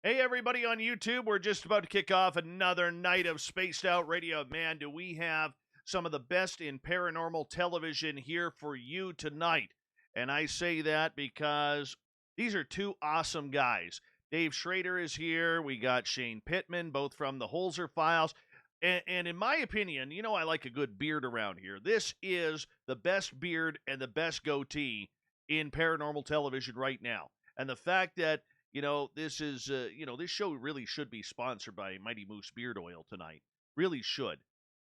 Hey, everybody on YouTube. We're just about to kick off another night of Spaced Out Radio. Man, do we have some of the best in paranormal television here for you tonight. And I say that because these are two awesome guys. Dave Schrader is here. We got Shane Pittman, both from the Holzer Files. And in my opinion, you know I like a good beard around here. This is the best beard and the best goatee in paranormal television right now. And the fact that this is, this show really should be sponsored by Mighty Moose Beard Oil tonight. Really should.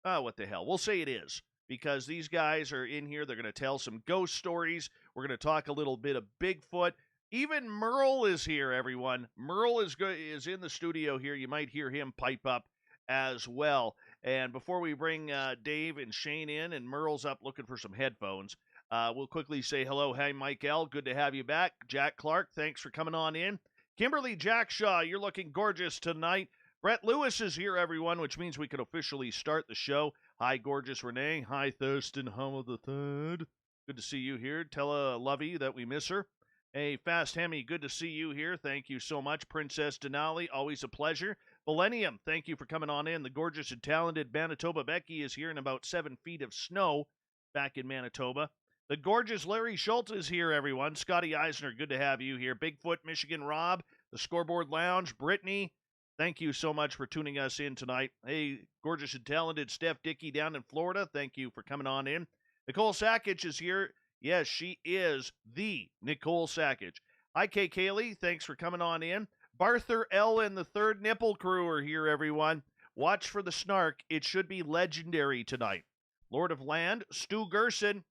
Oh, what the hell. We'll say it is, because these guys are in here. They're going to tell some ghost stories. We're going to talk a little bit of Bigfoot. Even Merle is here, everyone. Merle is in the studio here. You might hear him pipe up as well. And before we bring Dave and Shane in, and Merle's up looking for some headphones, we'll quickly say hello. Hey, Mike L., good to have you back. Jack Clark, thanks for coming on in. Kimberly Jackshaw, you're looking gorgeous tonight. Brett Lewis is here, everyone, which means we can officially start the show. Hi, gorgeous Renee. Hi, Thurston Hummel the Third. Good to see you here. Tell Lovey that we miss her. Hey, Fast Hemi, good to see you here. Thank you so much. Princess Denali, always a pleasure. Millennium, thank you for coming on in. The gorgeous and talented Manitoba Becky is here in about 7 feet of snow back in Manitoba. The gorgeous Larry Schultz is here, everyone. Scotty Eisner, good to have you here. Bigfoot, Michigan Rob, the Scoreboard Lounge, Brittany, thank you so much for tuning us in tonight. Hey, gorgeous and talented Steph Dickey down in Florida, thank you for coming on in. Nicole Sackage is here. Yes, she is the Nicole Sackage. Hi, Kay Kaylee, thanks for coming on in. Barther L. and the Third Nipple Crew are here, everyone. Watch for the snark. It should be legendary tonight. Lord of Land, Stu Gerson.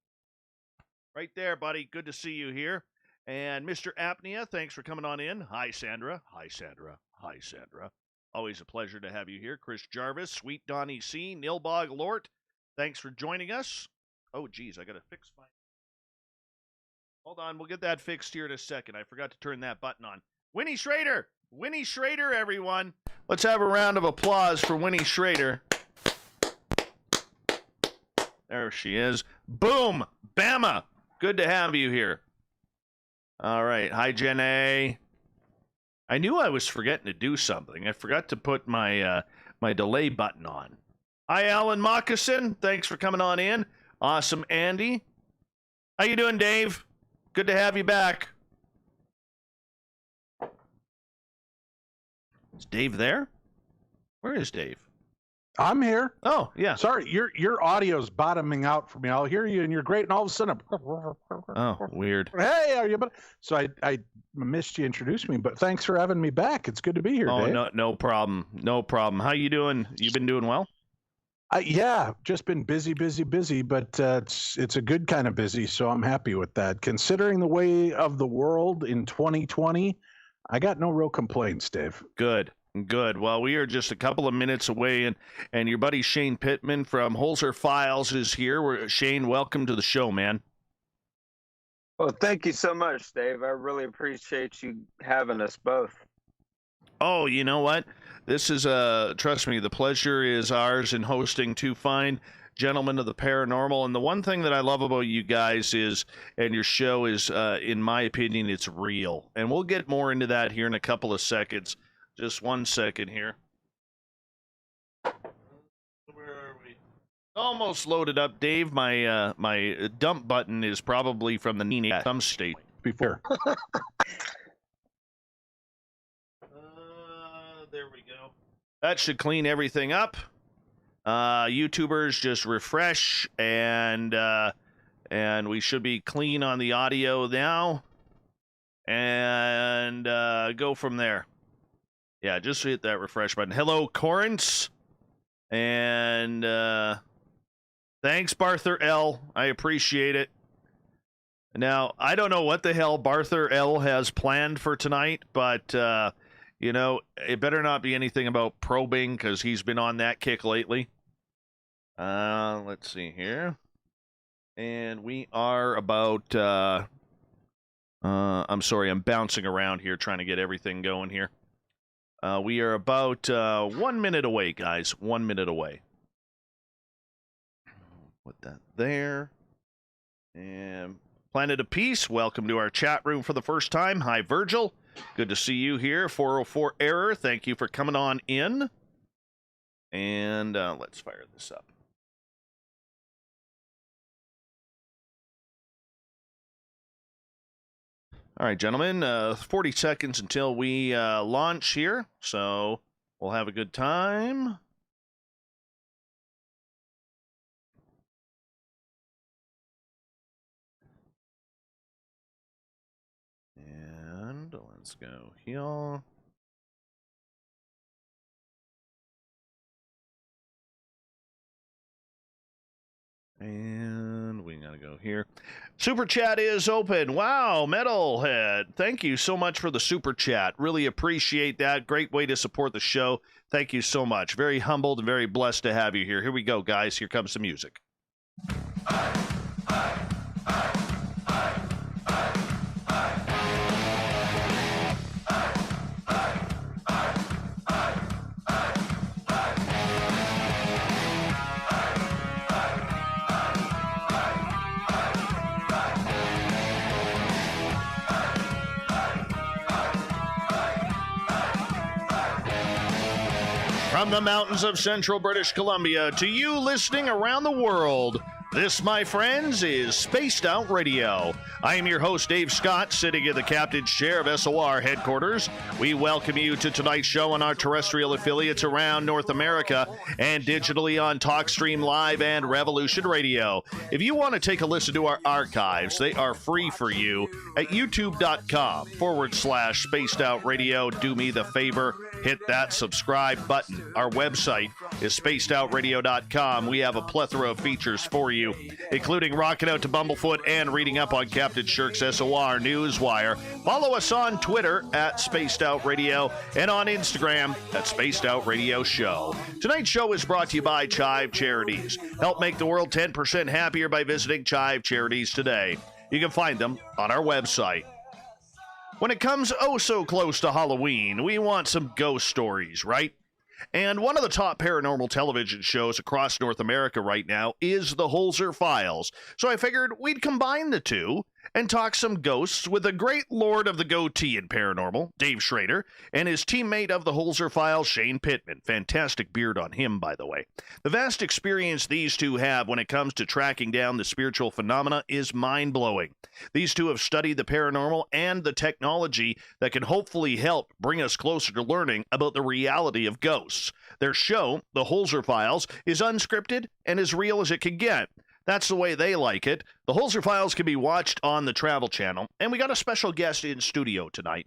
Right there, buddy. Good to see you here. And Mr. Apnea, thanks for coming on in. Hi, Sandra. Hi, Sandra. Hi, Sandra. Always a pleasure to have you here. Chris Jarvis, Sweet Donnie C, Nilbog Lort, thanks for joining us. Oh, geez, I got to fix my... Hold on, we'll get that fixed here in a second. I forgot to turn that button on. Winnie Schrader. Winnie Schrader, everyone. Let's have a round of applause for Winnie Schrader. There she is. Boom. Bama. Good to have you here. All right. Hi, Jen A. I knew I was forgetting to do something. I forgot to put my my delay button on. Hi, Alan Moccasin. Thanks for coming on in. Awesome, Andy. How you doing, Dave? Good to have you back. Is Dave there? Where is Dave? I'm here. Oh, yeah. Sorry, your audio's bottoming out for me. I'll hear you and you're great, and all of a sudden, oh, weird. Hey, are you? So I missed you introduce me, but thanks for having me back. It's good to be here. Oh, Dave. no problem. No problem. How you doing? You been doing well? Yeah, just been busy, but it's a good kind of busy, so I'm happy with that. Considering the way of the world in 2020, I got no real complaints, Dave. Good. Well, we are just a couple of minutes away, and your buddy Shane Pittman from Holzer Files is here. Shane, welcome to the show, man. Well, thank you so much, Dave. I really appreciate you having us both. Oh, you know what? This is, trust me, the pleasure is ours in hosting two fine gentlemen of the paranormal. And the one thing that I love about you guys is, and your show is, in my opinion, it's real. And we'll get more into that here in a couple of seconds. Just 1 second here. Where are we? Almost loaded up, Dave. My my dump button is probably from the some state before. There we go. That should clean everything up. YouTubers just refresh, and we should be clean on the audio now, and go from there. Yeah, just hit that refresh button. Hello, Corrance. And thanks, Barther L. I appreciate it. Now, I don't know what the hell Barther L. has planned for tonight, but, it better not be anything about probing, because he's been on that kick lately. Let's see here. And we are about... I'm sorry, I'm bouncing around here trying to get everything going here. We are about 1 minute away, guys. 1 minute away. Put that there. And Planet of Peace, welcome to our chat room for the first time. Hi, Virgil. Good to see you here. 404 error. Thank you for coming on in. And let's fire this up. All right, gentlemen, 40 seconds until we launch here, so we'll have a good time. And let's go here. And we gotta go here. Super chat is open. Wow, Metalhead. Thank you so much for the super chat. Really appreciate that. Great way to support the show. Thank you so much. Very humbled and very blessed to have you here. Here we go, guys. Here comes the music. From the mountains of central British Columbia to you listening around the world, this, my friends, is Spaced Out Radio. I am your host, Dave Scott, sitting in the captain's chair of SOR headquarters. We welcome you to tonight's show on our terrestrial affiliates around North America and digitally on TalkStream Live and Revolution Radio. If you want to take a listen to our archives, they are free for you at youtube.com/Spaced Out Radio. Do me the favor, hit that subscribe button. Our website is spacedoutradio.com. We have a plethora of features for you, including rocking out to Bumblefoot and reading up on Captain Shirk's SOR Newswire. Follow us on Twitter at Spaced Out Radio and on Instagram at Spaced Out Radio Show. Tonight's show is brought to you by Chive Charities. Help make the world 10% happier by visiting Chive Charities today. You can find them on our website. When it comes oh so close to Halloween, we want some ghost stories, right? And one of the top paranormal television shows across North America right now is the Holzer Files. So I figured we'd combine the two and talk some ghosts with the great lord of the goatee in paranormal, Dave Schrader, and his teammate of the Holzer Files, Shane Pittman. Fantastic beard on him, by the way. The vast experience these two have when it comes to tracking down the spiritual phenomena is mind-blowing. These two have studied the paranormal and the technology that can hopefully help bring us closer to learning about the reality of ghosts. Their show, the Holzer Files, is unscripted and as real as it can get. That's the way they like it. The Holzer Files can be watched on the Travel Channel, and we got a special guest in studio tonight.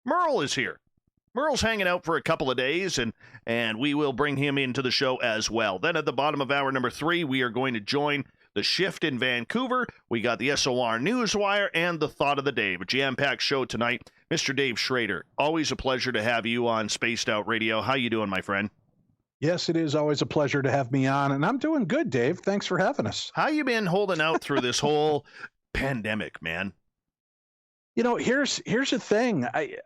Merle is here. Merle's hanging out for a couple of days, and we will bring him into the show as well. Then at the bottom of hour number 3, we are going to join The Shift in Vancouver. We got the SOR Newswire and the Thought of the Day. A jam-packed show tonight. Mr. Dave Schrader, always a pleasure to have you on Spaced Out Radio. How you doing, my friend? Yes, it is always a pleasure to have me on, and I'm doing good, Dave. Thanks for having us. How you been holding out through this whole pandemic, man? You know, here's the thing. I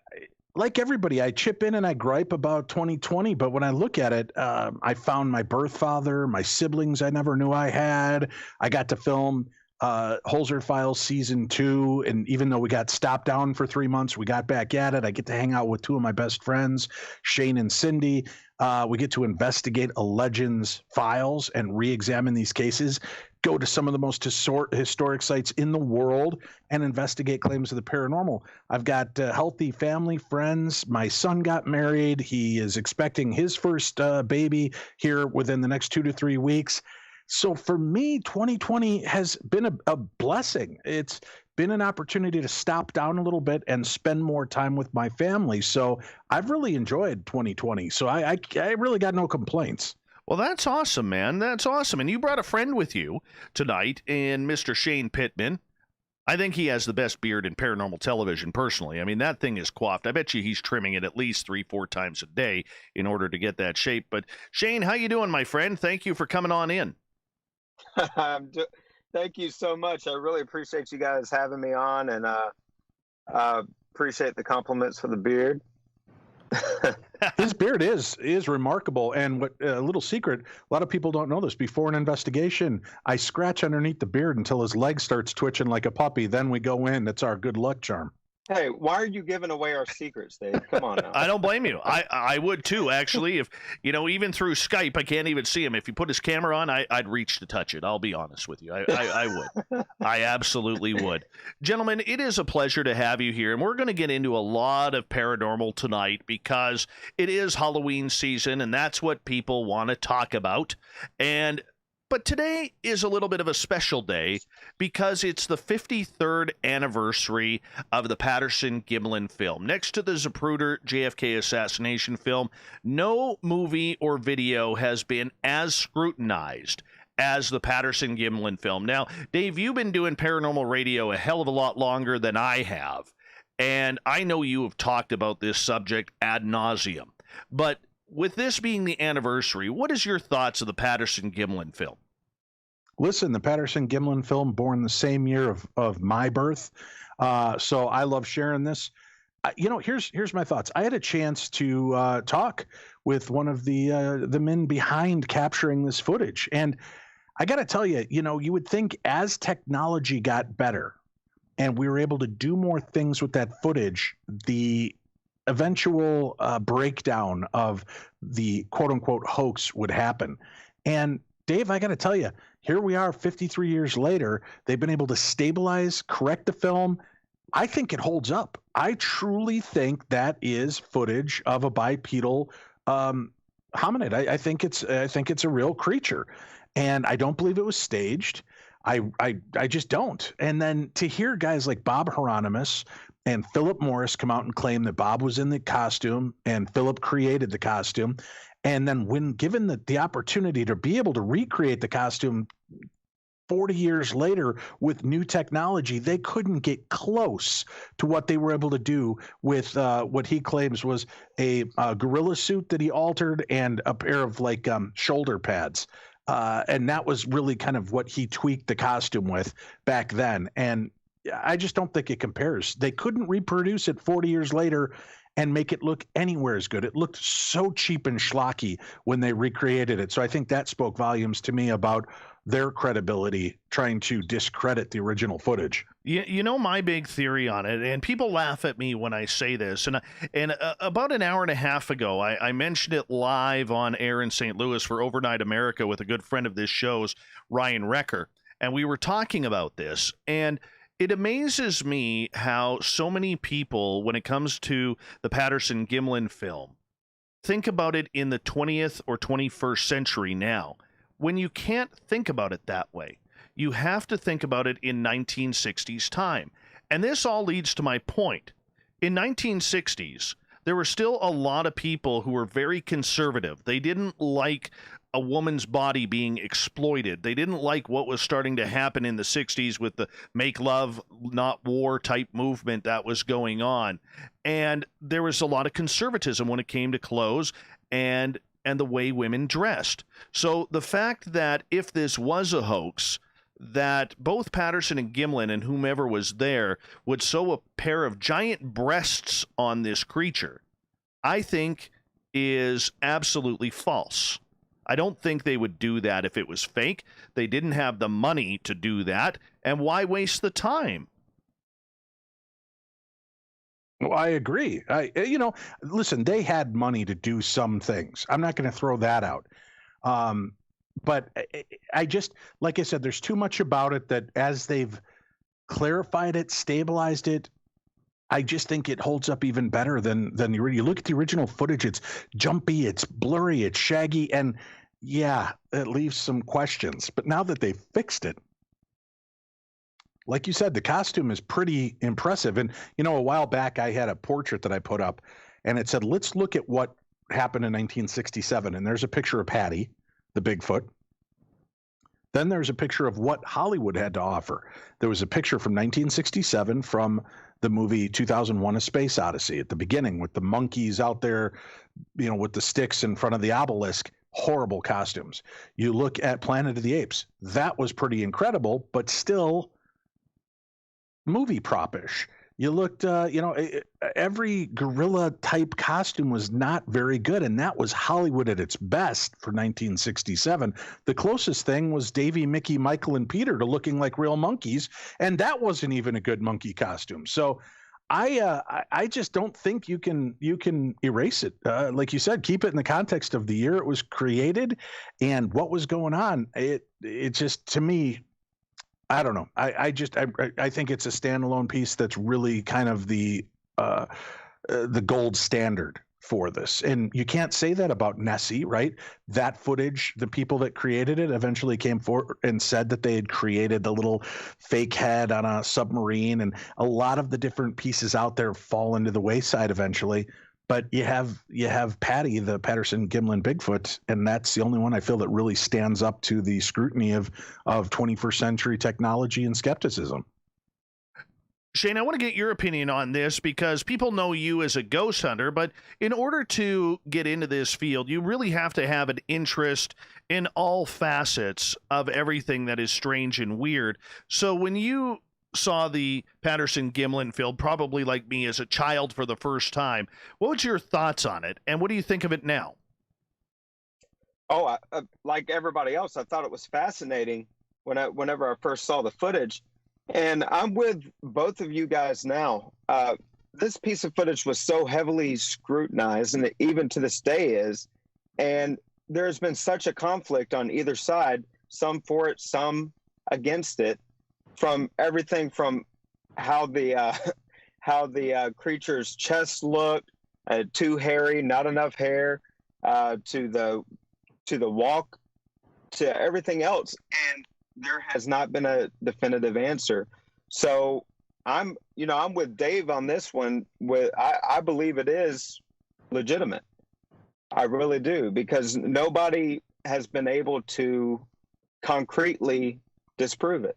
like everybody, I chip in and I gripe about 2020, but when I look at it, I found my birth father, my siblings I never knew I had. I got to film Holzer Files season 2, and even though we got stopped down for 3 months, we got back at it. I get to hang out with two of my best friends, Shane and Cindy. We get to investigate a legend's files and re-examine these cases, go to some of the most historic sites in the world and investigate claims of the paranormal. I've got healthy family, friends. My son got married. He is expecting his first baby here within the next 2 to 3 weeks. So for me, 2020 has been a blessing. It's been an opportunity to stop down a little bit and spend more time with my family. So I've really enjoyed 2020. So I really got no complaints. Well, that's awesome, man. That's awesome. And you brought a friend with you tonight in Mr. Shane Pittman. I think he has the best beard in paranormal television, personally. I mean, that thing is coiffed. I bet you he's trimming it at least 3-4 times a day in order to get that shape. But Shane, how you doing, my friend? Thank you for coming on in. Thank you so much. I really appreciate you guys having me on, and appreciate the compliments for the beard. His beard is remarkable, and what a little secret, a lot of people don't know this. Before an investigation, I scratch underneath the beard until his leg starts twitching like a puppy. Then we go in. It's our good luck charm. Hey, why are you giving away our secrets, Dave? Come on now. I don't blame you. I would too, actually. If even through Skype, I can't even see him. If you put his camera on, I'd reach to touch it. I'll be honest with you. I would. I absolutely would. Gentlemen, it is a pleasure to have you here, and we're going to get into a lot of paranormal tonight because it is Halloween season, and that's what people want to talk about. But today is a little bit of a special day because it's the 53rd anniversary of the Patterson-Gimlin film. Next to the Zapruder JFK assassination film, no movie or video has been as scrutinized as the Patterson-Gimlin film. Now, Dave, you've been doing paranormal radio a hell of a lot longer than I have, and I know you have talked about this subject ad nauseum. But with this being the anniversary, what is your thoughts of the Patterson-Gimlin film? Listen, the Patterson-Gimlin film, born the same year of my birth, so I love sharing this. Here's my thoughts. I had a chance to talk with one of the men behind capturing this footage, and I got to tell you, you would think as technology got better and we were able to do more things with that footage, the eventual breakdown of the quote-unquote hoax would happen. And Dave, I got to tell you, here we are 53 years later. They've been able to stabilize, correct the film. I think it holds up. I truly think that is footage of a bipedal hominid. I think it's a real creature, and I don't believe it was staged. I just don't. And then to hear guys like Bob Hieronymus and Philip Morris come out and claim that Bob was in the costume and Philip created the costume. And then when given the opportunity to be able to recreate the costume 40 years later with new technology, they couldn't get close to what they were able to do with what he claims was a gorilla suit that he altered and a pair of shoulder pads. And that was really kind of what he tweaked the costume with back then. And I just don't think it compares. They couldn't reproduce it 40 years later and make it look anywhere as good. It looked so cheap and schlocky when they recreated it. So I think that spoke volumes to me about their credibility trying to discredit the original footage. My big theory on it, and people laugh at me when I say this, and about an hour and a half ago, I mentioned it live on air in St. Louis for Overnight America with a good friend of this show's, Ryan Recker, and we were talking about this, and it amazes me how so many people, when it comes to the Patterson-Gimlin film, think about it in the 20th or 21st century now, when you can't think about it that way. You have to think about it in 1960s time. And this all leads to my point. In 1960s, there were still a lot of people who were very conservative. They didn't like a woman's body being exploited. They didn't like what was starting to happen in the 60s with the make love, not war type movement that was going on. And there was a lot of conservatism when it came to clothes and the way women dressed. So the fact that if this was a hoax, that both Patterson and Gimlin and whomever was there would sew a pair of giant breasts on this creature, I think is absolutely false. I don't think they would do that if it was fake. They didn't have the money to do that, and why waste the time? Well, I agree. Listen, they had money to do some things. I'm not going to throw that out. But I just, like I said, there's too much about it that as they've clarified it, stabilized it, I just think it holds up even better than you look at the original footage. It's jumpy, it's blurry, it's shaggy, and yeah, it leaves some questions. But now that they've fixed it, like you said, the costume is pretty impressive. And, a while back I had a portrait that I put up and it said, let's look at what happened in 1967. And there's a picture of Patty, the Bigfoot. Then there's a picture of what Hollywood had to offer. There was a picture from 1967 from the movie 2001: A Space Odyssey at the beginning with the monkeys out there, with the sticks in front of the obelisk. Horrible costumes. You look at Planet of the Apes. That was pretty incredible, but still movie prop-ish. You looked, every gorilla type costume was not very good, and that was Hollywood at its best for 1967. The closest thing was Davy, Mickey, Michael, and Peter to looking like real monkeys, and that wasn't even a good monkey costume. So I just don't think you can erase it. Like you said, keep it in the context of the year it was created and what was going on. It just, to me, I don't know. I think it's a standalone piece that's really kind of the gold standard for this. And you can't say that about Nessie, right? That footage, the people that created it eventually came forward and said that they had created the little fake head on a submarine, and a lot of the different pieces out there fall into the wayside eventually. But you have Patty, the Patterson-Gimlin Bigfoot, and that's the only one I feel that really stands up to the scrutiny of 21st century technology and skepticism. Shane, I want to get your opinion on this because people know you as a ghost hunter, but in order to get into this field, you really have to have an interest in all facets of everything that is strange and weird. So when you saw the Patterson-Gimlin film, probably like me as a child for the first time, what was your thoughts on it, and what do you think of it now? Oh, like everybody else, I thought it was fascinating whenever I first saw the footage. And I'm with both of you guys now. This piece of footage was so heavily scrutinized, and it even to this day is. And there's been such a conflict on either side, some for it, some against it, from everything from how the creature's chest looked, too hairy, not enough hair, to the walk, to everything else. And there has not been a definitive answer. So I'm with Dave on this one. I believe it is legitimate. I really do, because nobody has been able to concretely disprove it.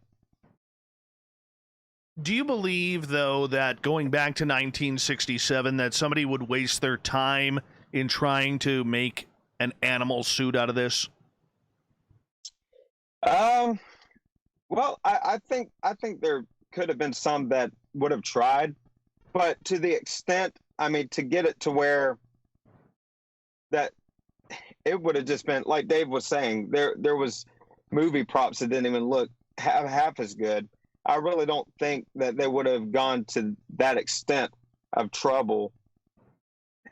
Do you believe, though, that going back to 1967, that somebody would waste their time in trying to make an animal suit out of this? Well, I think there could have been some that would have tried, but to the extent, I mean, to get it to where that it would have just been like Dave was saying, there was movie props that didn't even look half as good. I really don't think that they would have gone to that extent of trouble,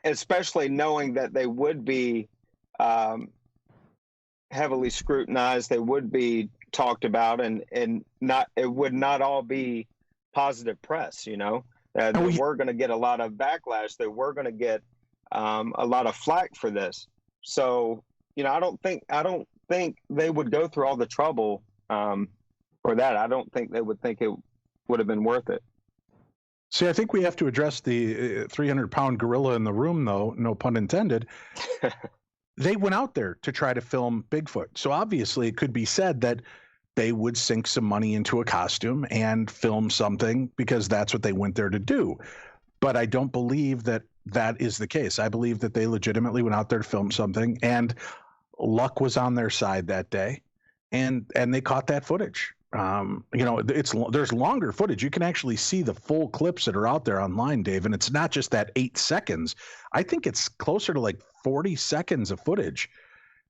especially knowing that they would be heavily scrutinized. They would be talked about, and it would not all be positive press. They were going to get a lot of backlash. They were going to get a lot of flack for this. So I don't think they would go through all the trouble for that. I don't think they would think it would have been worth it. See, I think we have to address the 300-pound gorilla in the room, though, no pun intended. They went out there to try to film Bigfoot. So obviously it could be said that they would sink some money into a costume and film something because that's what they went there to do. But I don't believe that that is the case. I believe that they legitimately went out there to film something, and luck was on their side that day, and they caught that footage. There's longer footage. You can actually see the full clips that are out there online, Dave, and it's not just that 8 seconds. I think it's closer to like 40 seconds of footage,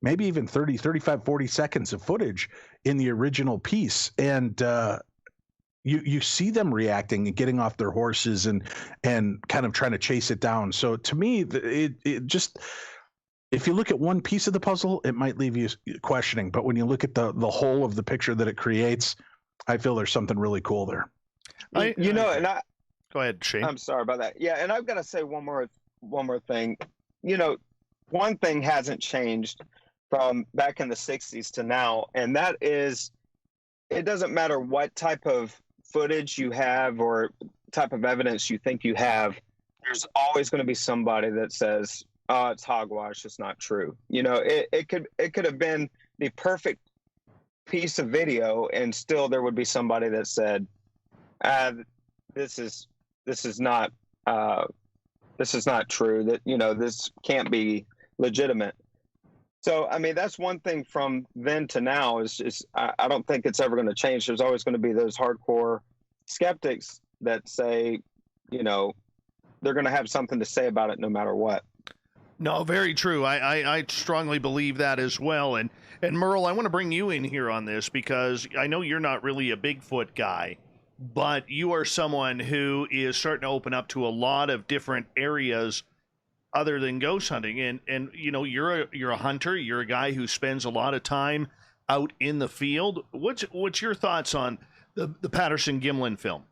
maybe even 30, 35, 40 seconds of footage in the original piece. And you see them reacting and getting off their horses and kind of trying to chase it down. So to me, it just, if you look at one piece of the puzzle, it might leave you questioning. But when you look at the whole of the picture that it creates, I feel there's something really cool there. Go ahead, Shane. I'm sorry about that. Yeah, and I've got to say one more thing. One thing hasn't changed from back in the 60s to now, and that is, it doesn't matter what type of footage you have or type of evidence you think you have, there's always going to be somebody that says, "Oh, it's hogwash. It's not true." It could have been the perfect piece of video, and still there would be somebody that said, "This is not true. That this can't be legitimate." So I mean, that's one thing from then to now is I don't think it's ever going to change. There's always going to be those hardcore skeptics that say, they're going to have something to say about it no matter what. No, very true. I strongly believe that as well. And Merle, I want to bring you in here on this because I know you're not really a Bigfoot guy, but you are someone who is starting to open up to a lot of different areas other than ghost hunting. And you know, you're a hunter, you're a guy who spends a lot of time out in the field. What's your thoughts on the Patterson-Gimlin film?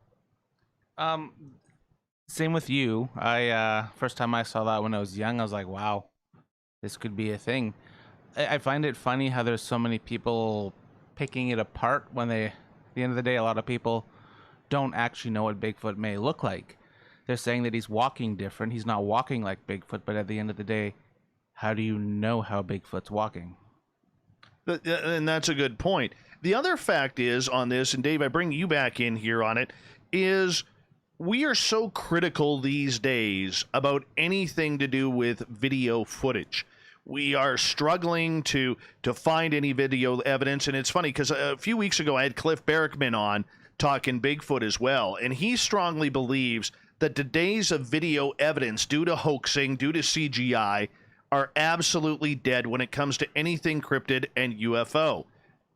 Same with you. I first time I saw that when I was young, I was like, wow, this could be a thing. I find it funny how there's so many people picking it apart when at the end of the day, a lot of people don't actually know what Bigfoot may look like. They're saying that he's walking different. He's not walking like Bigfoot, but at the end of the day, how do you know how Bigfoot's walking? And that's a good point. The other fact is on this, and Dave, I bring you back in here on it, is we are so critical these days about anything to do with video footage. We are struggling to find any video evidence, and it's funny because a few weeks ago I had Cliff Barrickman on talking Bigfoot as well, and he strongly believes that the days of video evidence due to hoaxing, due to CGI, are absolutely dead when it comes to anything cryptid and UFO.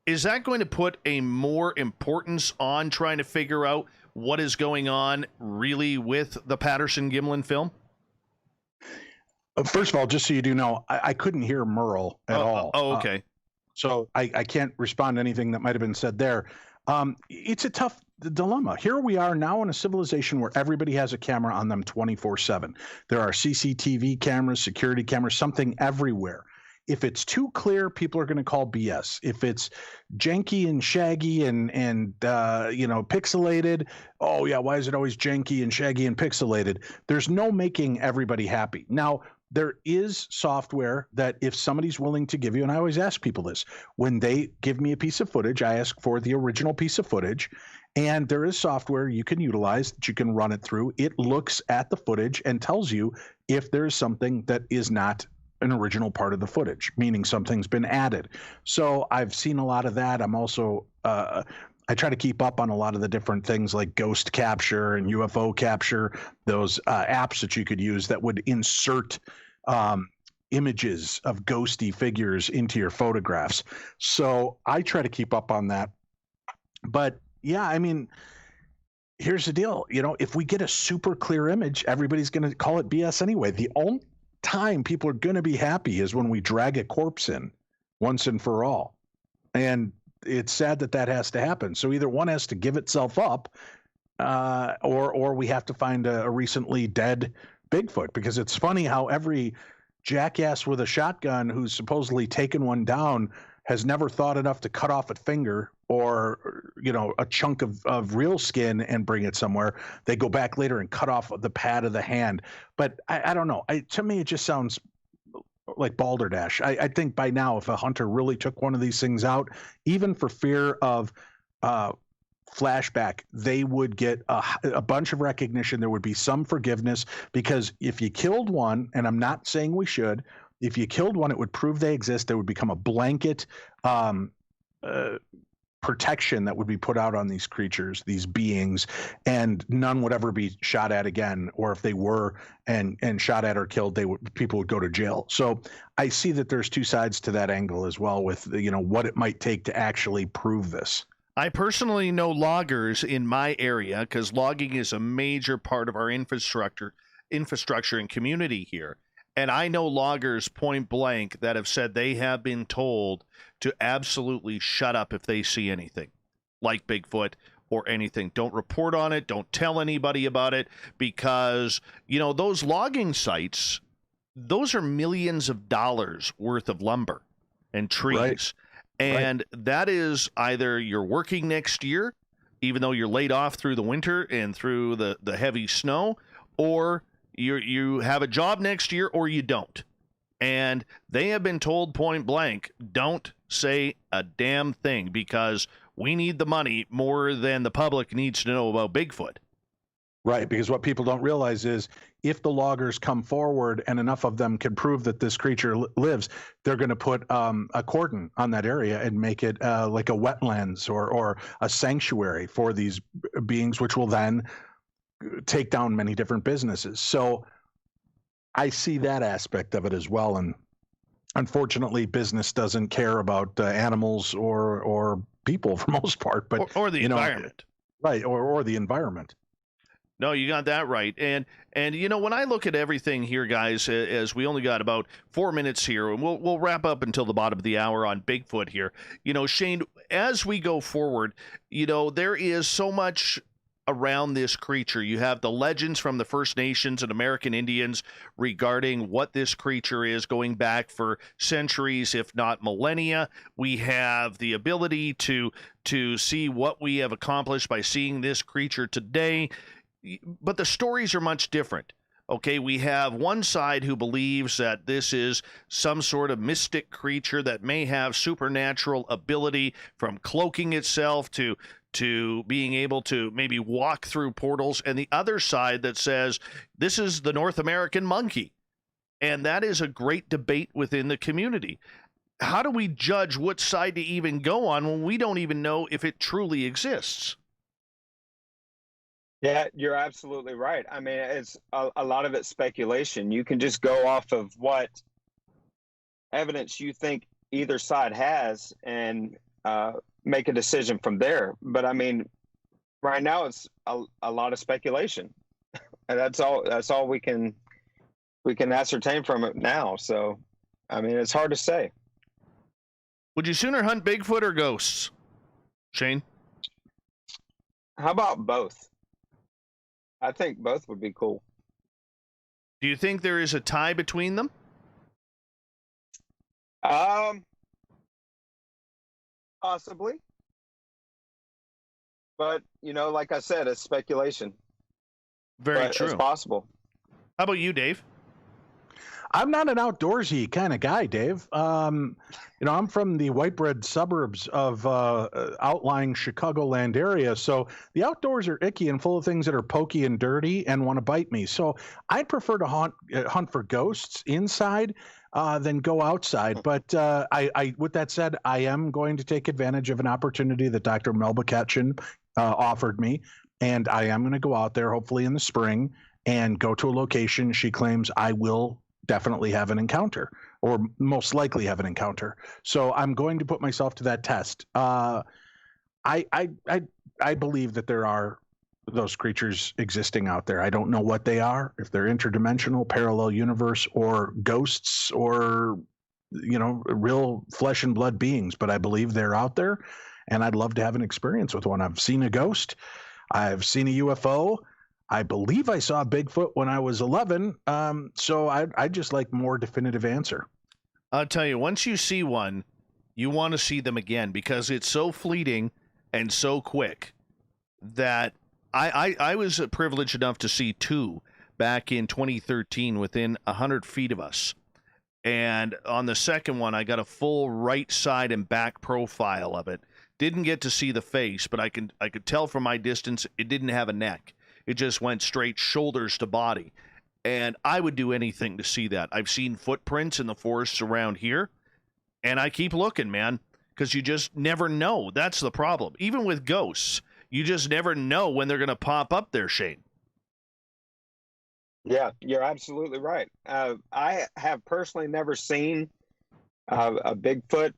Is that going to put a more importance on trying to figure out what is going on really with the Patterson-Gimlin film? First of all, just so you do know, I couldn't hear Merle at all. Oh, okay. So I can't respond to anything that might have been said there. It's a tough dilemma. Here we are now in a civilization where everybody has a camera on them 24/7. There are CCTV cameras, security cameras, something everywhere. If it's too clear, people are going to call BS. If it's janky and shaggy and pixelated, oh yeah, why is it always janky and shaggy and pixelated? There's no making everybody happy. Now, there is software that if somebody's willing to give you, and I always ask people this, when they give me a piece of footage, I ask for the original piece of footage, and there is software you can utilize that you can run it through. It looks at the footage and tells you if there's something that is not an original part of the footage, meaning something's been added. So I've seen a lot of that. I'm also I try to keep up on a lot of the different things like ghost capture and UFO capture, those apps that you could use that would insert images of ghosty figures into your photographs. So I try to keep up on that. But yeah, I mean, here's the deal. You know, if we get a super clear image, everybody's going to call it BS anyway. The only time people are going to be happy is when we drag a corpse in once and for all. And it's sad that that has to happen. So either one has to give itself up or we have to find a recently dead Bigfoot, because it's funny how every jackass with a shotgun who's supposedly taken one down has never thought enough to cut off a finger or, you know, a chunk of real skin and bring it somewhere. They go back later and cut off the pad of the hand. But I don't know. To me, it just sounds like balderdash. I think by now, if a hunter really took one of these things out, even for fear of flashback, they would get a bunch of recognition. There would be some forgiveness, because if you killed one, and I'm not saying we should, if you killed one, it would prove they exist. There would become a blanket protection that would be put out on these creatures, these beings, and none would ever be shot at again. Or if they were and shot at or killed, people would go to jail. So I see that there's two sides to that angle as well, with, you know, what it might take to actually prove this. I personally know loggers in my area, because logging is a major part of our infrastructure and community here. And I know loggers point blank that have said they have been told to absolutely shut up if they see anything like Bigfoot or anything. Don't report on it. Don't tell anybody about it, because, you know, those logging sites, those are millions of dollars worth of lumber and trees. Right. And that is either you're working next year, even though you're laid off through the winter and through the heavy snow, or you have a job next year, or you don't. And they have been told point blank, don't say a damn thing, because we need the money more than the public needs to know about Bigfoot. Right, because what people don't realize is if the loggers come forward and enough of them can prove that this creature lives, they're going to put a cordon on that area and make it like a wetlands or a sanctuary for these beings, which will then take down many different businesses. So I see that aspect of it as well. And unfortunately, business doesn't care about animals or people for most part, but or the environment. Right, or the environment. No, you got that right. And you know, when I look at everything here, guys, as we only got about 4 minutes here, and we'll wrap up until the bottom of the hour on Bigfoot here. You know, Shane, as we go forward, you know, there is so much around this creature. You have the legends from the First Nations and American Indians regarding what this creature is, going back for centuries, if not millennia. We have the ability to see what we have accomplished by seeing this creature today. But the stories are much different. Okay, we have one side who believes that this is some sort of mystic creature that may have supernatural ability, from cloaking itself to being able to maybe walk through portals, and the other side that says this is the North American monkey. And that is a great debate within the community. How do we judge what side to even go on when we don't even know if it truly exists? Yeah, you're absolutely right. I mean, it's a lot of it's speculation. You can just go off of what evidence you think either side has and make a decision from there. But I mean, right now it's a lot of speculation, and that's all we can ascertain from it now. So, I mean, it's hard to say. Would you sooner hunt Bigfoot or ghosts, Shane? How about both? I think both would be cool. Do you think there is a tie between them? Possibly. But, you know, like I said, it's speculation. Very But true. it's possible. How about you, Dave? I'm not an outdoorsy kind of guy, Dave. You know, I'm from the white bread suburbs of outlying Chicagoland area, so the outdoors are icky and full of things that are pokey and dirty and want to bite me. So I'd prefer to hunt for ghosts inside than go outside. But I, with that said, I am going to take advantage of an opportunity that Dr. Melba Ketchin offered me, and I am going to go out there, hopefully in the spring, and go to a location she claims I will definitely have an encounter, or most likely have an encounter. So I'm going to put myself to that test. I believe that there are those creatures existing out there. I don't know what they are, if they're interdimensional, parallel universe, or ghosts, or, you know, real flesh and blood beings, but I believe they're out there, and I'd love to have an experience with one. I've seen a ghost. I've seen a UFO. I believe I saw Bigfoot when I was 11, so I'd just like more definitive answer. I'll tell you, once you see one, you want to see them again, because it's so fleeting and so quick that I was privileged enough to see two back in 2013 within 100 feet of us. And on the second one, I got a full right side and back profile of it. Didn't get to see the face, but I could tell from my distance it didn't have a neck. It just went straight shoulders to body. And I would do anything to see that. I've seen footprints in the forests around here, and I keep looking, man, because you just never know. That's the problem. Even with ghosts, you just never know when they're going to pop up there, Shane. Yeah, you're absolutely right. I have personally never seen a Bigfoot.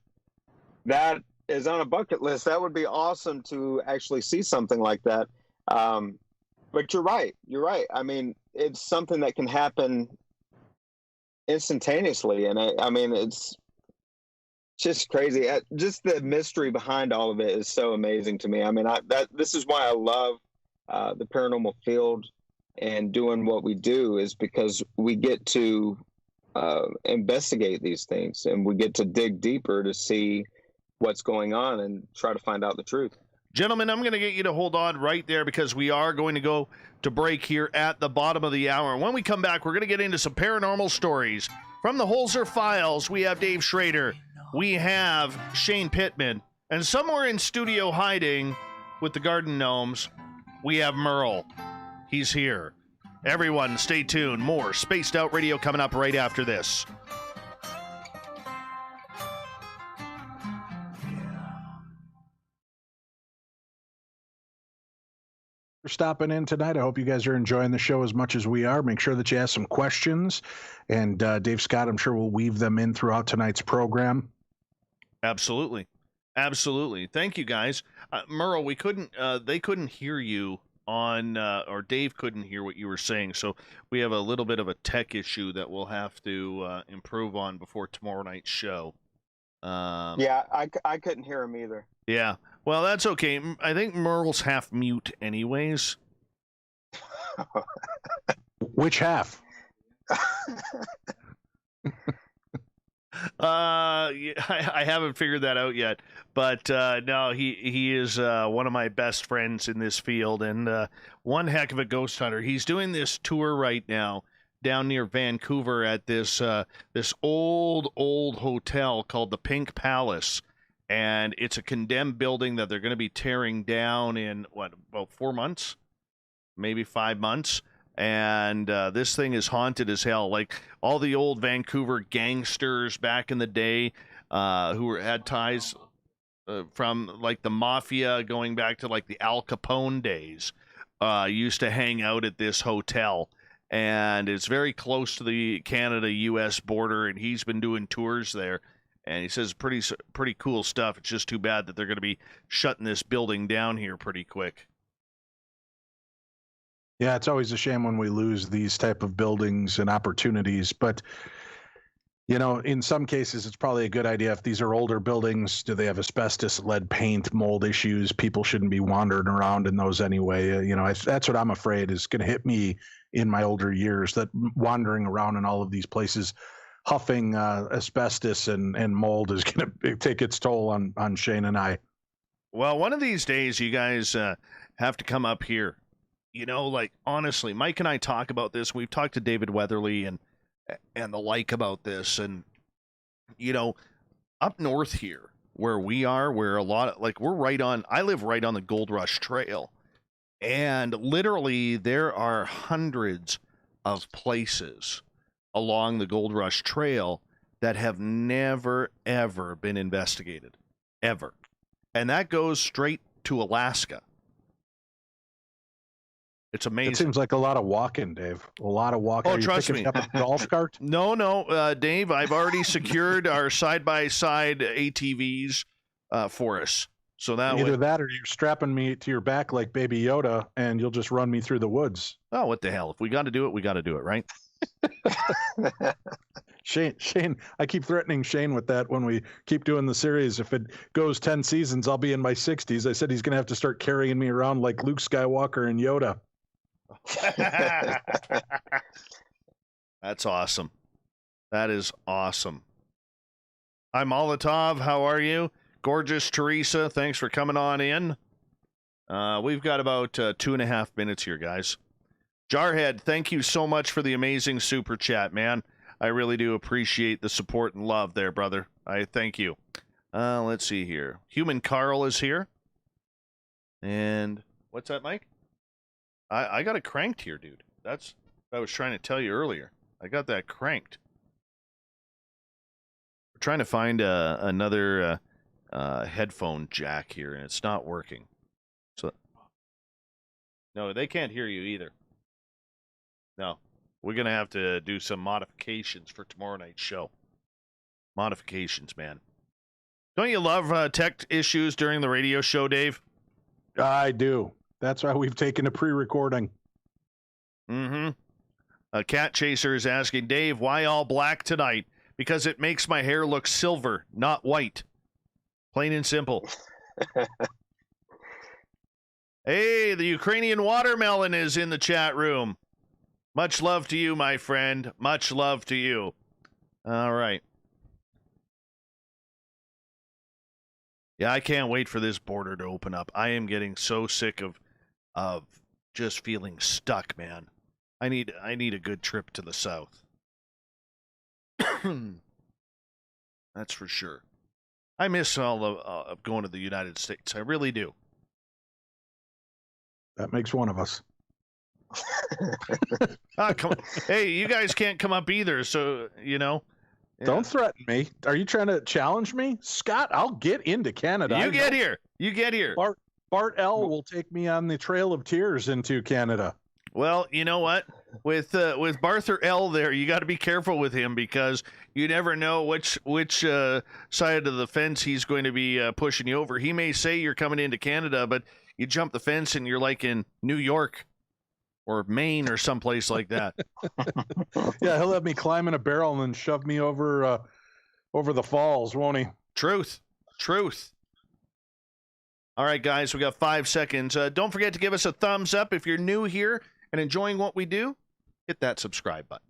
That is on a bucket list. That would be awesome to actually see something like that. But you're right. You're right. I mean, it's something that can happen instantaneously, and I mean, it's just crazy. Just the mystery behind all of it is so amazing to me. I mean, this is why I love the paranormal field and doing what we do, is because we get to investigate these things, and we get to dig deeper to see what's going on and try to find out the truth. Gentlemen, I'm going to get you to hold on right there, because we are going to go to break here at the bottom of the hour. And when we come back, we're going to get into some paranormal stories. From the Holzer Files, we have Dave Schrader. We have Shane Pittman. And somewhere in studio hiding with the garden gnomes, we have Merle. He's here. Everyone, stay tuned. More Spaced Out Radio coming up right after this. For stopping in tonight. I hope you guys are enjoying the show as much as we are. Make sure that you ask some questions, and Dave Scott, I'm sure, will weave them in throughout tonight's program. Absolutely. Absolutely. Thank you, guys. Merle, we couldn't. They couldn't hear you on, or Dave couldn't hear what you were saying. So we have a little bit of a tech issue that we'll have to improve on before tomorrow night's show. Yeah, I couldn't hear him either. Yeah. Well, that's okay. I think Merle's half mute, anyways. Which half? Yeah, I haven't figured that out yet, but no, he is one of my best friends in this field, and one heck of a ghost hunter. He's doing this tour right now down near Vancouver at this old hotel called the Pink Palace, and it's a condemned building that they're going to be tearing down in about 4 months, maybe 5 months. And this thing is haunted as hell. Like all the old Vancouver gangsters back in the day who had ties from like the mafia going back to like the Al Capone days used to hang out at this hotel. And it's very close to the Canada-U.S. border, and he's been doing tours there. And he says pretty cool stuff. It's just too bad that they're going to be shutting this building down here pretty quick. Yeah, it's always a shame when we lose these type of buildings and opportunities. But, you know, in some cases, it's probably a good idea. If these are older buildings, do they have asbestos, lead paint, mold issues? People shouldn't be wandering around in those anyway. You know, that's what I'm afraid is going to hit me in my older years, that wandering around in all of these places, huffing asbestos and mold is going to take its toll on Shane and I. Well, one of these days, you guys have to come up here. You know, like, honestly, Mike and I talk about this. We've talked to David Weatherly and the like about this. And, you know, up north here where we are, where a lot of, like, I live right on the Gold Rush Trail. And literally there are hundreds of places along the Gold Rush Trail that have never, ever been investigated. Ever. And that goes straight to Alaska. It's amazing. It seems like a lot of walking, Dave. A lot of walking. Oh, trust me. Up a golf cart? No, Dave. I've already secured our side-by-side ATVs for us. So that either that or you're strapping me to your back like Baby Yoda, and you'll just run me through the woods. Oh, what the hell? If we got to do it, we got to do it, right? Shane, I keep threatening Shane with that when we keep doing the series. If it goes 10 seasons, I'll be in my 60s. I said he's going to have to start carrying me around like Luke Skywalker and Yoda. That's awesome. That is awesome. I'm Molotov. How are you? Gorgeous Teresa, thanks for coming on in. We've got about 2.5 minutes here, guys. Jarhead, thank you so much for the amazing super chat, man. I really do appreciate the support and love there, brother. I thank you. Let's see here. Human Carl is here. And what's that, Mike? I got it cranked here, dude. That's what I was trying to tell you earlier. I got that cranked. We're trying to find another headphone jack here, and it's not working. So, no, they can't hear you either. No, we're going to have to do some modifications for tomorrow night's show. Modifications, man. Don't you love tech issues during the radio show, Dave? I do. That's why we've taken a pre-recording. Mm-hmm. A cat chaser is asking, Dave, why all black tonight? Because it makes my hair look silver, not white. Plain and simple. Hey, the Ukrainian watermelon is in the chat room. Much love to you, my friend. Much love to you. All right. Yeah, I can't wait for this border to open up. I am getting so sick of just feeling stuck, man. I need a good trip to the south. That's for sure. I miss all of going to the United States. I really do. That makes one of us. Hey, you guys can't come up either, so, you know. Yeah. Don't threaten me. Are you trying to challenge me? Scott, I'll get into Canada. You get here. You get here. Bart L will take me on the Trail of Tears into Canada. Well, you know what? With Barther L there, you got to be careful with him because you never know which side of the fence he's going to be pushing you over. He may say you're coming into Canada, but you jump the fence and you're like in New York or Maine or someplace like that. Yeah, he'll have me climb in a barrel and then shove me over the falls, won't he? Truth. All right, guys, we got 5 seconds. Don't forget to give us a thumbs up if you're new here and enjoying what we do. Hit that subscribe button.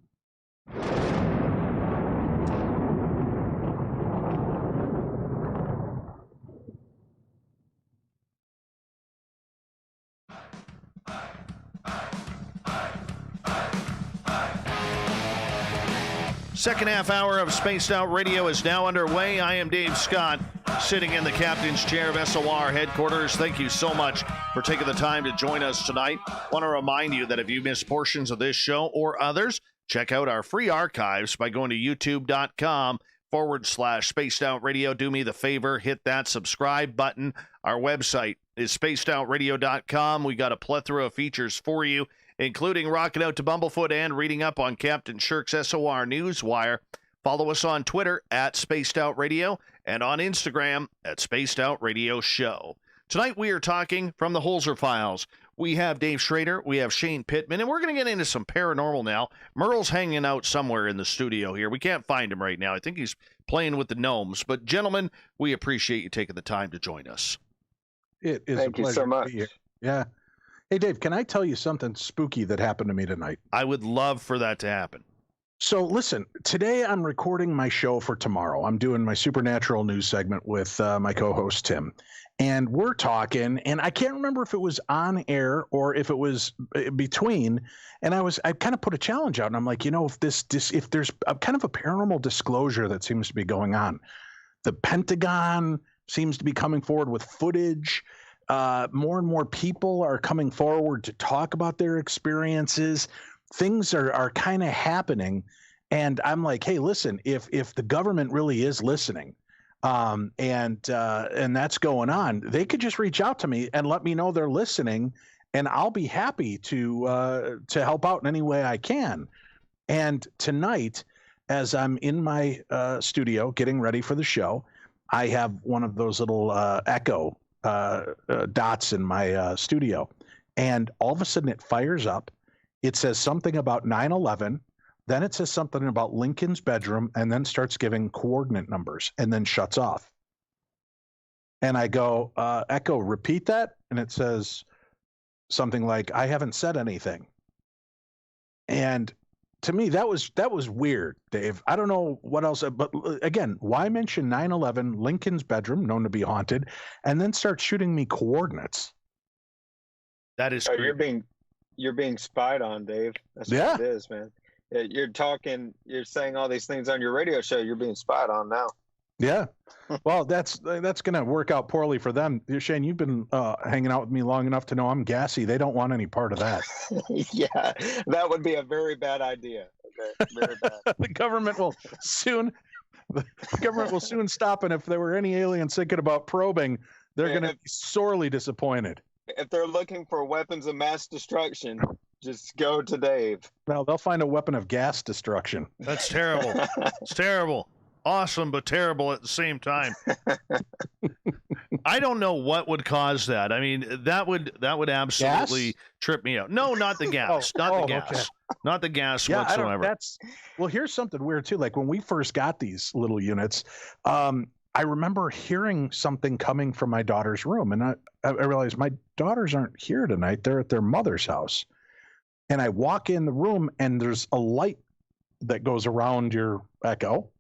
Second half hour of Spaced Out Radio is now underway. I am Dave Scott, sitting in the captain's chair of SOR headquarters. Thank you so much for taking the time to join us tonight. Want to remind you that if you missed portions of this show or others, check out our free archives by going to youtube.com/Spaced Out Radio. Do me the favor, hit that subscribe button. Our website is spacedoutradio.com. We got a plethora of features for you, including rocking out to Bumblefoot and reading up on Captain Shirk's SOR Newswire. Follow us on Twitter at Spaced Out Radio and on Instagram at Spaced Out Radio Show. Tonight we are talking from the Holzer Files. We have Dave Schrader, we have Shane Pittman, and we're going to get into some paranormal now. Merle's hanging out somewhere in the studio here. We can't find him right now. I think he's playing with the gnomes. But gentlemen, we appreciate you taking the time to join us. It is Thank a pleasure you so much. to be here. Yeah. Hey, Dave, can I tell you something spooky that happened to me tonight? I would love for that to happen. So listen, today I'm recording my show for tomorrow. I'm doing my supernatural news segment with my co-host Tim. And we're talking, and I can't remember if it was on air or if it was between. And I kind of put a challenge out, and I'm like, if there's a kind of a paranormal disclosure that seems to be going on. The Pentagon seems to be coming forward with footage. More and more people are coming forward to talk about their experiences. Things are kind of happening. And I'm like, hey, listen, if the government really is listening, and that's going on, they could just reach out to me and let me know they're listening, and I'll be happy to help out in any way I can. And tonight, as I'm in my studio getting ready for the show, I have one of those little echo dots in my studio, and all of a sudden it fires up. It says something about 9/11. Then it says something about Lincoln's bedroom, and then starts giving coordinate numbers, and then shuts off. And I go, Echo, repeat that. And it says something like, I haven't said anything. And to me, that was weird, Dave. I don't know what else, but again, why mention 9/11, Lincoln's bedroom, known to be haunted, and then start shooting me coordinates? That is You're being spied on, Dave. That's what it is, man. You're saying all these things on your radio show. You're being spied on now. Yeah. Well, that's going to work out poorly for them. Shane, you've been hanging out with me long enough to know I'm gassy. They don't want any part of that. Yeah, that would be a very bad idea. Okay, very bad. The government will soon stop, and if there were any aliens thinking about probing, they're going to be sorely disappointed. If they're looking for weapons of mass destruction, just go to Dave. Well, they'll find a weapon of gas destruction. That's terrible. It's terrible. Awesome, but terrible at the same time. I don't know what would cause that. I mean, that would absolutely trip me out. No, not the gas. Not the gas. Okay. Not the gas whatsoever. Well, here's something weird too. Like when we first got these little units, I remember hearing something coming from my daughter's room, and I realized my daughters aren't here tonight. They're at their mother's house. And I walk in the room, and there's a light that goes around your Echo.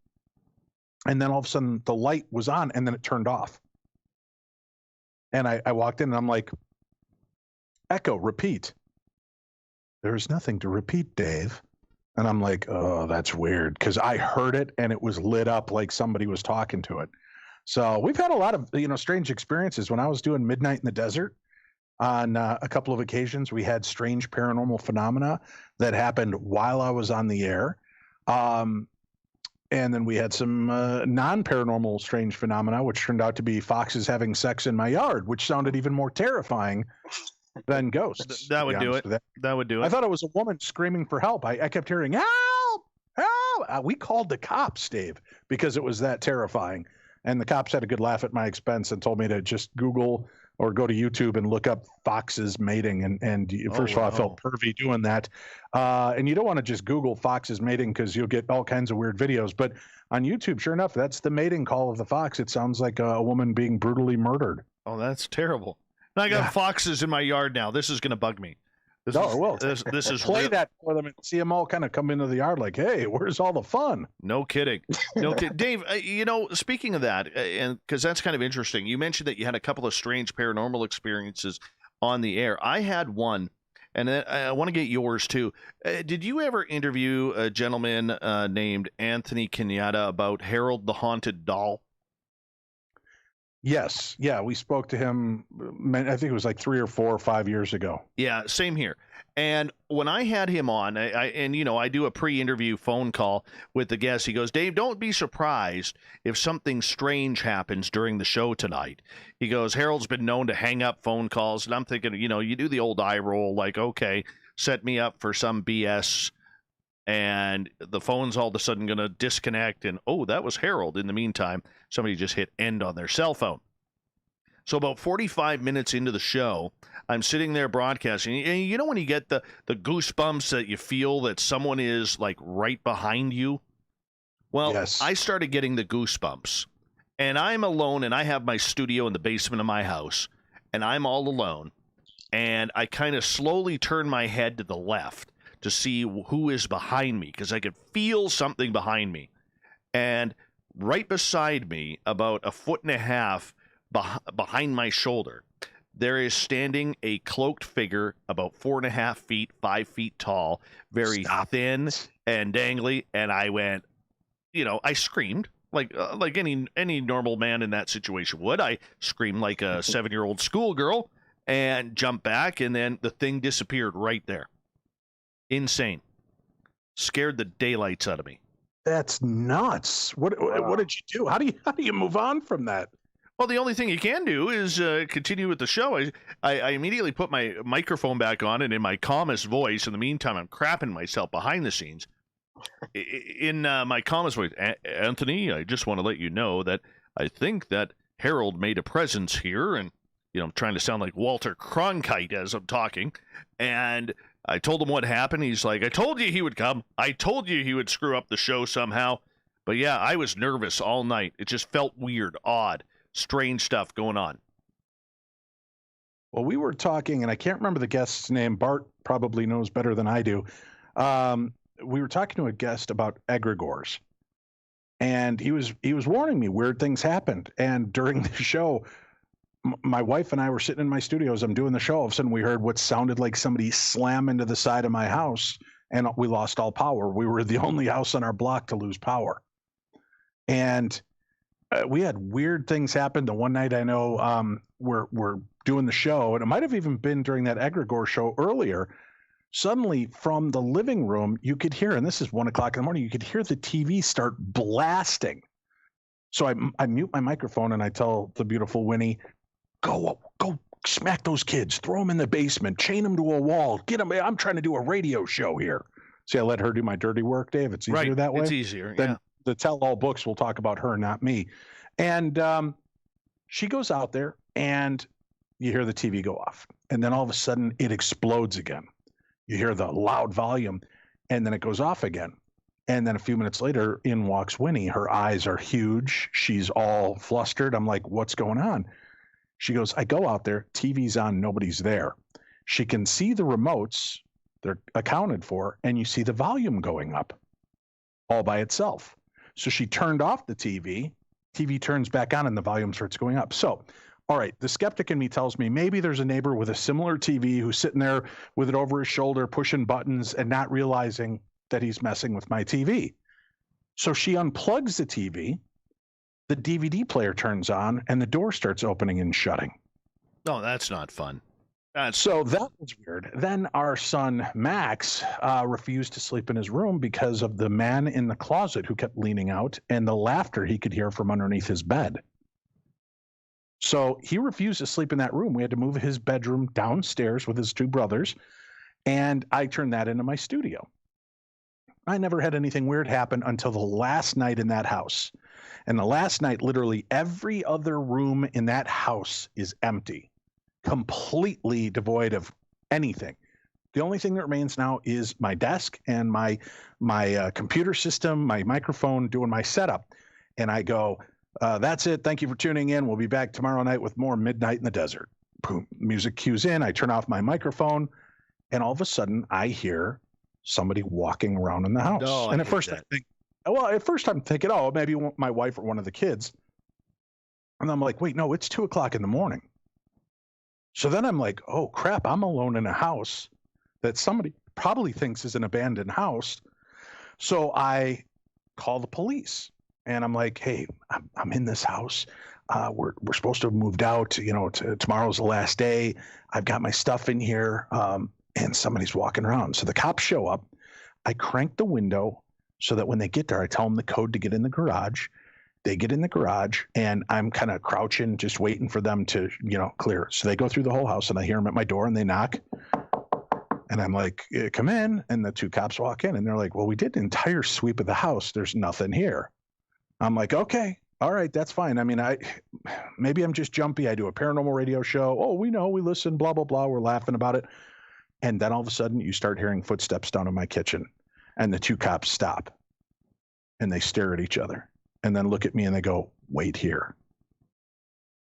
And then all of a sudden the light was on, and then it turned off. And I walked in, and I'm like, Echo, repeat. There's nothing to repeat, Dave. And I'm like, oh, that's weird, because I heard it, and it was lit up like somebody was talking to it. So we've had a lot of strange experiences. When I was doing Midnight in the Desert, on a couple of occasions, we had strange paranormal phenomena that happened while I was on the air. And then we had some non-paranormal strange phenomena, which turned out to be foxes having sex in my yard, which sounded even more terrifying than ghosts. That to would be do honest it. with you. That would do it. I thought it was a woman screaming for help. I kept hearing, help, help. We called the cops, Dave, because it was that terrifying. And the cops had a good laugh at my expense and told me to just Google or go to YouTube and look up foxes mating. And first of all, I felt pervy doing that. And you don't want to just Google foxes mating because you'll get all kinds of weird videos. But on YouTube, sure enough, that's the mating call of the fox. It sounds like a woman being brutally murdered. Oh, that's terrible. And I got foxes in my yard now. This is going to bug me. This is play that for them and see them all kind of come into the yard like, hey, where's all the fun? No kidding. No kidding. Dave, speaking of that, and because that's kind of interesting, you mentioned that you had a couple of strange paranormal experiences on the air. I had one, and I want to get yours too. Did you ever interview a gentleman named Anthony Kenyatta about Harold the Haunted Doll? Yes. Yeah, we spoke to him, I think it was like 3 or 4 or 5 years ago. Yeah, same here. And when I had him on, I do a pre-interview phone call with the guest. He goes, Dave, don't be surprised if something strange happens during the show tonight. He goes, Harold's been known to hang up phone calls. And I'm thinking, you do the old eye roll, like, okay, set me up for some BS. And the phone's all of a sudden going to disconnect. And, oh, that was Harold. In the meantime, somebody just hit end on their cell phone. So about 45 minutes into the show, I'm sitting there broadcasting. And when you get the goosebumps that you feel that someone is like right behind you? Well, yes. I started getting the goosebumps. And I'm alone, and I have my studio in the basement of my house. And I'm all alone. And I kind of slowly turn my head to the left to see who is behind me, because I could feel something behind me. And right beside me, about 1.5 feet behind my shoulder, there is standing a cloaked figure about 4.5 feet, 5 feet tall, very thin and dangly. And I went, I screamed like any normal man in that situation would. I screamed like a 7-year-old schoolgirl and jumped back, and then the thing disappeared right there. Insane. Scared the daylights out of me. That's nuts. What did you do? How do you move on from that? Well, the only thing you can do is continue with the show. I immediately put my microphone back on, and in my calmest voice, in the meantime, I'm crapping myself behind the scenes. In my calmest voice, Anthony, I just want to let you know that I think that Harold made a presence here, and I'm trying to sound like Walter Cronkite as I'm talking, and I told him what happened. He's like, I told you he would come. I told you he would screw up the show somehow. But yeah, I was nervous all night. It just felt weird, odd, strange stuff going on. Well, we were talking, and I can't remember the guest's name. Bart probably knows better than I do. We were talking to a guest about egregores, and he was warning me weird things happened. And during the show, my wife and I were sitting in my studio as I'm doing the show. All of a sudden, we heard what sounded like somebody slam into the side of my house, and we lost all power. We were the only house on our block to lose power. And we had weird things happen. The one night I know we're doing the show, and it might have even been during that egregore show earlier. Suddenly, from the living room, you could hear, and this is 1 o'clock in the morning, you could hear the TV start blasting. So I mute my microphone, and I tell the beautiful Winnie, Go smack those kids, throw them in the basement, chain them to a wall, get them. I'm trying to do a radio show here. See, I let her do my dirty work, Dave. It's easier that way. It's easier. Then the tell-all books will talk about her, not me. And she goes out there, and you hear the TV go off. And then all of a sudden, it explodes again. You hear the loud volume, and then it goes off again. And then a few minutes later, in walks Winnie. Her eyes are huge. She's all flustered. I'm like, what's going on? She goes, I go out there, TV's on, nobody's there. She can see the remotes, they're accounted for, and you see the volume going up all by itself. So she turned off the TV turns back on, and the volume starts going up. So, all right, the skeptic in me tells me maybe there's a neighbor with a similar TV who's sitting there with it over his shoulder, pushing buttons and not realizing that he's messing with my TV. So she unplugs the TV. The DVD player turns on, and the door starts opening and shutting. No, that's not fun. So that was weird. Then our son, Max, refused to sleep in his room because of the man in the closet who kept leaning out and the laughter he could hear from underneath his bed. So he refused to sleep in that room. We had to move his bedroom downstairs with his two brothers, and I turned that into my studio. I never had anything weird happen until the last night in that house. And the last night, literally every other room in that house is empty, completely devoid of anything. The only thing that remains now is my desk and my computer system, my microphone, doing my setup. And I go, that's it. Thank you for tuning in. We'll be back tomorrow night with more Midnight in the Desert. Boom. Music cues in. I turn off my microphone, and all of a sudden I hear somebody walking around in the house. No, and at first I'm thinking, oh, maybe my wife or one of the kids. And I'm like, wait, no, it's 2:00 in the morning. So then I'm like, oh crap, I'm alone in a house that somebody probably thinks is an abandoned house. So I call the police, and I'm like, hey, I'm in this house. We're supposed to have moved out. Tomorrow's the last day. I've got my stuff in here, and somebody's walking around. So the cops show up. I crank the window so that when they get there, I tell them the code to get in the garage. They get in the garage, and I'm kind of crouching, just waiting for them to, clear. So they go through the whole house, and I hear them at my door, and they knock. And I'm like, come in. And the two cops walk in, and they're like, well, we did an entire sweep of the house. There's nothing here. I'm like, okay, all right, that's fine. I mean, maybe I'm just jumpy. I do a paranormal radio show. Oh, we listen, blah, blah, blah. We're laughing about it. And then all of a sudden you start hearing footsteps down in my kitchen, and the two cops stop, and they stare at each other, and then look at me, and they go, wait here.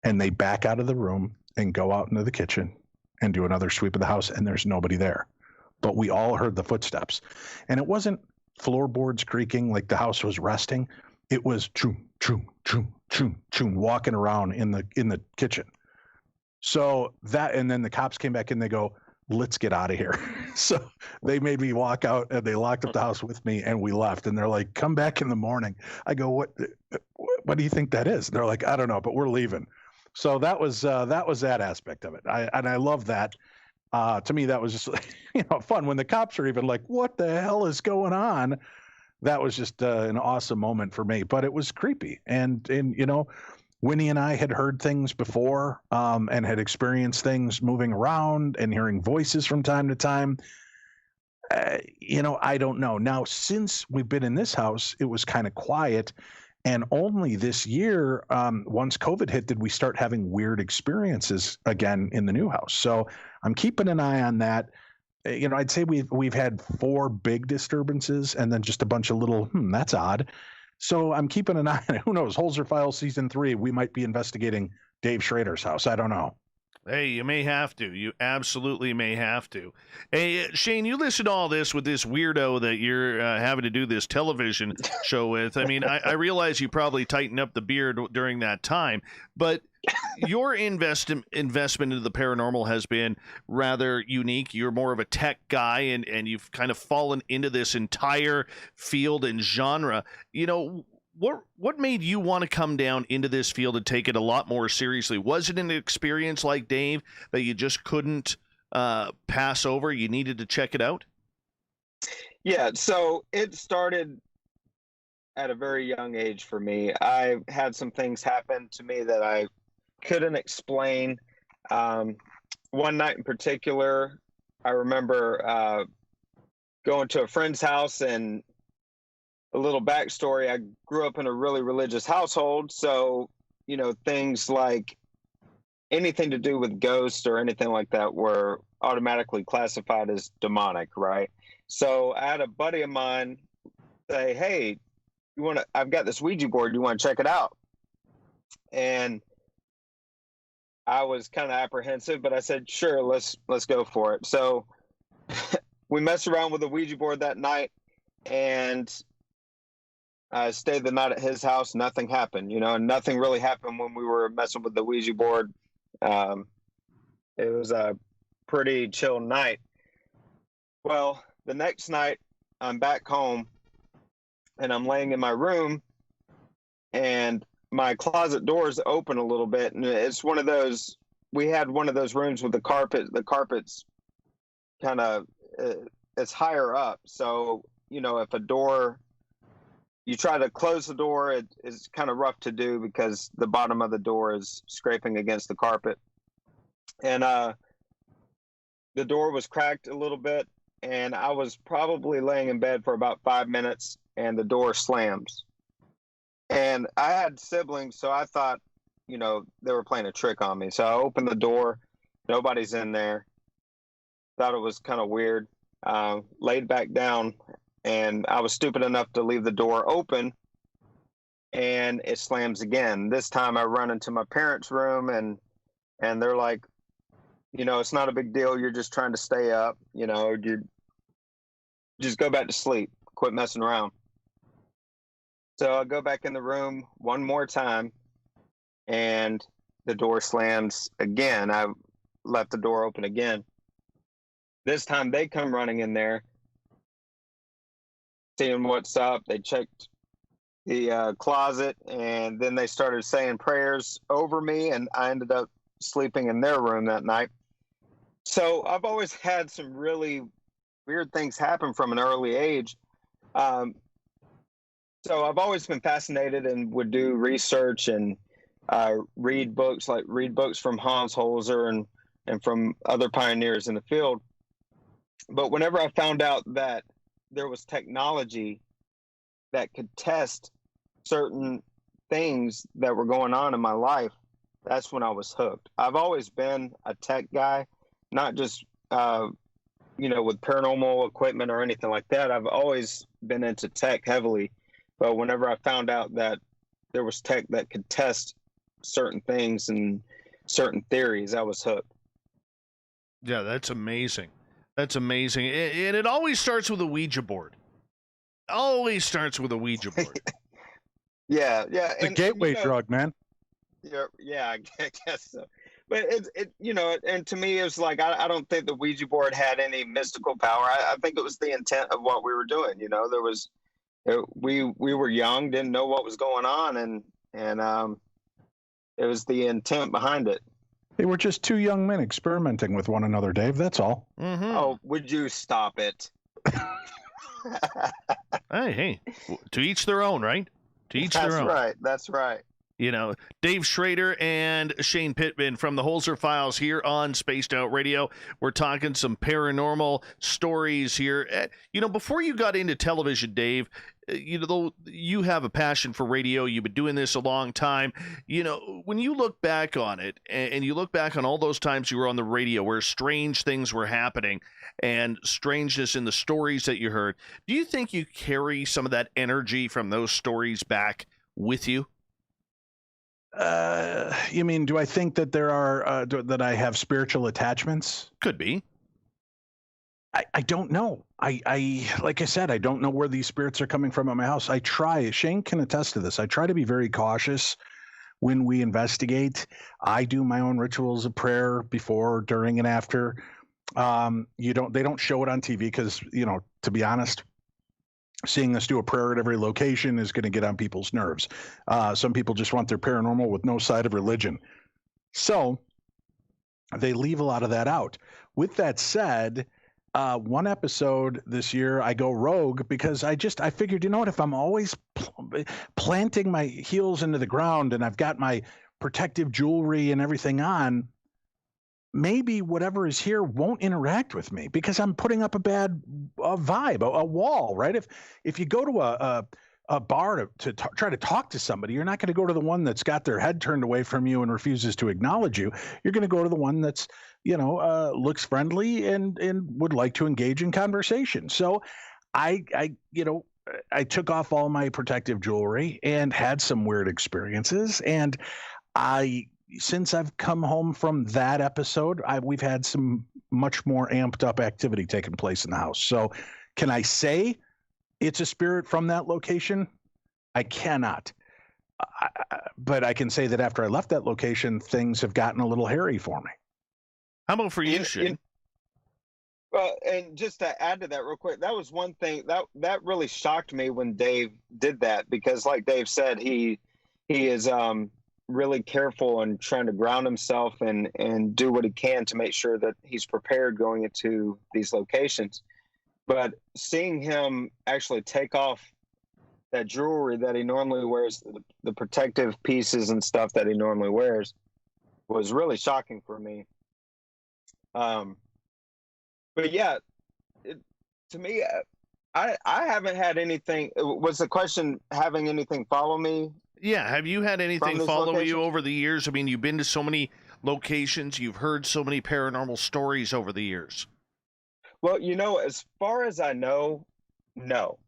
And they back out of the room and go out into the kitchen and do another sweep of the house, and there's nobody there. But we all heard the footsteps. And it wasn't floorboards creaking like the house was resting. It was choom, choom, choom, choom, choom, walking around in the kitchen. So that, and then the cops came back and they go, let's get out of here. So they made me walk out, and they locked up the house with me, and we left. And they're like, come back in the morning. I go, what do you think that is? And they're like, I don't know, but we're leaving. So that was that aspect of it. I love that. To me, that was just, fun when the cops are even like, what the hell is going on? That was just an awesome moment for me, but it was creepy. And Winnie and I had heard things before, and had experienced things moving around and hearing voices from time to time. I don't know. Now, since we've been in this house, it was kind of quiet. And only this year, once COVID hit, did we start having weird experiences again in the new house. So I'm keeping an eye on that. I'd say we've had 4 big disturbances, and then just a bunch of little, that's odd. So I'm keeping an eye on it. Who knows? Holzer Files season 3, we might be investigating Dave Schrader's house. I don't know. Hey, you may have to. You absolutely may have to. Hey, Shane, you listen to all this with this weirdo that you're having to do this television show with. I mean, I realize you probably tightened up the beard during that time, but your investment into the paranormal has been rather unique. You're more of a tech guy, and you've kind of fallen into this entire field and genre. What made you want to come down into this field and take it a lot more seriously? Was it an experience like Dave that you just couldn't pass over? You needed to check it out? Yeah, so it started at a very young age for me. I had some things happen to me that I couldn't explain. One night in particular, I remember going to a friend's house, and a little backstory, I grew up in a really religious household. So, things like anything to do with ghosts or anything like that were automatically classified as demonic, right? So I had a buddy of mine say, hey, I've got this Ouija board, you want to check it out? And I was kind of apprehensive, but I said, sure, let's go for it. So we messed around with the Ouija board that night, and I stayed the night at his house. Nothing happened, and nothing really happened when we were messing with the Ouija board. It was a pretty chill night. Well, the next night I'm back home, and I'm laying in my room, and my closet door is open a little bit. And it's one of those, we had one of those rooms with the carpet's kind of, it's higher up. So, if a door, you try to close the door. It is kind of rough to do because the bottom of the door is scraping against the carpet. And the door was cracked a little bit, and I was probably laying in bed for about 5 minutes, and the door slams. And I had siblings, so I thought, you know, they were playing a trick on me. So I opened the door. Nobody's in there. Thought it was kind of weird. Laid back down, and I was stupid enough to leave the door open, and it slams again. This time I run into my parents' room, and they're like, you know, it's not a big deal. You're just trying to stay up. You know, you just go back to sleep. Quit messing around. So I go back in the room one more time, and the door slams again. I left the door open again. This time they come running in there, seeing what's up. They checked the closet, and then they started saying prayers over me, and I ended up sleeping in their room that night. So I've always had some really weird things happen from an early age. So I've always been fascinated and would do research and read books from Hans Holzer and from other pioneers in the field. But whenever I found out that there was technology that could test certain things that were going on in my life, that's when I was hooked. I've always been a tech guy, not just, you know, with paranormal equipment or anything like that. I've always been into tech heavily. But whenever I found out that there was tech that could test certain things and certain theories, I was hooked. Yeah, that's amazing. That's amazing. And it always starts with a Ouija board. Always starts with a Ouija board. Yeah. The gateway drug, man. Yeah, I guess so. But it you know, and to me, it was like, I don't think the Ouija board had any mystical power. I think it was the intent of what we were doing. You know, we were young, didn't know what was going on, and it was the intent behind it. They were just two young men experimenting with one another, Dave. That's all. Mm-hmm. Oh, would you stop it? Hey, to each their own, right? To each their own. That's right. You know, Dave Schrader and Shane Pittman from the Holzer Files here on Spaced Out Radio. We're talking some paranormal stories here. You know, before you got into television, Dave, you know, you have a passion for radio. You've been doing this a long time. You know, when you look back on it and you look back on all those times you were on the radio where strange things were happening and strangeness in the stories that you heard, do you think you carry some of that energy from those stories back with you? You mean, do I think that there are that I have spiritual attachments? Could be. I don't know. I like I said, I don't know where these spirits are coming from at my house. I try. Shane can attest to this. I try to be very cautious when we investigate. I do my own rituals of prayer before, during, and after. They don't show it on TV because, you know, to be honest, seeing us do a prayer at every location is going to get on people's nerves. Some people just want their paranormal with no side of religion. So they leave a lot of that out. With that said, one episode this year, I go rogue because I figured, you know what, if I'm always planting my heels into the ground and I've got my protective jewelry and everything on, maybe whatever is here won't interact with me because I'm putting up a bad vibe, a wall, right? If you go to a bar to try to talk to somebody, you're not going to go to the one that's got their head turned away from you and refuses to acknowledge you. You're going to go to the one that's, you know, looks friendly and would like to engage in conversation. So I took off all my protective jewelry and had some weird experiences. And since I've come home from that episode, we've had some much more amped up activity taking place in the house. So can I say it's a spirit from that location? I cannot. But I can say that after I left that location, things have gotten a little hairy for me. How about for you, Shane? Well, and just to add to that real quick, that was one thing that really shocked me when Dave did that, because like Dave said, he is really careful and trying to ground himself and do what he can to make sure that he's prepared going into these locations. But seeing him actually take off jewelry that he normally wears, the protective pieces and stuff that he normally wears, was really shocking for me. But yeah, to me, I haven't had anything. Was the question having anything follow me? Yeah, have you had anything follow locations? you over the years? I mean, you've been to so many locations, you've heard so many paranormal stories over the years. Well, as far as I know, no.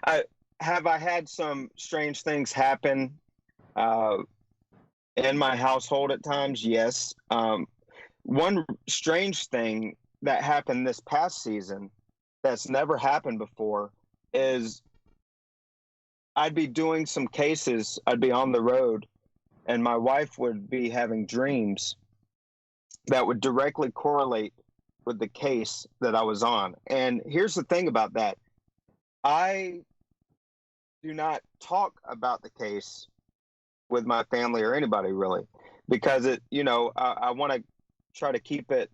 I had some strange things happen in my household at times. Yes. One strange thing that happened this past season that's never happened before is I'd be doing some cases. I'd be on the road, and my wife would be having dreams that would directly correlate with the case that I was on. And here's the thing about that. I do not talk about the case with my family or anybody really, because I want to try to keep it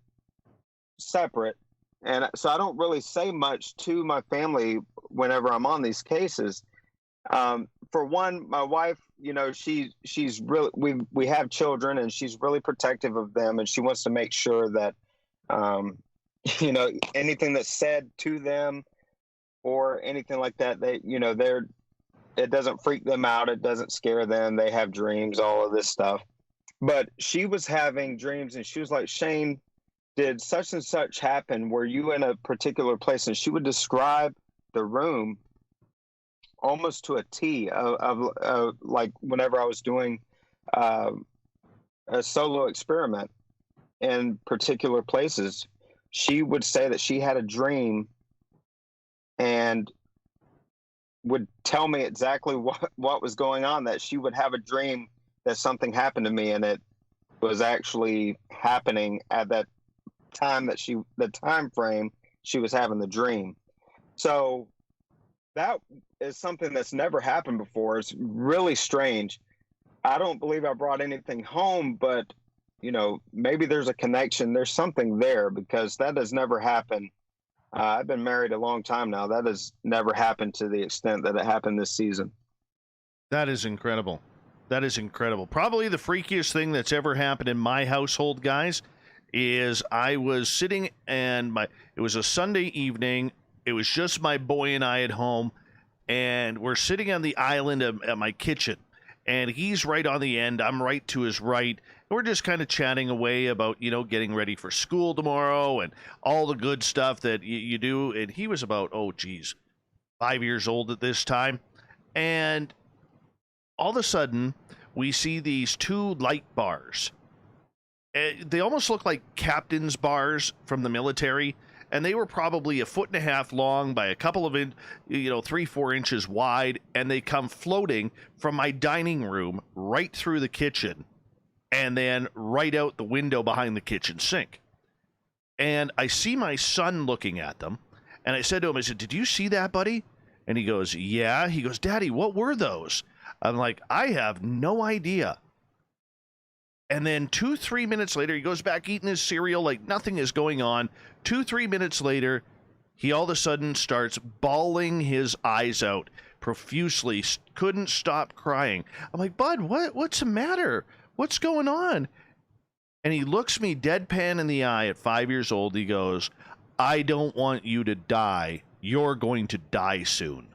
separate. And so I don't really say much to my family whenever I'm on these cases. For one, my wife, she's really, we have children, and she's really protective of them, and she wants to make sure that, anything that's said to them or anything like that, it doesn't freak them out. It doesn't scare them. They have dreams, all of this stuff. But she was having dreams, and she was like, "Shane, did such and such happen? Were you in a particular place?" And she would describe the room almost to a T of like whenever I was doing a solo experiment in particular places, she would say that she had a dream and would tell me exactly what was going on, that she would have a dream that something happened to me, and it was actually happening at that time the time frame she was having the dream. So that is something that's never happened before. It's really strange. I don't believe I brought anything home, but maybe there's a connection. There's something there, because that has never happened. I've been married a long time now. That has never happened to the extent that it happened this season. That is incredible. That is incredible. Probably the freakiest thing that's ever happened in my household, guys, is I was sitting, and it was a Sunday evening. It was just my boy and I at home, and we're sitting on the island at my kitchen, and he's right on the end. I'm right to his right. We're just kind of chatting away about, getting ready for school tomorrow and all the good stuff that you do. And he was about, 5 years old at this time. And all of a sudden, we see these two light bars. They almost look like captain's bars from the military. And they were probably 1.5 feet long by a couple of 3-4 inches wide. And they come floating from my dining room right through the kitchen, and then right out the window behind the kitchen sink. And I see my son looking at them, and I said to him, I said, "Did you see that, buddy?" And he goes, "Yeah." He goes, "Daddy, what were those?" I'm like, "I have no idea." And then 2-3 minutes later, he goes back eating his cereal like nothing is going on. 2-3 minutes later, he all of a sudden starts bawling his eyes out profusely, couldn't stop crying. I'm like, "Bud, what's the matter? What's going on?" And he looks me deadpan in the eye at 5 years old. He goes, "I don't want you to die. You're going to die soon."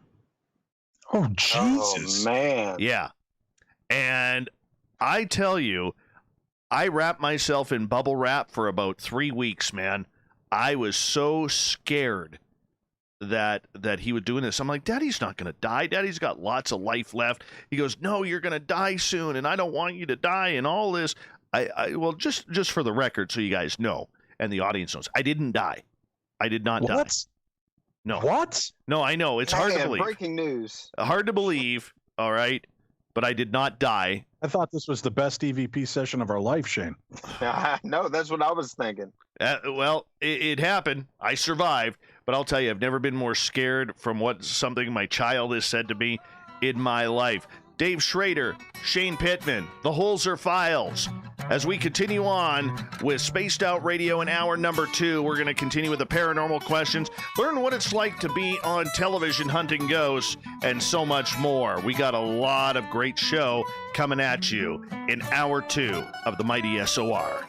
Oh, Jesus. Oh, man. Yeah. And I tell you, I wrapped myself in bubble wrap for about 3 weeks, man. I was so scared that he was doing this. I'm like, "Daddy's not going to die. Daddy's got lots of life left." He goes, "No, you're going to die soon, and I don't want you to die," and all this. Well, just for the record, so you guys know, and the audience knows, I didn't die. I did not die. No. What? No, I know. It's hard to believe. Breaking news. Hard to believe, all right? But I did not die. I thought this was the best EVP session of our life, Shane. No, that's what I was thinking. Well, it happened. I survived. But I'll tell you, I've never been more scared from something my child has said to me in my life. Dave Schrader, Shane Pittman, the Holzer Files. As we continue on with Spaced Out Radio in hour number 2, we're going to continue with the paranormal questions, learn what it's like to be on television hunting ghosts, and so much more. We got a lot of great show coming at you in hour 2 of the Mighty SOR.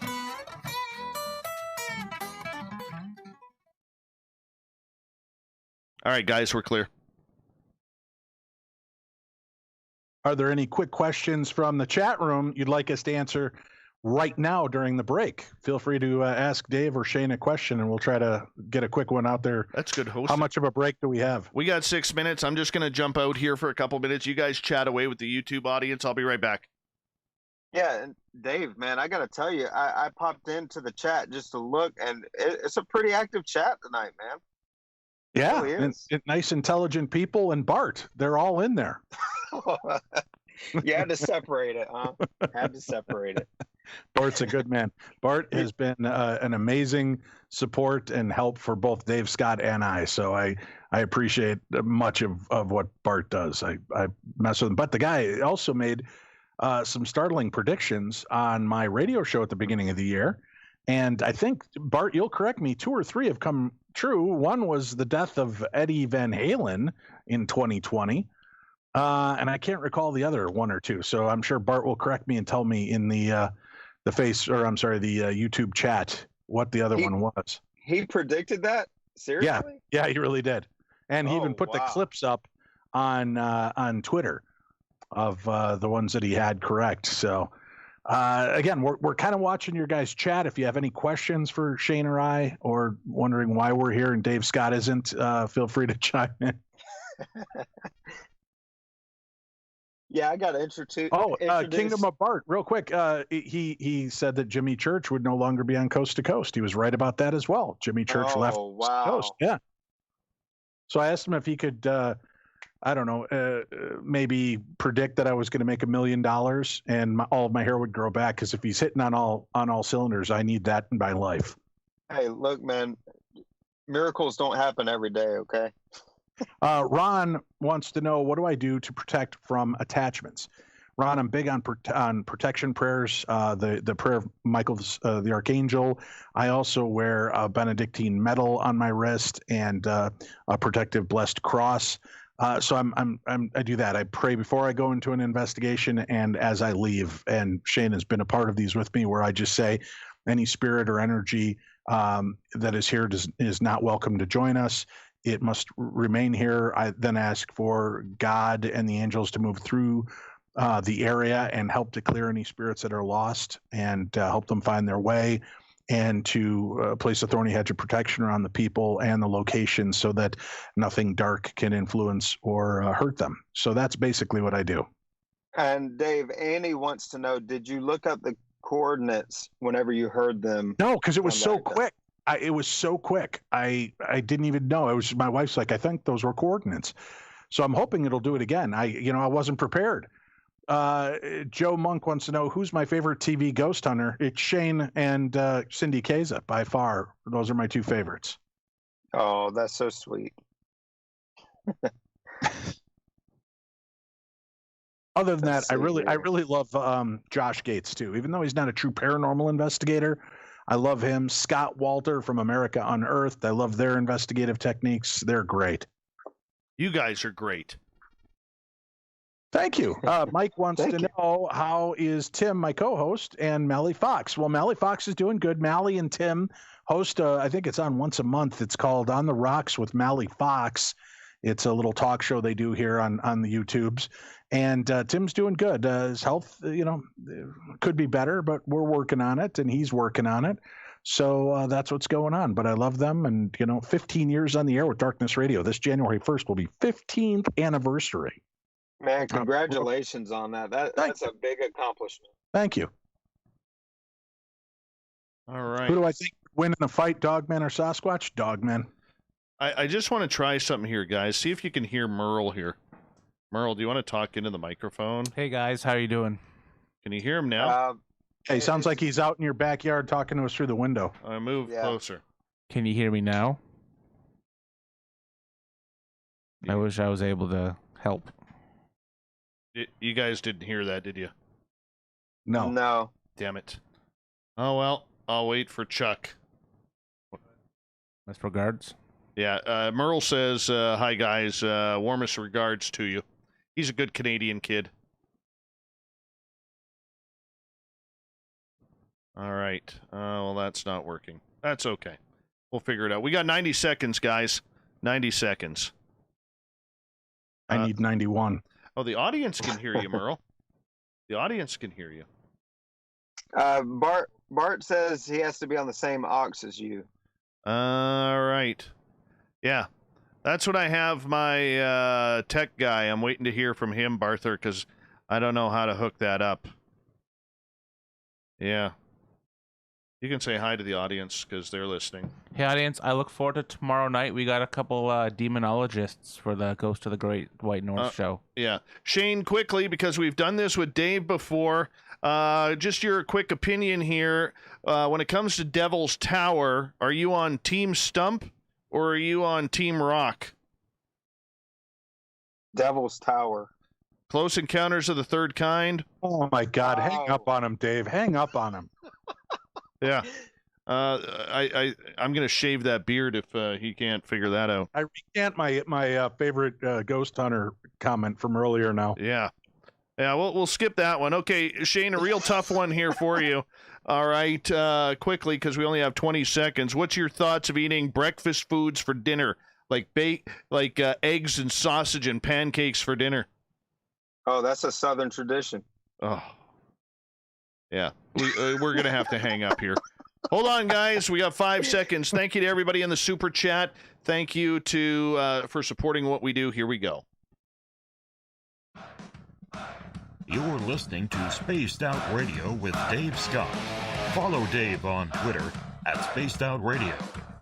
All right, guys, we're clear. Are there any quick questions from the chat room you'd like us to answer right now during the break? Feel free to ask Dave or Shane a question, and we'll try to get a quick one out there. That's good hosting. How much of a break do we have? We got 6 minutes. I'm just going to jump out here for a couple minutes. You guys chat away with the YouTube audience. I'll be right back. Yeah, and Dave, man, I got to tell you, I popped into the chat just to look, and it's a pretty active chat tonight, man. Yeah, really and nice, intelligent people, and Bart, they're all in there. You had to separate it, huh? Had to separate it. Bart's a good man. Bart has been an amazing support and help for both Dave Scott and I. So I appreciate much of what Bart does. I mess with him. But the guy also made some startling predictions on my radio show at the beginning of the year. And I think, Bart, you'll correct me, 2 or 3 have come true. One was the death of Eddie Van Halen in 2020. And I can't recall the other 1 or 2. So I'm sure Bart will correct me and tell me in the YouTube chat what the other one was. He predicted that? Seriously? Yeah, he really did. And he even put the clips up on Twitter of the ones that he had correct. So again, we're kind of watching your guys' chat. If you have any questions for Shane or I, or wondering why we're here and Dave Scott isn't, feel free to chime in. Yeah, I got to introduce. Kingdom of Bart, real quick. He said that Jimmy Church would no longer be on Coast to Coast. He was right about that as well. Jimmy Church left Coast to Coast. Yeah. So I asked him if he could, maybe predict that I was going to make $1 million and all of my hair would grow back. Because if he's hitting on all cylinders, I need that in my life. Hey, look, man, miracles don't happen every day. Okay. Ron wants to know, what do I do to protect from attachments? Ron, I'm big on protection prayers, the prayer of Michael the Archangel. I also wear a Benedictine medal on my wrist and a protective blessed cross. So I do that. I pray before I go into an investigation and as I leave. And Shane has been a part of these with me, where I just say any spirit or energy that is here is not welcome to join us. It must remain here. I then ask for God and the angels to move through the area and help to clear any spirits that are lost and help them find their way, and to place a thorny hedge of protection around the people and the location so that nothing dark can influence or hurt them. So that's basically what I do. And Dave, Annie wants to know, did you look up the coordinates whenever you heard them? No, because it was so quick. It was so quick. I didn't even know. It was my wife's like, I think those were coordinates. So I'm hoping it'll do it again. I wasn't prepared. Joe Monk wants to know, who's my favorite TV ghost hunter? It's Shane and Cindy Kaza by far. Those are my 2 favorites. Oh, that's so sweet. Other than that, I really love Josh Gates too. Even though he's not a true paranormal investigator, I love him. Scott Walter from America Unearthed. I love their investigative techniques. They're great. You guys are great. Thank you. Mike wants to know, how is Tim, my co-host, and Mally Fox? Well, Mally Fox is doing good. Mally and Tim host, I think it's on once a month. It's called On the Rocks with Mally Fox. It's a little talk show they do here on the YouTubes. And Tim's doing good. His health, could be better, but we're working on it, and he's working on it. So that's what's going on. But I love them. And, 15 years on the air with Darkness Radio. This January 1st will be 15th anniversary. Man, congratulations on that. That's a big accomplishment. Thank you. All right. Who do I think win in the fight, Dogman or Sasquatch? Dogman. I just want to try something here, guys. See if you can hear Merle here. Merle, do you want to talk into the microphone? Hey, guys. How are you doing? Can you hear him now? Hey, sounds like he's out in your backyard talking to us through the window. I move closer. Can you hear me now? I wish I was able to help. You guys didn't hear that, did you? No. No. Damn it. Oh, well, I'll wait for Chuck. Best regards. Yeah, Merle says, hi, guys. Warmest regards to you. He's a good Canadian kid. All right. Well, that's not working. That's okay. We'll figure it out. We got 90 seconds, guys. 90 seconds. I need 91. Oh, the audience can hear you, Merle. The audience can hear you. Bart says he has to be on the same aux as you. All right. Yeah. That's what I have my tech guy. I'm waiting to hear from him, Barther, because I don't know how to hook that up. Yeah. You can say hi to the audience because they're listening. Hey, audience, I look forward to tomorrow night. We got a couple demonologists for the Ghost of the Great White North show. Yeah. Shane, quickly, because we've done this with Dave before, just your quick opinion here. When it comes to Devil's Tower, are you on Team Stump or are you on Team Rock? Devil's Tower. Close Encounters of the Third Kind? Oh, my God. Hang up on him, Dave. Hang up on him. Yeah. I'm going to shave that beard if he can't figure that out. I recant my favorite ghost hunter comment from earlier now. Yeah. Yeah, we'll skip that one. Okay, Shane, a real tough one here for you. All right, quickly, because we only have 20 seconds. What's your thoughts of eating breakfast foods for dinner, like eggs and sausage and pancakes for dinner? Oh, that's a Southern tradition. Oh. Yeah, we're going to have to hang up here. Hold on, guys. We got 5 seconds. Thank you to everybody in the Super Chat. Thank you for supporting what we do. Here we go. You're listening to Spaced Out Radio with Dave Scott. Follow Dave on Twitter at Spaced Out Radio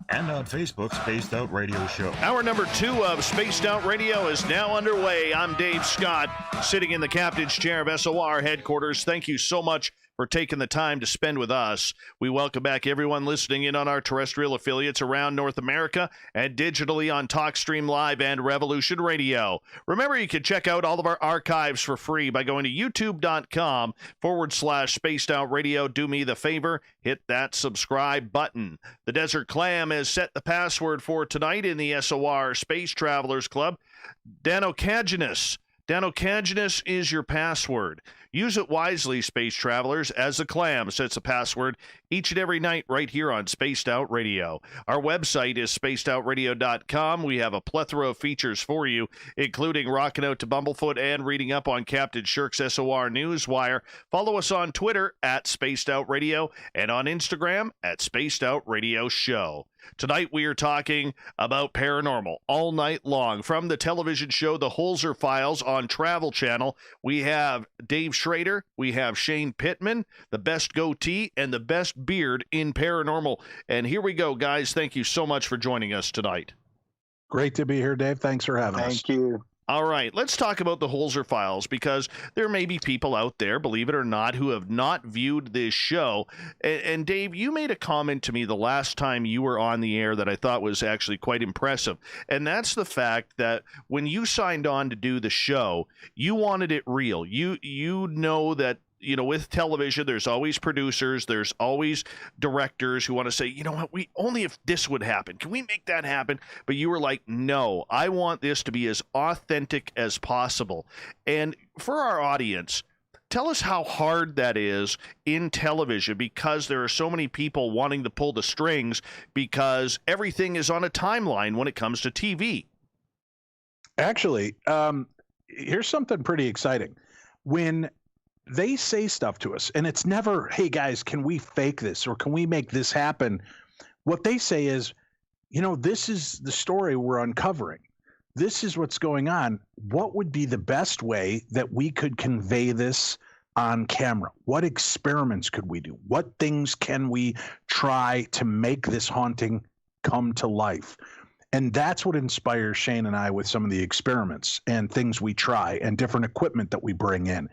and on Facebook, Spaced Out Radio Show. Hour number 2 of Spaced Out Radio is now underway. I'm Dave Scott, sitting in the captain's chair of SOR headquarters. Thank you so much for taking the time to spend with us. We welcome back everyone listening in on our terrestrial affiliates around North America and digitally on TalkStream Live and Revolution Radio. Remember, you can check out all of our archives for free by going to youtube.com/Spaced Out Radio. Do me the favor, hit that subscribe button. The Desert Clam has set the password for tonight in the SOR Space Travelers Club. Danocaginous. Danocaginous is your password. Use it wisely, space travelers, as the Clam sets a password each and every night right here on Spaced Out Radio. Our website is spacedoutradio.com. We have a plethora of features for you, including rocking out to Bumblefoot and reading up on Captain Shirk's SOR Newswire. Follow us on Twitter at Spaced Out Radio and on Instagram at Spaced Out Radio Show. Tonight we are talking about paranormal all night long. From the television show The Holzer Files on Travel Channel, we have Dave Schrader, we have Shane Pittman, the best goatee and the best beard in paranormal. And here we go, guys. Thank you so much for joining us tonight. Great to be here, Dave. Thanks for having us. Thank you. All right, let's talk about the Holzer Files, because there may be people out there, believe it or not, who have not viewed this show. And Dave, you made a comment to me the last time you were on the air that I thought was actually quite impressive. And that's the fact that when you signed on to do the show, you wanted it real. You know that, you know, with television, there's always producers, there's always directors who want to say, you know what, only if this would happen, can we make that happen? But you were like, no, I want this to be as authentic as possible. And for our audience, tell us how hard that is in television, because there are so many people wanting to pull the strings, because everything is on a timeline when it comes to TV. Actually, here's something pretty exciting. When they say stuff to us, and it's never, hey guys, can we fake this or can we make this happen? What they say is, you know, this is the story we're uncovering. This is what's going on. What would be the best way that we could convey this on camera? What experiments could we do? What things can we try to make this haunting come to life? And that's what inspires Shane and I with some of the experiments and things we try and different equipment that we bring in.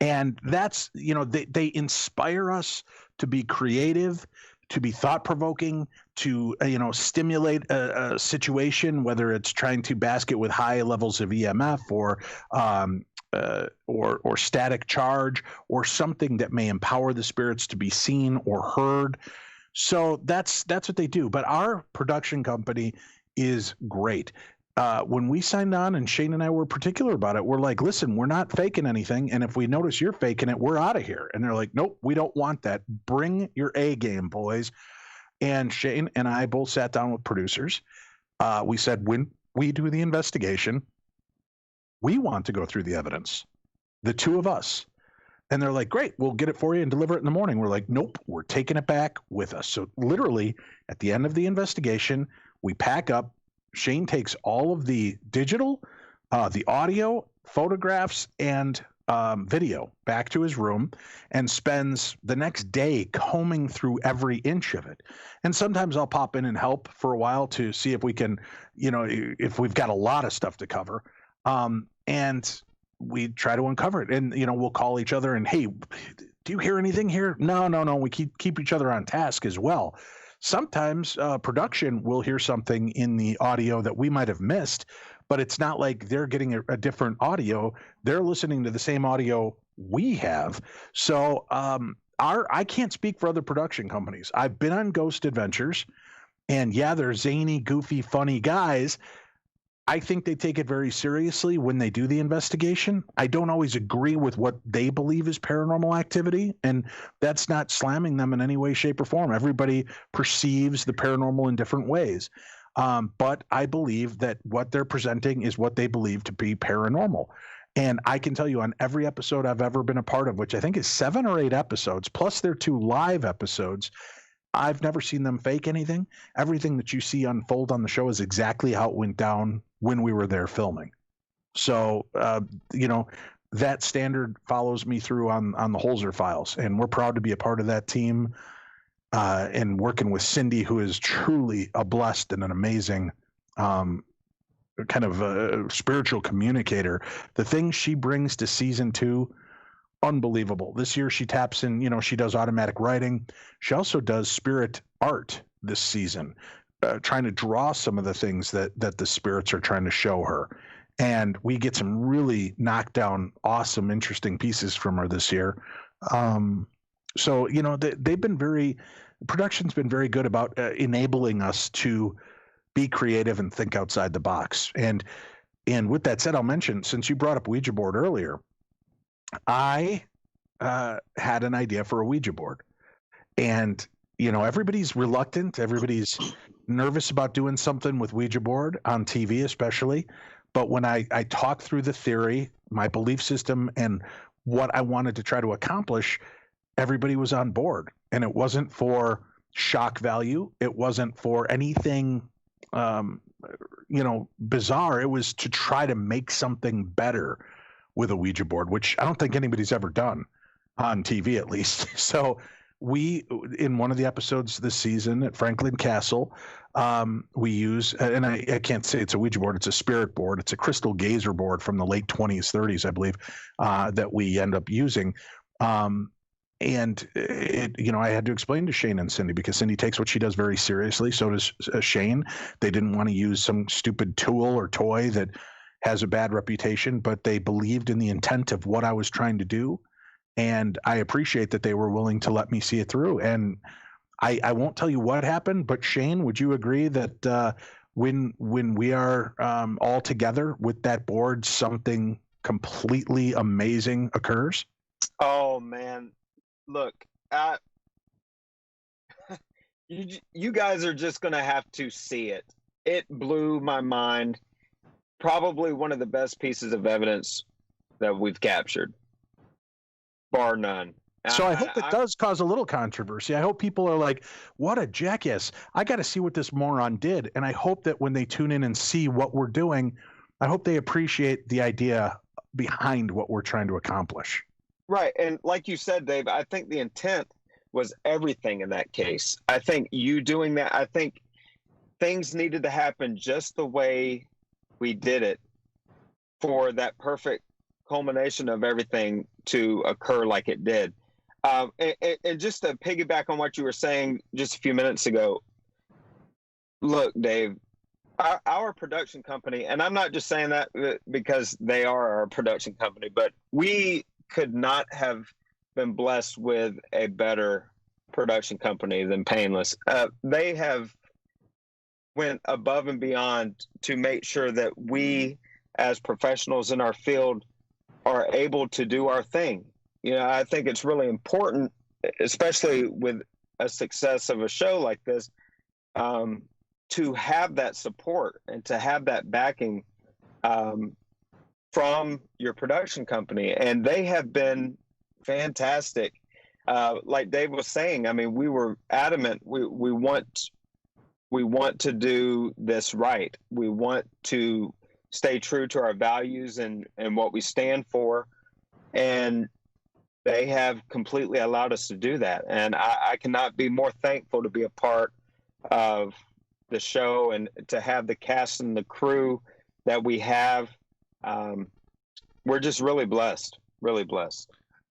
And that's, you know, they inspire us to be creative, to be thought-provoking, to, you know, stimulate a situation, whether it's trying to bask it with high levels of EMF or or static charge or something that may empower the spirits to be seen or heard. So that's what they do. But our production company is great. When we signed on, and Shane and I were particular about it, we're like, listen, we're not faking anything. And if we notice you're faking it, we're out of here. And they're like, nope, we don't want that. Bring your A game, boys. And Shane and I both sat down with producers. We said, when we do the investigation, we want to go through the evidence, the two of us. And they're like, great, we'll get it for you and deliver it in the morning. We're like, nope, we're taking it back with us. So literally at the end of the investigation, we pack up. Shane takes all of the digital, the audio, photographs, and video back to his room and spends the next day combing through every inch of it. And sometimes I'll pop in and help for a while to see if we can, if we've got a lot of stuff to cover. And we try to uncover it. And, we'll call each other and, hey, do you hear anything here? No. We keep each other on task as well. Sometimes production will hear something in the audio that we might have missed, but it's not like they're getting a different audio. They're listening to the same audio we have. So I can't speak for other production companies. I've been on Ghost Adventures, and yeah, they're zany, goofy, funny guys. I think they take it very seriously when they do the investigation. I don't always agree with what they believe is paranormal activity, and that's not slamming them in any way, shape, or form. Everybody perceives the paranormal in different ways. But I believe that what they're presenting is what they believe to be paranormal. And I can tell you on every episode I've ever been a part of, which I think is 7 or 8 episodes, plus their 2 live episodes, I've never seen them fake anything. Everything that you see unfold on the show is exactly how it went down when we were there filming. So, that standard follows me through on the Holzer Files, and we're proud to be a part of that team and working with Cindy, who is truly a blessed and an amazing kind of a spiritual communicator. The things she brings to season 2, unbelievable. This year she taps in, she does automatic writing. She also does spirit art this season, trying to draw some of the things that the spirits are trying to show her. And we get some really knockdown, awesome, interesting pieces from her this year. So, they've been production's been very good about enabling us to be creative and think outside the box. And with that said, I'll mention, since you brought up Ouija board earlier, I had an idea for a Ouija board, and everybody's reluctant, everybody's nervous about doing something with Ouija board on TV, especially. But when I talked through the theory, my belief system, and what I wanted to try to accomplish, everybody was on board. And it wasn't for shock value. It wasn't for anything, bizarre. It was to try to make something better with a Ouija board, which I don't think anybody's ever done on TV, at least. So we, in one of the episodes this season at Franklin Castle, we use, and I can't say it's a Ouija board, it's a spirit board. It's a crystal gazer board from the late 20s, 30s, I believe, that we end up using. And I had to explain to Shane and Cindy, because Cindy takes what she does very seriously. So does Shane. They didn't want to use some stupid tool or toy that has a bad reputation, but they believed in the intent of what I was trying to do. And I appreciate that they were willing to let me see it through. And I won't tell you what happened, but Shane, would you agree that when we are all together with that board, something completely amazing occurs? Oh man, look, you guys are just gonna have to see it. It blew my mind. Probably one of the best pieces of evidence that we've captured, bar none. So I hope it does cause a little controversy. I hope people are like, what a jackass. I got to see what this moron did. And I hope that when they tune in and see what we're doing, I hope they appreciate the idea behind what we're trying to accomplish. Right. And like you said, Dave, I think the intent was everything in that case. I think you doing that, I think things needed to happen just the way we did it for that perfect culmination of everything to occur like it did. And just to piggyback on what you were saying just a few minutes ago, look, Dave, our production company, and I'm not just saying that because they are our production company, but we could not have been blessed with a better production company than Painless. They have went above and beyond to make sure that we, as professionals in our field, are able to do our thing. I think it's really important, especially with a success of a show like this, to have that support and to have that backing from your production company. And they have been fantastic. Like Dave was saying, I mean, we were adamant. We want to do this right. We want to stay true to our values and what we stand for. And they have completely allowed us to do that. And I cannot be more thankful to be a part of the show and to have the cast and the crew that we have. We're just really blessed, really blessed.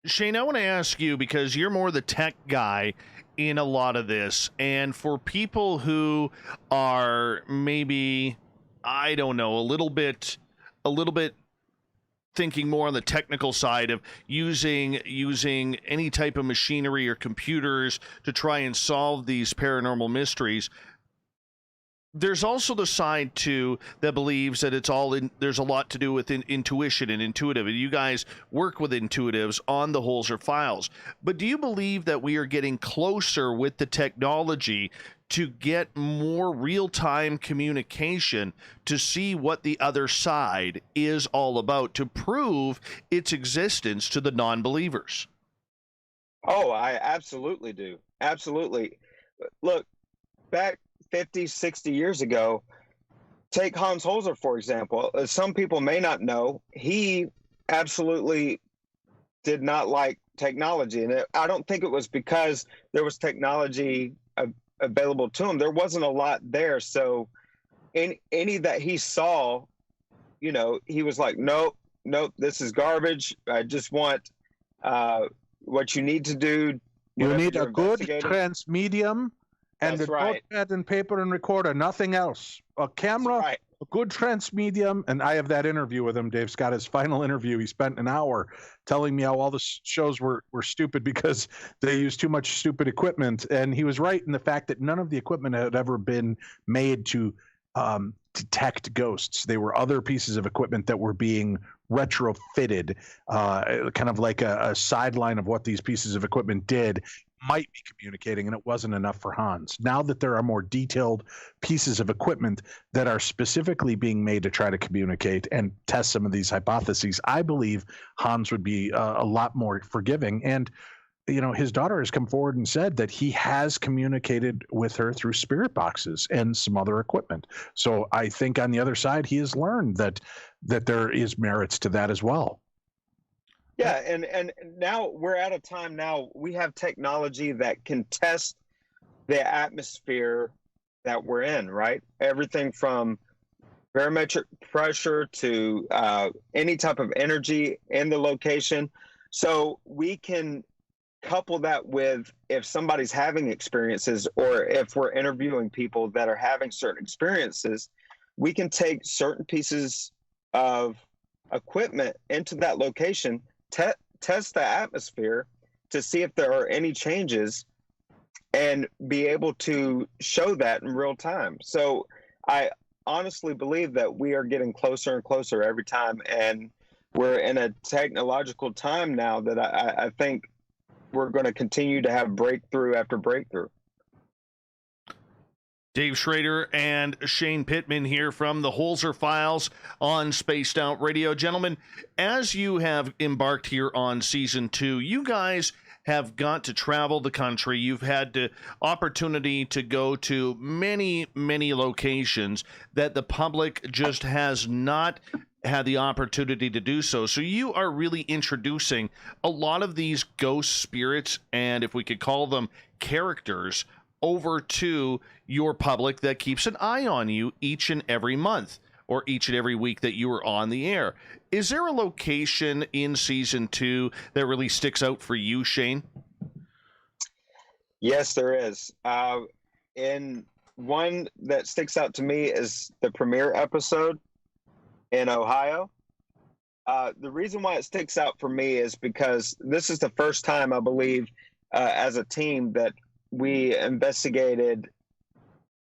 Shane, I want to ask you, because you're more the tech guy in a lot of this, and for people who are maybe, I don't know, a little bit thinking more on the technical side of using any type of machinery or computers to try and solve these paranormal mysteries, there's also the side too that believes that it's all there's a lot to do with intuition and intuitive, and you guys work with intuitives on the Holzer Files. But do you believe that we are getting closer with the technology to get more real-time communication to see what the other side is all about, to prove its existence to the non-believers? Oh, I absolutely do. Absolutely. Look, back 50, 60 years ago, take Hans Holzer, for example. Some people may not know, he absolutely did not like technology. And I don't think it was because there was technology available to him. There wasn't a lot there. So any that he saw, he was like, nope, this is garbage. I just want what you need to do. You need a good transmedium and That's a right. notepad and paper and recorder, nothing else. A camera, right. a good transmedium, and I have that interview with him. Dave Scott, his final interview. He spent an hour telling me how all the shows were stupid because they used too much stupid equipment, and he was right in the fact that none of the equipment had ever been made to detect ghosts. They were other pieces of equipment that were being retrofitted, kind of like a sideline of what these pieces of equipment did. Might be communicating, and it wasn't enough for Hans. Now that there are more detailed pieces of equipment that are specifically being made to try to communicate and test some of these hypotheses, I believe Hans would be a lot more forgiving. And his daughter has come forward and said that he has communicated with her through spirit boxes and some other equipment. So I think on the other side, he has learned that there is merits to that as well. Yeah, and now we're at a time now we have technology that can test the atmosphere that we're in, right? Everything from barometric pressure to any type of energy in the location. So we can couple that with if somebody's having experiences or if we're interviewing people that are having certain experiences, we can take certain pieces of equipment into that location, test the atmosphere to see if there are any changes and be able to show that in real time. So I honestly believe that we are getting closer and closer every time. And we're in a technological time now that I think we're going to continue to have breakthrough after breakthrough. Dave Schrader and Shane Pittman here from the Holzer Files on Spaced Out Radio. Gentlemen, as you have embarked here on season 2, you guys have got to travel the country. You've had the opportunity to go to many, many locations that the public just has not had the opportunity to do so. So you are really introducing a lot of these ghost spirits, and if we could call them characters, over to your public that keeps an eye on you each and every month or each and every week that you are on the air. Is there a location in season 2 that really sticks out for you, Shane? Yes, there is. In one that sticks out to me is the premiere episode in Ohio. The reason why it sticks out for me is because this is the first time, I believe, as a team that we investigated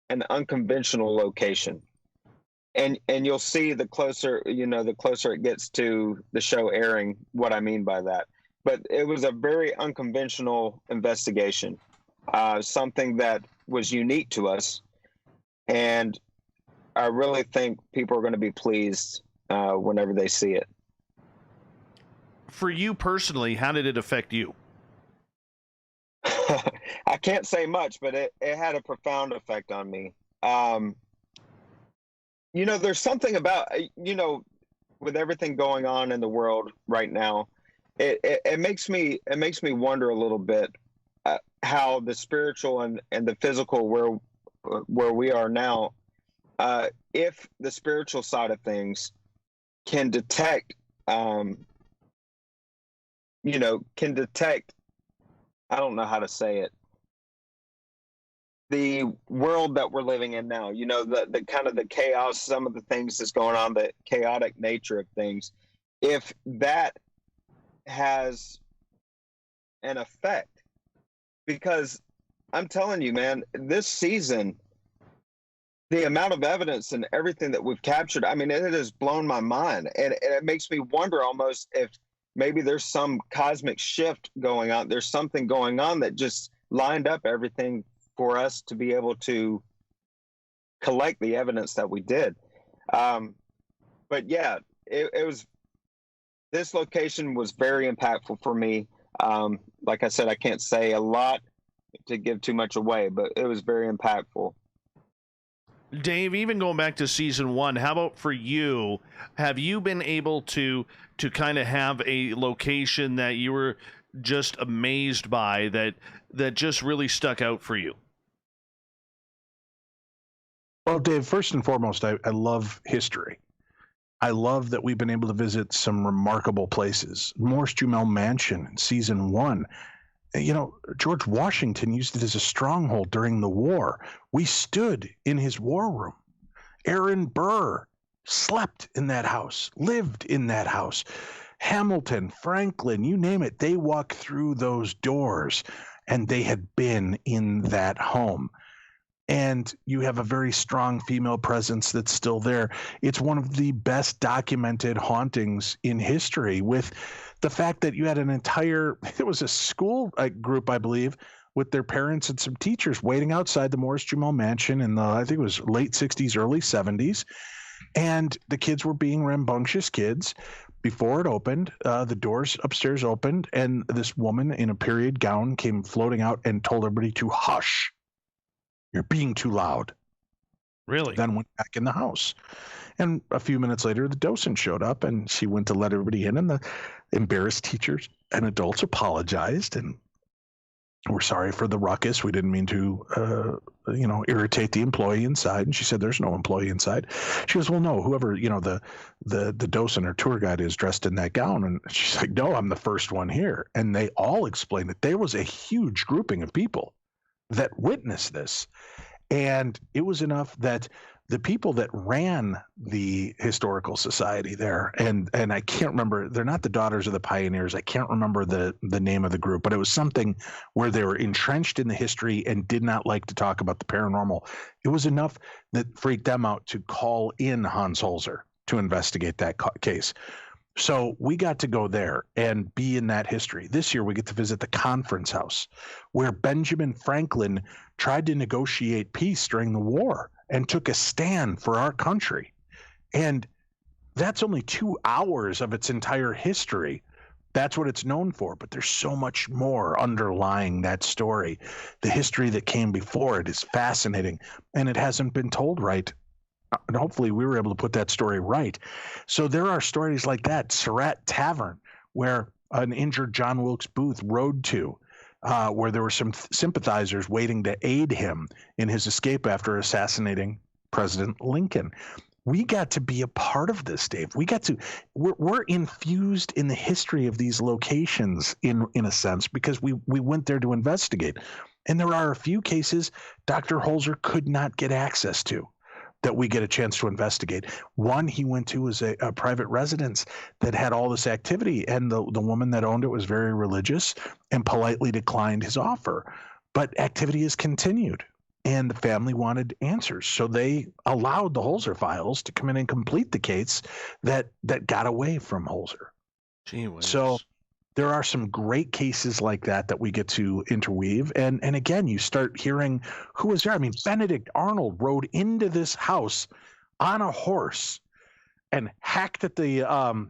an unconventional location. And you'll see the closer it gets to the show airing, what I mean by that. But it was a very unconventional investigation, something that was unique to us. And I really think people are going to be pleased whenever they see it. For you personally, how did it affect you? I can't say much, but it had a profound effect on me. There's something about, with everything going on in the world right now, it makes me wonder a little bit how the spiritual and the physical where we are now, if the spiritual side of things can detect, I don't know how to say it, the world that we're living in now, the kind of the chaos, some of the things that's going on, the chaotic nature of things, if that has an effect. Because I'm telling you, man, this season, the amount of evidence and everything that we've captured, I mean, it has blown my mind. And it makes me wonder almost if maybe there's some cosmic shift going on. There's something going on that just lined up everything for us to be able to collect the evidence that we did. But yeah, it was, this location was very impactful for me. Like I said, I can't say a lot to give too much away, but it was very impactful. Dave, even going back to season 1, how about for you? Have you been able to kind of have a location that you were just amazed by, that just really stuck out for you? Well, Dave, first and foremost, I love history. I love that we've been able to visit some remarkable places. Morris-Jumel Mansion in season 1. George Washington used it as a stronghold during the war. We stood in his war room. Aaron Burr slept in that house, lived in that house. Hamilton, Franklin, you name it, they walked through those doors and they had been in that home. And you have a very strong female presence that's still there. It's one of the best documented hauntings in history, with the fact that you had it was a school group, I believe, with their parents and some teachers waiting outside the Morris-Jumel Mansion in the, I think it was late 60s, early 70s. And the kids were being rambunctious kids. Before it opened, the doors upstairs opened, and this woman in a period gown came floating out and told everybody to hush. You're being too loud. Really? Then went back in the house. And a few minutes later, the docent showed up, and she went to let everybody in, and the embarrassed teachers and adults apologized, and we're sorry for the ruckus. We didn't mean to, irritate the employee inside. And she said, there's no employee inside. She goes, well, no, whoever, the docent or tour guide is dressed in that gown. And she's like, no, I'm the first one here. And they all explained that there was a huge grouping of people that witnessed this. And it was enough that the people that ran the historical society there, and I can't remember, they're not the Daughters of the Pioneers. I can't remember the name of the group, but it was something where they were entrenched in the history and did not like to talk about the paranormal. It was enough that freaked them out to call in Hans Holzer to investigate that case. So we got to go there and be in that history. This year we get to visit the conference house where Benjamin Franklin tried to negotiate peace during the war and took a stand for our country. And that's only 2 hours of its entire history. That's what it's known for, but there's so much more underlying that story. The history that came before it is fascinating, and it hasn't been told right. And hopefully we were able to put that story right. So there are stories like that. Surratt Tavern, where an injured John Wilkes Booth rode to, where there were some sympathizers waiting to aid him in his escape after assassinating President Lincoln. We got to be a part of this, Dave. We're infused in the history of these locations in a sense, because we went there to investigate. And there are a few cases Dr. Holzer could not get access to that we get a chance to investigate. One he went to was a private residence that had all this activity, and the woman that owned it was very religious and politely declined his offer. But activity has continued, and the family wanted answers. So they allowed the Holzer Files to come in and complete the case that got away from Holzer. Gee whiz. So there are some great cases like that we get to interweave. And again, you start hearing who was there. I mean, Benedict Arnold rode into this house on a horse and hacked at the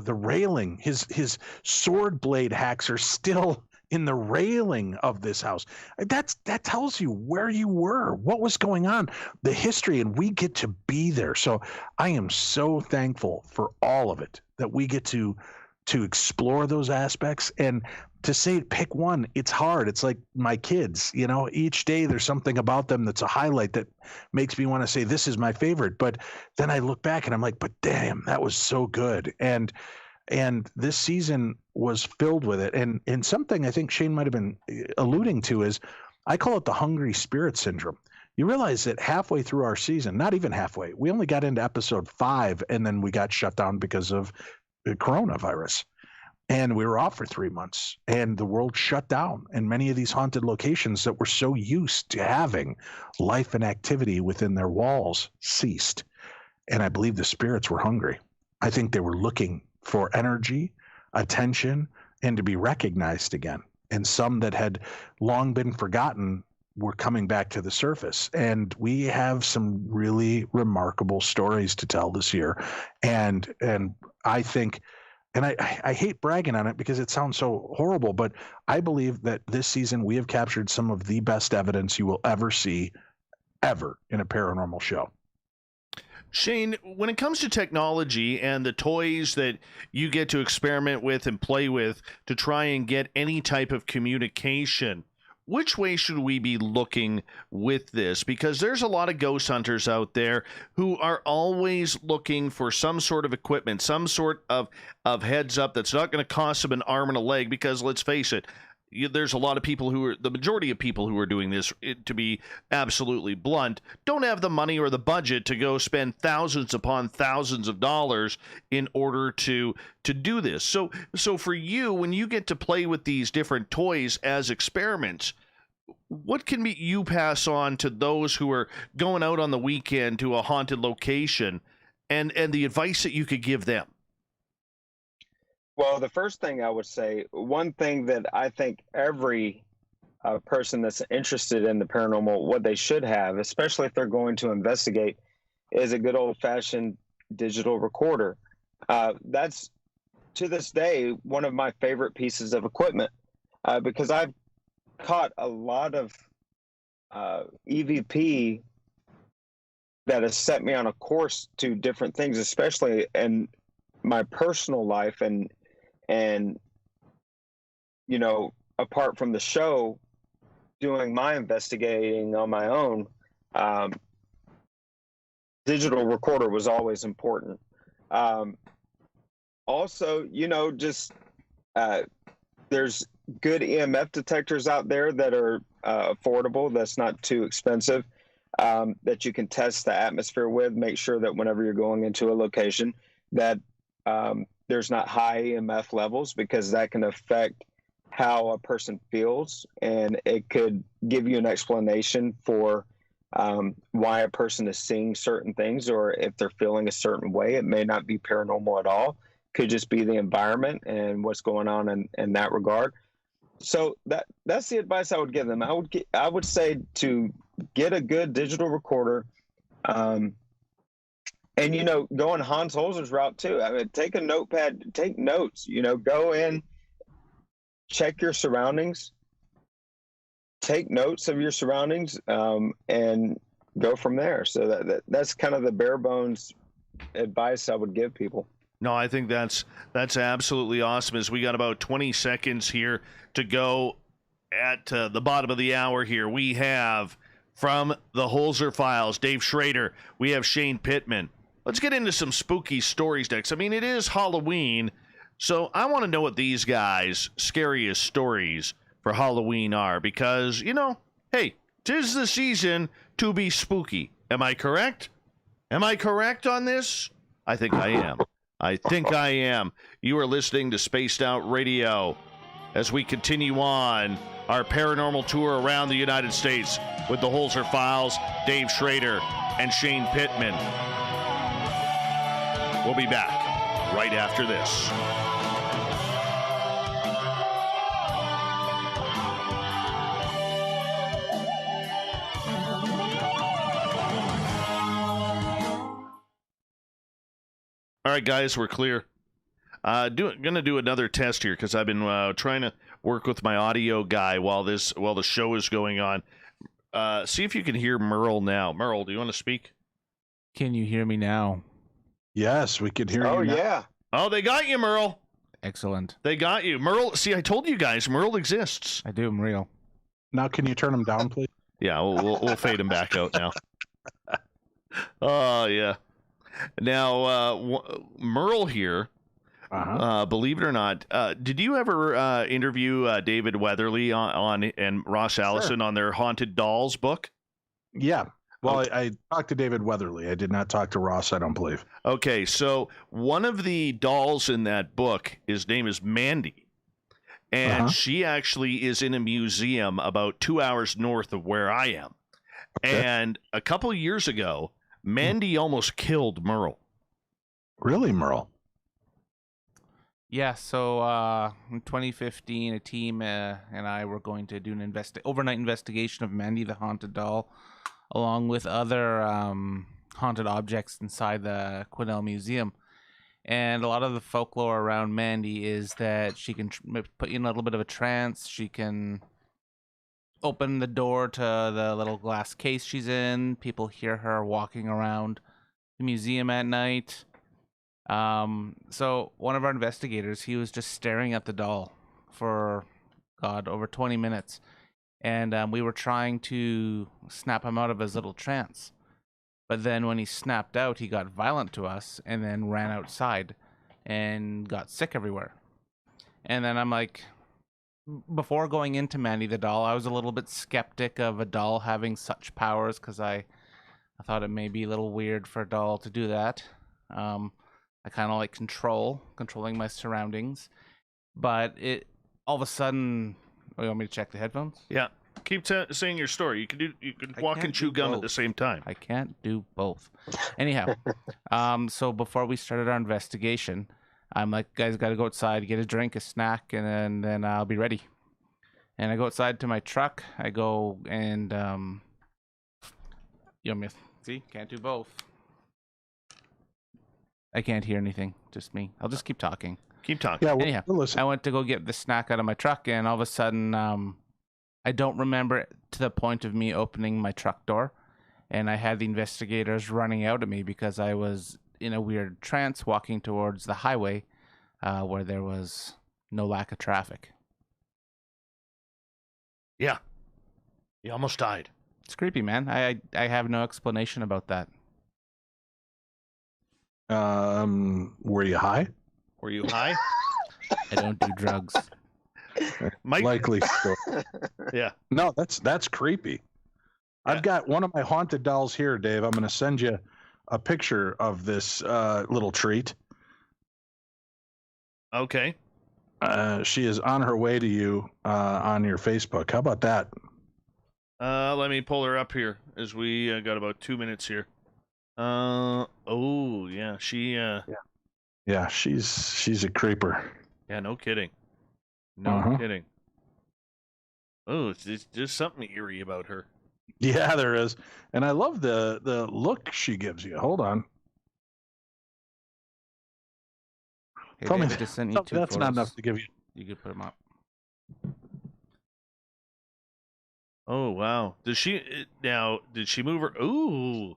railing. His sword blade hacks are still in the railing of this house. That tells you where you were, what was going on, the history, and we get to be there. So I am so thankful for all of it, that we get to explore those aspects. And to say pick one, it's hard. It's like my kids, each day there's something about them that's a highlight that makes me want to say this is my favorite. But then I look back and I'm like, but damn, that was so good. And this season was filled with it. And something I think Shane might have been alluding to is, I call it the hungry spirit syndrome. You realize that halfway through our season, not even halfway, we only got into episode 5, and then we got shut down because of the coronavirus. And we were off for 3 months, and the world shut down. And many of these haunted locations that were so used to having life and activity within their walls ceased. And I believe the spirits were hungry. I think they were looking for energy, attention, and to be recognized again. And some that had long been forgotten were coming back to the surface. And we have some really remarkable stories to tell this year. And I think, and I hate bragging on it because it sounds so horrible, but I believe that this season we have captured some of the best evidence you will ever see ever in a paranormal show. Shane, when it comes to technology and the toys that you get to experiment with and play with to try and get any type of communication, which way should we be looking with this? Because there's a lot of ghost hunters out there who are always looking for some sort of equipment, some sort of heads up that's not going to cost them an arm and a leg, because let's face it, there's a lot of people the majority of people who are doing this, to be absolutely blunt, don't have the money or the budget to go spend thousands upon thousands of dollars in order to do this. So for you, when you get to play with these different toys as experiments, what can you pass on to those who are going out on the weekend to a haunted location, and the advice that you could give them? Well, the first thing I would say, one thing that I think every person that's interested in the paranormal, what they should have, especially if they're going to investigate, is a good old-fashioned digital recorder. That's, to this day, one of my favorite pieces of equipment, because I've caught a lot of EVP that has set me on a course to different things, especially in my personal life and apart from the show, doing my investigating on my own, digital recorder was always important. Also, there's good EMF detectors out there that are affordable, that's not too expensive, that you can test the atmosphere with. Make sure that whenever you're going into a location that there's not high EMF levels, because that can affect how a person feels, and it could give you an explanation for why a person is seeing certain things, or if they're feeling a certain way. It may not be paranormal at all. Could just be the environment and what's going on in that regard. So that's the advice I would give them. I would say to get a good digital recorder, and, go on Hans Holzer's route too. I mean, take a notepad, take notes, go in, check your surroundings, take notes of your surroundings, and go from there. So that's kind of the bare bones advice I would give people. No, I think that's absolutely awesome. As we got about 20 seconds here to go at the bottom of the hour here, we have from the Holzer Files, Dave Schrader. We have Shane Pittman. Let's get into some spooky stories next. I mean, it is Halloween, so I want to know what these guys' scariest stories for Halloween are, because, hey, 'tis the season to be spooky. Am I correct? Am I correct on this? I think I am. I think I am. You are listening to Spaced Out Radio as we continue on our paranormal tour around the United States with the Holzer Files, Dave Schrader, and Shane Pittman. We'll be back right after this. All right, guys, we're clear. Gonna do another test here because I've been trying to work with my audio guy while the show is going on. See if you can hear Merle now. Merle, do you want to speak? Can you hear me now? Yes, we can hear you. Oh, now. yeah. Oh, they got you, Merle. Excellent. They got you, Merle. See, I told you guys, Merle exists. I do. I'm real. Now, can you turn him down, please? Yeah, we'll fade him back out now. Oh yeah. Now, Merle here. Believe it or not, did you ever interview David Weatherly on and Ross Allison on their Haunted Dolls book? Yeah. Well, I talked to David Weatherly. I did not talk to Ross, I don't believe. Okay, so one of the dolls in that book, his name is Mandy. And she actually is in a museum about 2 hours north of where I am. Okay. And a couple of years ago, Mandy almost killed Merle. Really, Merle? Yeah, so in 2015, a team and I were going to do an overnight investigation of Mandy the Haunted Doll, along with other haunted objects inside the Quinnell Museum. And a lot of the folklore around Mandy is that she can put you in a little bit of a trance. She can open the door to the little glass case she's in. People hear her walking around the museum at night. So one of our investigators, he was just staring at the doll for, over 20 minutes. And we were trying to snap him out of his little trance. But then when he snapped out, he got violent to us and then ran outside and got sick everywhere. And then I'm like, before going into Mandy the doll, I was a little bit skeptic of a doll having such powers because I thought it may be a little weird for a doll to do that. I kind of like controlling my surroundings. But all of a sudden, you want me to check the headphones? Yeah. Keep saying your story. You can walk and chew gum at the same time. I can't do both. Anyhow, so before we started our investigation, I'm like, guys, got to go outside, get a drink, a snack, and then I'll be ready. And I go outside to my truck. I go and see, can't do both. I can't hear anything. Just me. I'll just keep talking. Keep talking. Yeah. Anyhow, we'll listen. I went to go get the snack out of my truck, and all of a sudden, I don't remember it to the point of me opening my truck door, and I had the investigators running out at me because I was in a weird trance walking towards the highway where there was no lack of traffic. Yeah. You almost died. It's creepy, man. I have no explanation about that. Were you high? Were you high? I don't do drugs. Mike? Likely story. Yeah. No, that's creepy. Yeah. I've got one of my haunted dolls here, Dave. I'm going to send you a picture of this little treat. Okay. She is on her way to you on your Facebook. How about that? Let me pull her up here as we got about 2 minutes here. Oh yeah, she. Yeah, she's a creeper. Yeah, no kidding. No kidding. Oh, there's something eerie about her. Yeah, there is, and I love the look she gives you. Hold on. Hey, Tell me just sent you two that's photos. not enough to give you. You could put them up. Oh wow! Did she move her? Ooh.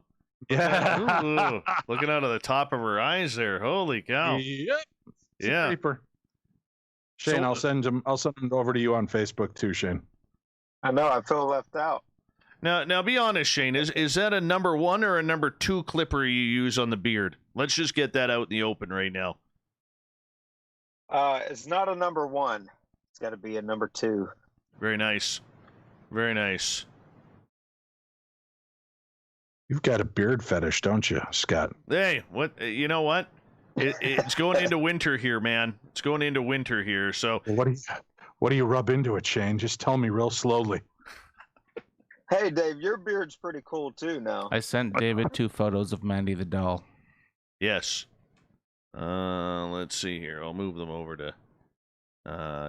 Yeah. Ooh, looking out of the top of her eyes there. Holy cow. Yep. Yeah. Creeper. Shane, So- I'll send them over to you on Facebook too, Shane. I know. I feel left out. Now be honest, Shane. Is that a number 1 or a number 2 clipper you use on the beard? Let's just get that out in the open right now. It's not a number 1. It's got to be a number 2. Very nice. Very nice. You've got a beard fetish, don't you, Scott? Hey, what? You know what? It's going into winter here, man. It's going into winter here. So What do you rub into it, Shane? Just tell me real slowly. Hey, Dave, your beard's pretty cool too now. I sent David 2 photos of Mandy the doll. yes. Let's see here. I'll move them over to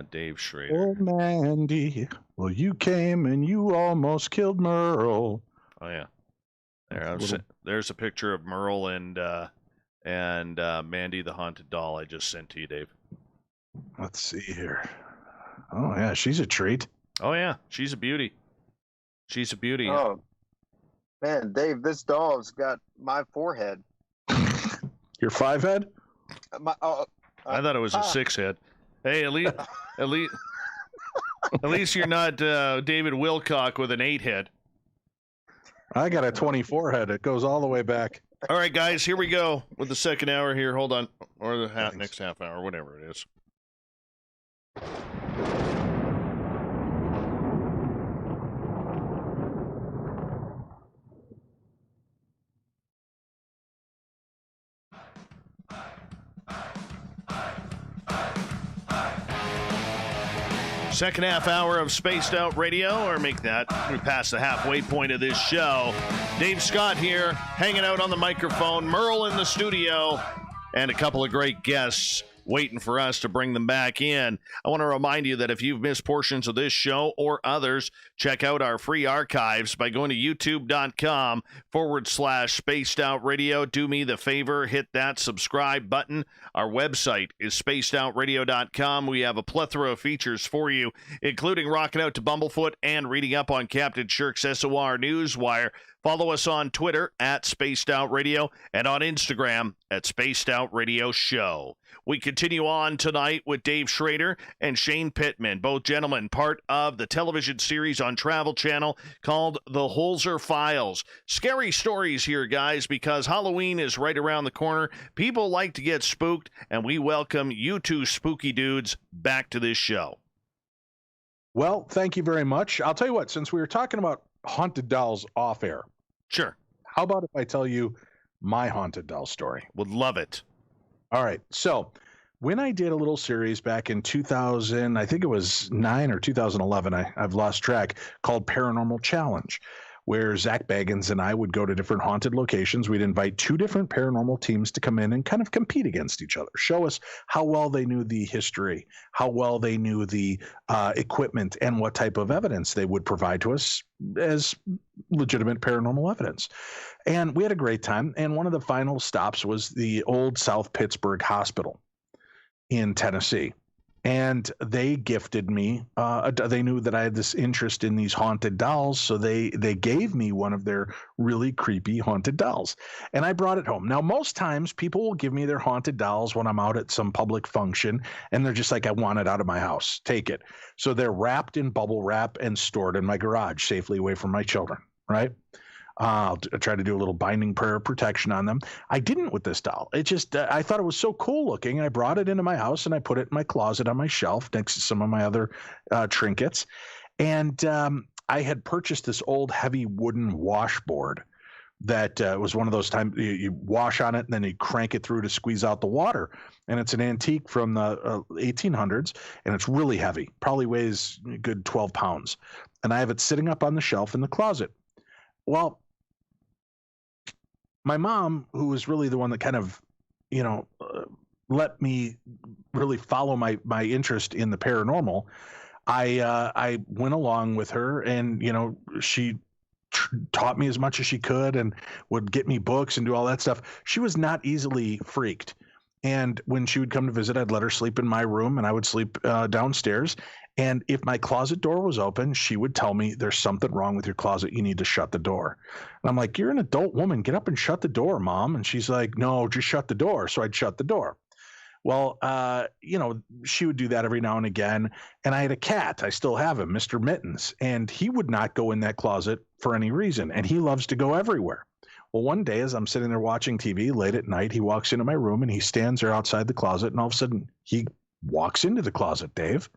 Dave Schrader. Oh, Mandy, well, you came and you almost killed Merle. Oh yeah. There, Little- there's a picture of Merle and Mandy the haunted doll I just sent to you, Dave. Let's see here. Oh, yeah, she's a treat. Oh yeah, she's a beauty. She's a beauty. Oh, man, Dave, this doll's got my forehead. Your 5-head? I thought it was a 6-head. Hey, at least at least you're not David Wilcock with an 8-head. I got a 24-head. It goes all the way back. All right, guys, here we go with the second hour here. Hold on, or the Thanks. next half hour, whatever it is. Second half hour of Spaced Out Radio, or make that. We passed the halfway point of this show. Dave Scott here, hanging out on the microphone. Merle in the studio, and a couple of great guests waiting for us to bring them back in. I want to remind you that if you've missed portions of this show or others, check out our free archives by going to youtube.com/Spaced Out Radio. Do me the favor, hit that subscribe button. Our website is spacedoutradio.com. We have a plethora of features for you, including rocking out to Bumblefoot and reading up on Captain Shirk's SOR Newswire. Follow us on Twitter at Spaced Out Radio and on Instagram at Spaced Out Radio Show. We continue on tonight with Dave Schrader and Shane Pittman, both gentlemen part of the television series on Travel Channel called The Holzer Files. Scary stories here, guys, because Halloween is right around the corner. People like to get spooked, and we welcome you two spooky dudes back to this show. Well, thank you very much. I'll tell you what, since we were talking about haunted dolls off air, Sure. how about if I tell you my haunted doll story? Would love it. All right. So when I did a little series back in 2000, I think it was 9 or 2011, I've lost track, called Paranormal Challenge, where Zach Baggins and I would go to different haunted locations. We'd invite 2 different paranormal teams to come in and kind of compete against each other, show us how well they knew the history, how well they knew the equipment, and what type of evidence they would provide to us as legitimate paranormal evidence. And we had a great time. And one of the final stops was the old South Pittsburgh Hospital in Tennessee. And they gifted me, they knew that I had this interest in these haunted dolls, so they gave me one of their really creepy haunted dolls. And I brought it home. Now, most times people will give me their haunted dolls when I'm out at some public function, and they're just like, I want it out of my house. Take it. So they're wrapped in bubble wrap and stored in my garage, safely away from my children, right? I'll try to do a little binding prayer of protection on them. I didn't with this doll. It just, I thought it was so cool looking. I brought it into my house and I put it in my closet on my shelf next to some of my other trinkets. And I had purchased this old heavy wooden washboard that was one of those times you wash on it and then you crank it through to squeeze out the water. And it's an antique from the 1800s, and it's really heavy, probably weighs a good 12 pounds. And I have it sitting up on the shelf in the closet. Well, my mom, who was really the one that kind of, let me really follow my interest in the paranormal, I went along with her, and she taught me as much as she could and would get me books and do all that stuff. She was not easily freaked. And when she would come to visit, I'd let her sleep in my room and I would sleep downstairs. And if my closet door was open, she would tell me, there's something wrong with your closet. You need to shut the door. And I'm like, you're an adult woman. Get up and shut the door, Mom. And she's like, no, just shut the door. So I'd shut the door. Well, she would do that every now and again. And I had a cat. I still have him, Mr. Mittens. And he would not go in that closet for any reason. And he loves to go everywhere. Well, one day as I'm sitting there watching TV late at night, he walks into my room and he stands there outside the closet. And all of a sudden he walks into the closet, Dave.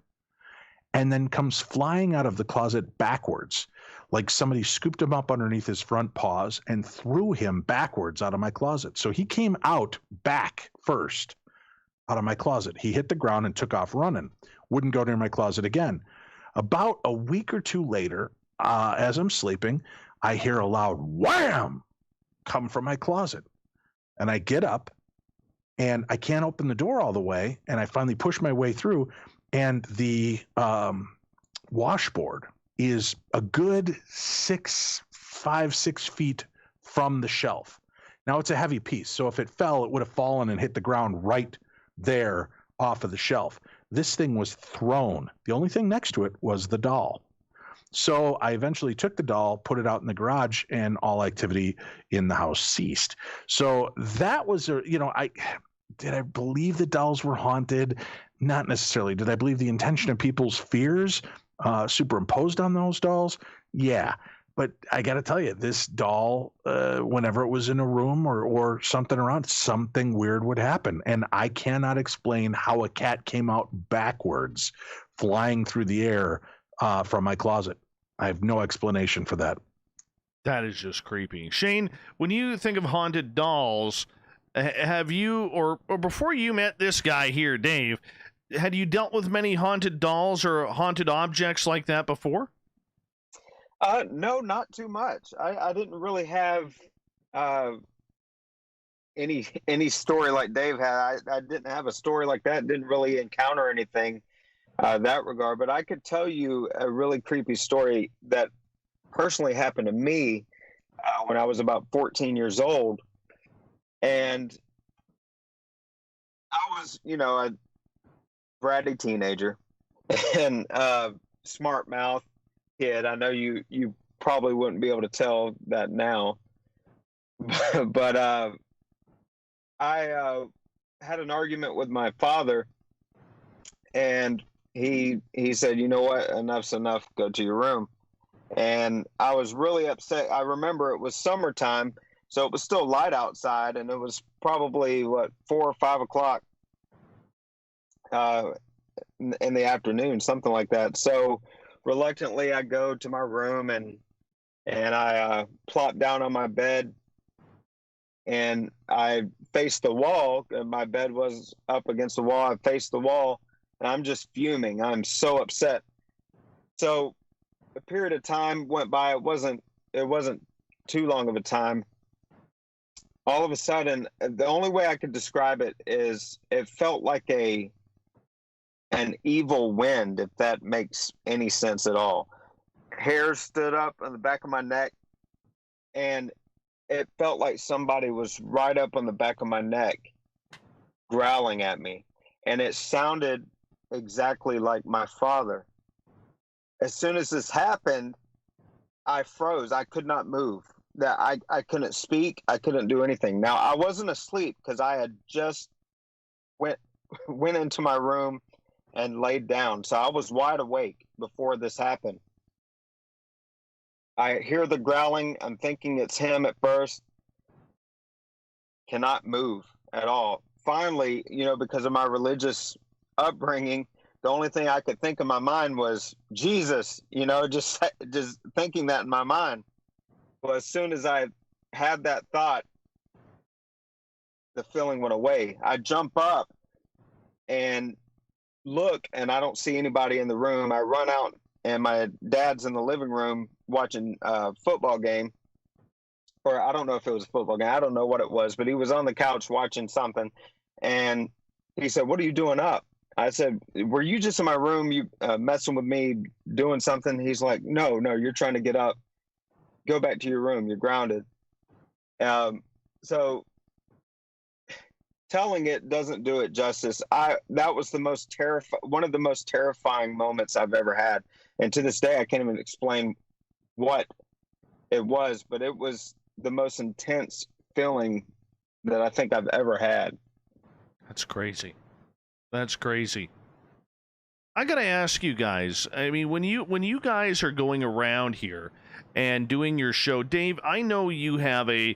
and then comes flying out of the closet backwards, like somebody scooped him up underneath his front paws and threw him backwards out of my closet. So he came out back first out of my closet. He hit the ground and took off running. Wouldn't go near my closet again. About a week or two later, as I'm sleeping, I hear a loud wham come from my closet. And I get up and I can't open the door all the way. And I finally push my way through, and the washboard is a good 6 feet from the shelf. Now, it's a heavy piece, so if it fell, it would have fallen and hit the ground right there off of the shelf. This thing was thrown. The only thing next to it was the doll. So I eventually took the doll, put it out in the garage, and all activity in the house ceased. So that was, did I believe the dolls were haunted? Not necessarily. Did I believe the intention of people's fears superimposed on those dolls? Yeah. But I got to tell you, this doll, whenever it was in a room or something around, something weird would happen. And I cannot explain how a cat came out backwards, flying through the air from my closet. I have no explanation for that. That is just creepy. Shane, when you think of haunted dolls, have you, or before you met this guy here, Dave, had you dealt with many haunted dolls or haunted objects like that before? No, not too much. I didn't really have any story like Dave had. I didn't have a story like that. Didn't really encounter anything that regard. But I could tell you a really creepy story that personally happened to me when I was about 14 years old, and I was, a bratty teenager and smart mouth kid. I know you probably wouldn't be able to tell that now, but I had an argument with my father, and he said, "You know what? Enough's enough. Go to your room." And I was really upset. I remember it was summertime, so it was still light outside, and it was probably 4 or 5 o'clock in the afternoon, something like that. So reluctantly, I go to my room and I plop down on my bed, and I face the wall. My bed was up against the wall. I faced the wall, and I'm just fuming. I'm so upset. So a period of time went by. It wasn't too long of a time. All of a sudden, the only way I could describe it is it felt like an evil wind, if that makes any sense at all. Hairs stood up on the back of my neck, and it felt like somebody was right up on the back of my neck growling at me, and it sounded exactly like my father. As soon as this happened, I froze. I could not move. That I couldn't speak. I couldn't do anything. Now, I wasn't asleep because I had just went into my room and laid down. So I was wide awake before this happened. I hear the growling. I'm thinking it's him at first. Cannot move at all. Finally, because of my religious upbringing, the only thing I could think in my mind was Jesus, just thinking that in my mind. Well, as soon as I had that thought, the feeling went away. I jump up and look, and I don't see anybody in the room. I run out, and my dad's in the living room watching a football game, or I don't know if it was a football game. I don't know what it was, but he was on the couch watching something, and he said, "What are you doing up?" I said, "Were you just in my room, you messing with me, doing something?" He's like, no, you're trying to get up. Go back to your room. You're grounded. So telling it doesn't do it justice. That was one of the most terrifying moments I've ever had. And to this day, I can't even explain what it was, but it was the most intense feeling that I think I've ever had. That's crazy. That's crazy. I got to ask you guys. I mean, when you guys are going around here and doing your show, Dave, I know you have a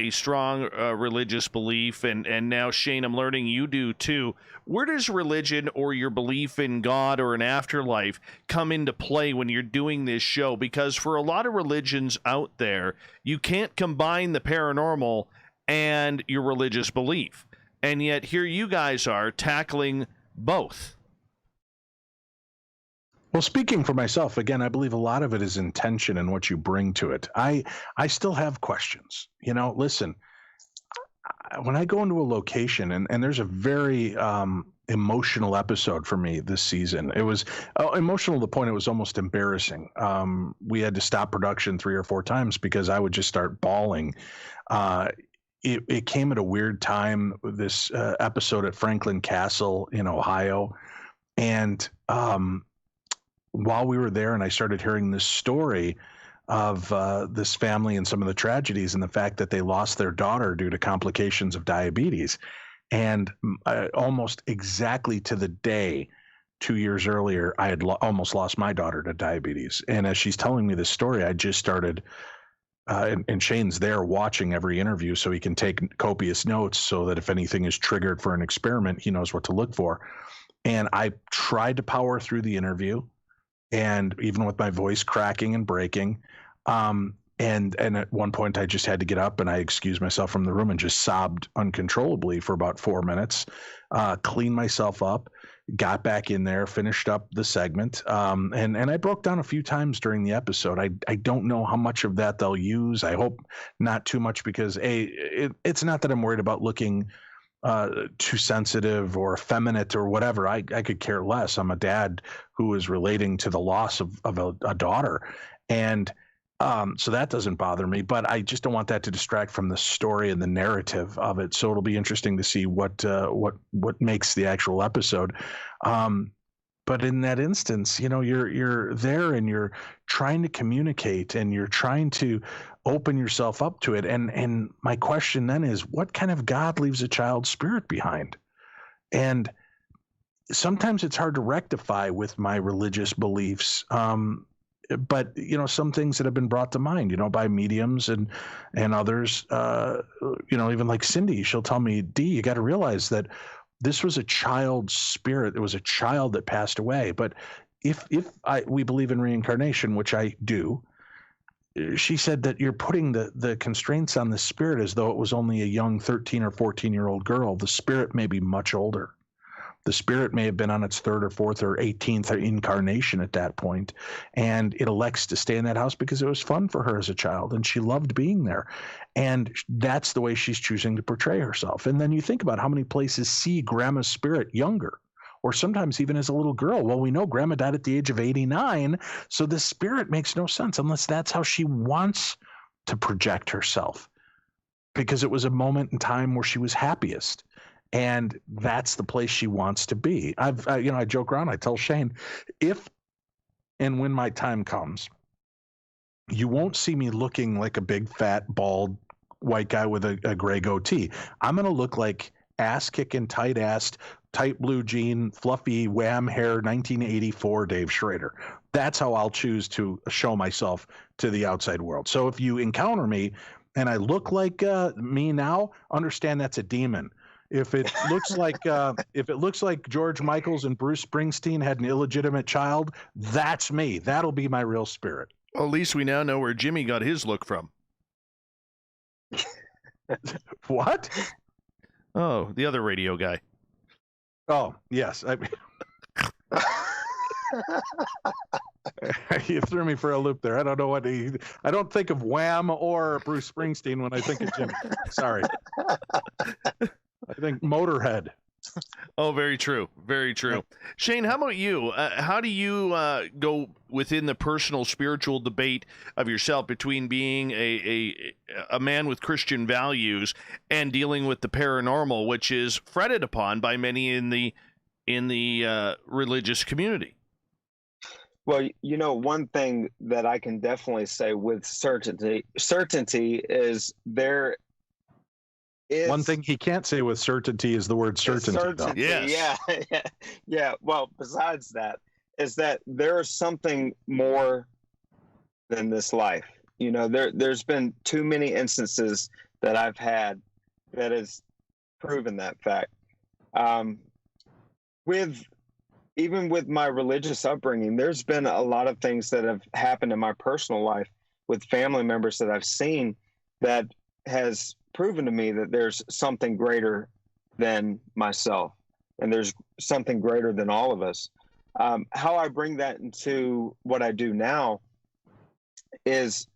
strong religious belief, and now Shane, I'm learning you do too. Where does religion or your belief in God or an afterlife come into play when you're doing this show? Because for a lot of religions out there, you can't combine the paranormal and your religious belief, and yet here you guys are tackling both. Well, speaking for myself, again, I believe a lot of it is intention and what you bring to it. I still have questions. Listen, when I go into a location, and there's a very emotional episode for me this season. It was emotional to the point it was almost embarrassing. We had to stop production 3 or 4 times because I would just start bawling. It came at a weird time, this episode at Franklin Castle in Ohio. And while we were there and I started hearing this story of this family and some of the tragedies and the fact that they lost their daughter due to complications of diabetes. And almost exactly to the day, 2 years earlier, I had almost lost my daughter to diabetes. And as she's telling me this story, I just started, and Shane's there watching every interview so he can take copious notes so that if anything is triggered for an experiment, he knows what to look for. And I tried to power through the interview, and even with my voice cracking and breaking, and at one point I just had to get up and I excused myself from the room and just sobbed uncontrollably for about 4 minutes, cleaned myself up, got back in there, finished up the segment. And I broke down a few times during the episode. I don't know how much of that they'll use. I hope not too much because it's not that I'm worried about looking too sensitive or effeminate or whatever. I could care less. I'm a dad who is relating to the loss of a daughter. And so that doesn't bother me, but I just don't want that to distract from the story and the narrative of it. So it'll be interesting to see what makes the actual episode. But in that instance, you're there and you're trying to communicate and you're trying to open yourself up to it. And my question then is, what kind of God leaves a child's spirit behind? And sometimes it's hard to rectify with my religious beliefs. But some things that have been brought to mind, by mediums and others, even like Cindy, she'll tell me, D, you got to realize that this was a child's spirit. It was a child that passed away. But if we believe in reincarnation, which I do, she said that you're putting the constraints on the spirit as though it was only a young 13 or 14-year-old girl. The spirit may be much older. The spirit may have been on its 3rd or 4th or 18th incarnation at that point, and it elects to stay in that house because it was fun for her as a child, and she loved being there. And that's the way she's choosing to portray herself. And then you think about how many places see Grandma's spirit younger, or sometimes even as a little girl. Well, we know Grandma died at the age of 89, so the spirit makes no sense unless that's how she wants to project herself, because it was a moment in time where she was happiest. And that's the place she wants to be. I joke around. I tell Shane, if and when my time comes, you won't see me looking like a big, fat, bald white guy with a gray goatee. I'm going to look like ass-kicking, tight-assed, tight blue jean, fluffy wham hair, 1984 Dave Schrader. That's how I'll choose to show myself to the outside world. So if you encounter me and I look like me now, understand that's a demon. If it looks like George Michaels and Bruce Springsteen had an illegitimate child, that's me. That'll be my real spirit. Well, at least we now know where Jimmy got his look from. What? Oh, the other radio guy. Oh, yes. You threw me for a loop there. I don't know I don't think of Wham or Bruce Springsteen when I think of Jimmy. Sorry. I think Motorhead. Oh, very true. Very true. Shane, how about you? How do you go within the personal spiritual debate of yourself between being a man with Christian values and dealing with the paranormal, which is fretted upon by many in the religious community? Well, one thing that I can definitely say with certainty is there is one thing he can't say with certainty is the word certainty. Though. Yes. Yeah. Well, besides that, is that there is something more than this life. You know, there's been too many instances that I've had that has proven that fact. Even with my religious upbringing, there's been a lot of things that have happened in my personal life with family members that I've seen that has proven to me that there's something greater than myself, and there's something greater than all of us. How I bring that into what I do now is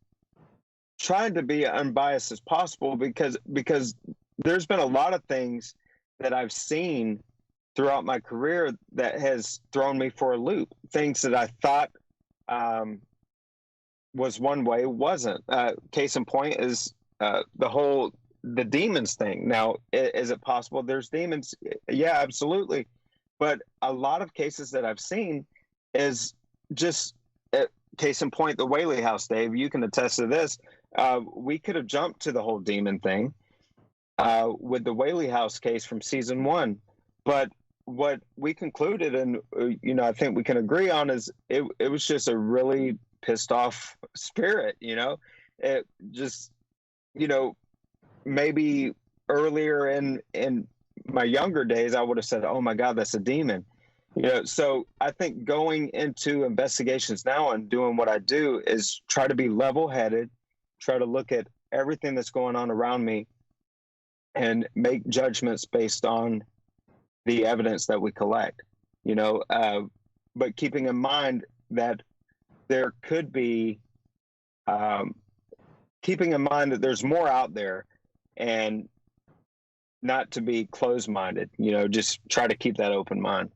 trying to be unbiased as possible, because there's been a lot of things that I've seen throughout my career that has thrown me for a loop. Things that I thought was one way wasn't. Case in point is the demons thing. Now, is it possible there's demons? Yeah, absolutely. But a lot of cases that I've seen is just, case in point, the Whaley House, Dave, you can attest to this. We could have jumped to the whole demon thing with the Whaley House case from season 1. But what we concluded, and I think we can agree on, is it was just a really pissed off spirit. It just, maybe earlier in my younger days, I would have said, oh my God, that's a demon. So I think going into investigations now and doing what I do is try to be level-headed, try to look at everything that's going on around me and make judgments based on the evidence that we collect, but keeping in mind that there could be, keeping in mind that there's more out there, and not to be closed-minded, just try to keep that open mind.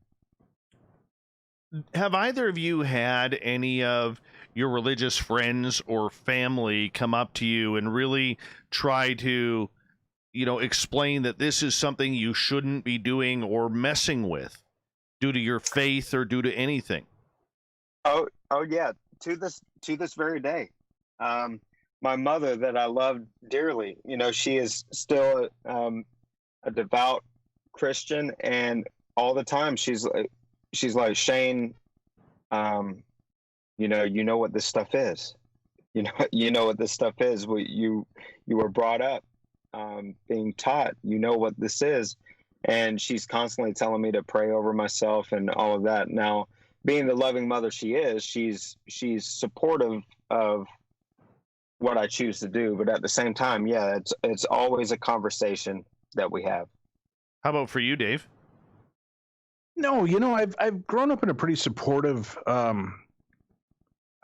Have either of you had any of your religious friends or family come up to you and really try to, explain that this is something you shouldn't be doing or messing with due to your faith or due to anything? Oh yeah. To this very day. My mother, that I loved dearly, she is still a devout Christian, and all the time she's like, Shane, you know what this stuff is. You know what this stuff is. You were brought up being taught, what this is. And she's constantly telling me to pray over myself and all of that. Now, being the loving mother she is, she's supportive of what I choose to do. But at the same time, yeah, it's always a conversation that we have. How about for you, Dave? No, I've grown up in a pretty supportive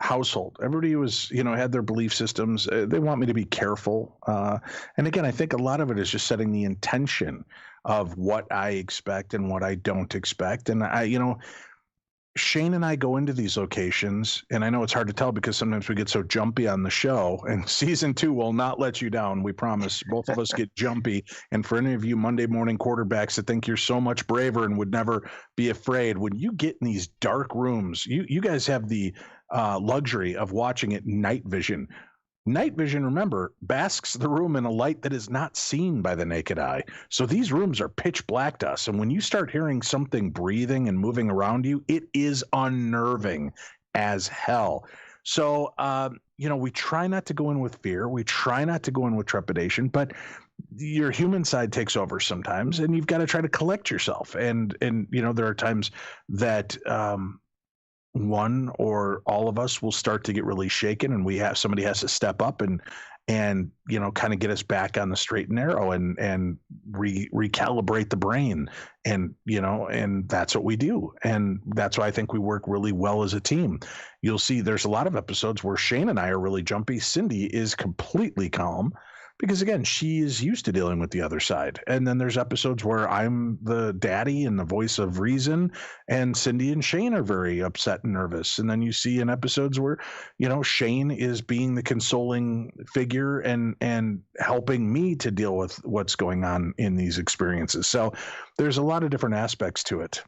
household. Everybody was, had their belief systems. They want me to be careful. And again, I think a lot of it is just setting the intention of what I expect and what I don't expect. And Shane and I go into these locations, and I know it's hard to tell because sometimes we get so jumpy on the show, and season 2 will not let you down. We promise. Both of us get jumpy. And for any of you Monday morning quarterbacks that think you're so much braver and would never be afraid, when you get in these dark rooms, you guys have the luxury of watching it night vision. Night vision, remember, basks the room in a light that is not seen by the naked eye. So these rooms are pitch black to us. And when you start hearing something breathing and moving around you, it is unnerving as hell. So, we try not to go in with fear. We try not to go in with trepidation, but your human side takes over sometimes, and you've got to try to collect yourself. And there are times that one or all of us will start to get really shaken, and somebody has to step up and kind of get us back on the straight and narrow and recalibrate the brain. And that's what we do. And that's why I think we work really well as a team. You'll see there's a lot of episodes where Shane and I are really jumpy. Cindy is completely calm, because again, she is used to dealing with the other side. And then there's episodes where I'm the daddy and the voice of reason, and Cindy and Shane are very upset and nervous. And then you see in episodes where, Shane is being the consoling figure and helping me to deal with what's going on in these experiences. So there's a lot of different aspects to it.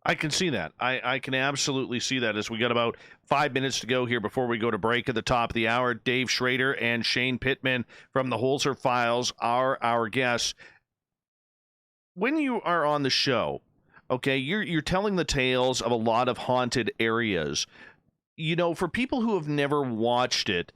I can see that. I can absolutely see that as we got about 5 minutes to go here before we go to break at the top of the hour. Dave Schrader and Shane Pittman from the Holzer Files are our guests. When you are on the show, okay, you're telling the tales of a lot of haunted areas. You know, for people who have never watched it,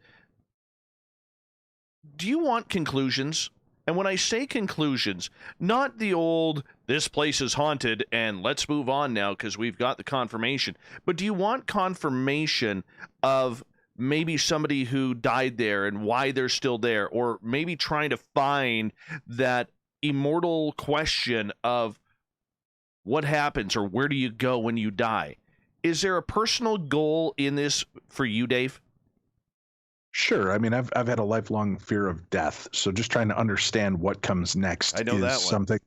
do you want conclusions? And when I say conclusions, not the old, this place is haunted and let's move on now because we've got the confirmation, but do you want confirmation of maybe somebody who died there and why they're still there, or maybe trying to find that immortal question of what happens or where do you go when you die? Is there a personal goal in this for you, Dave? Sure. I mean, I've had a lifelong fear of death, so just trying to understand what comes next I know is that one. something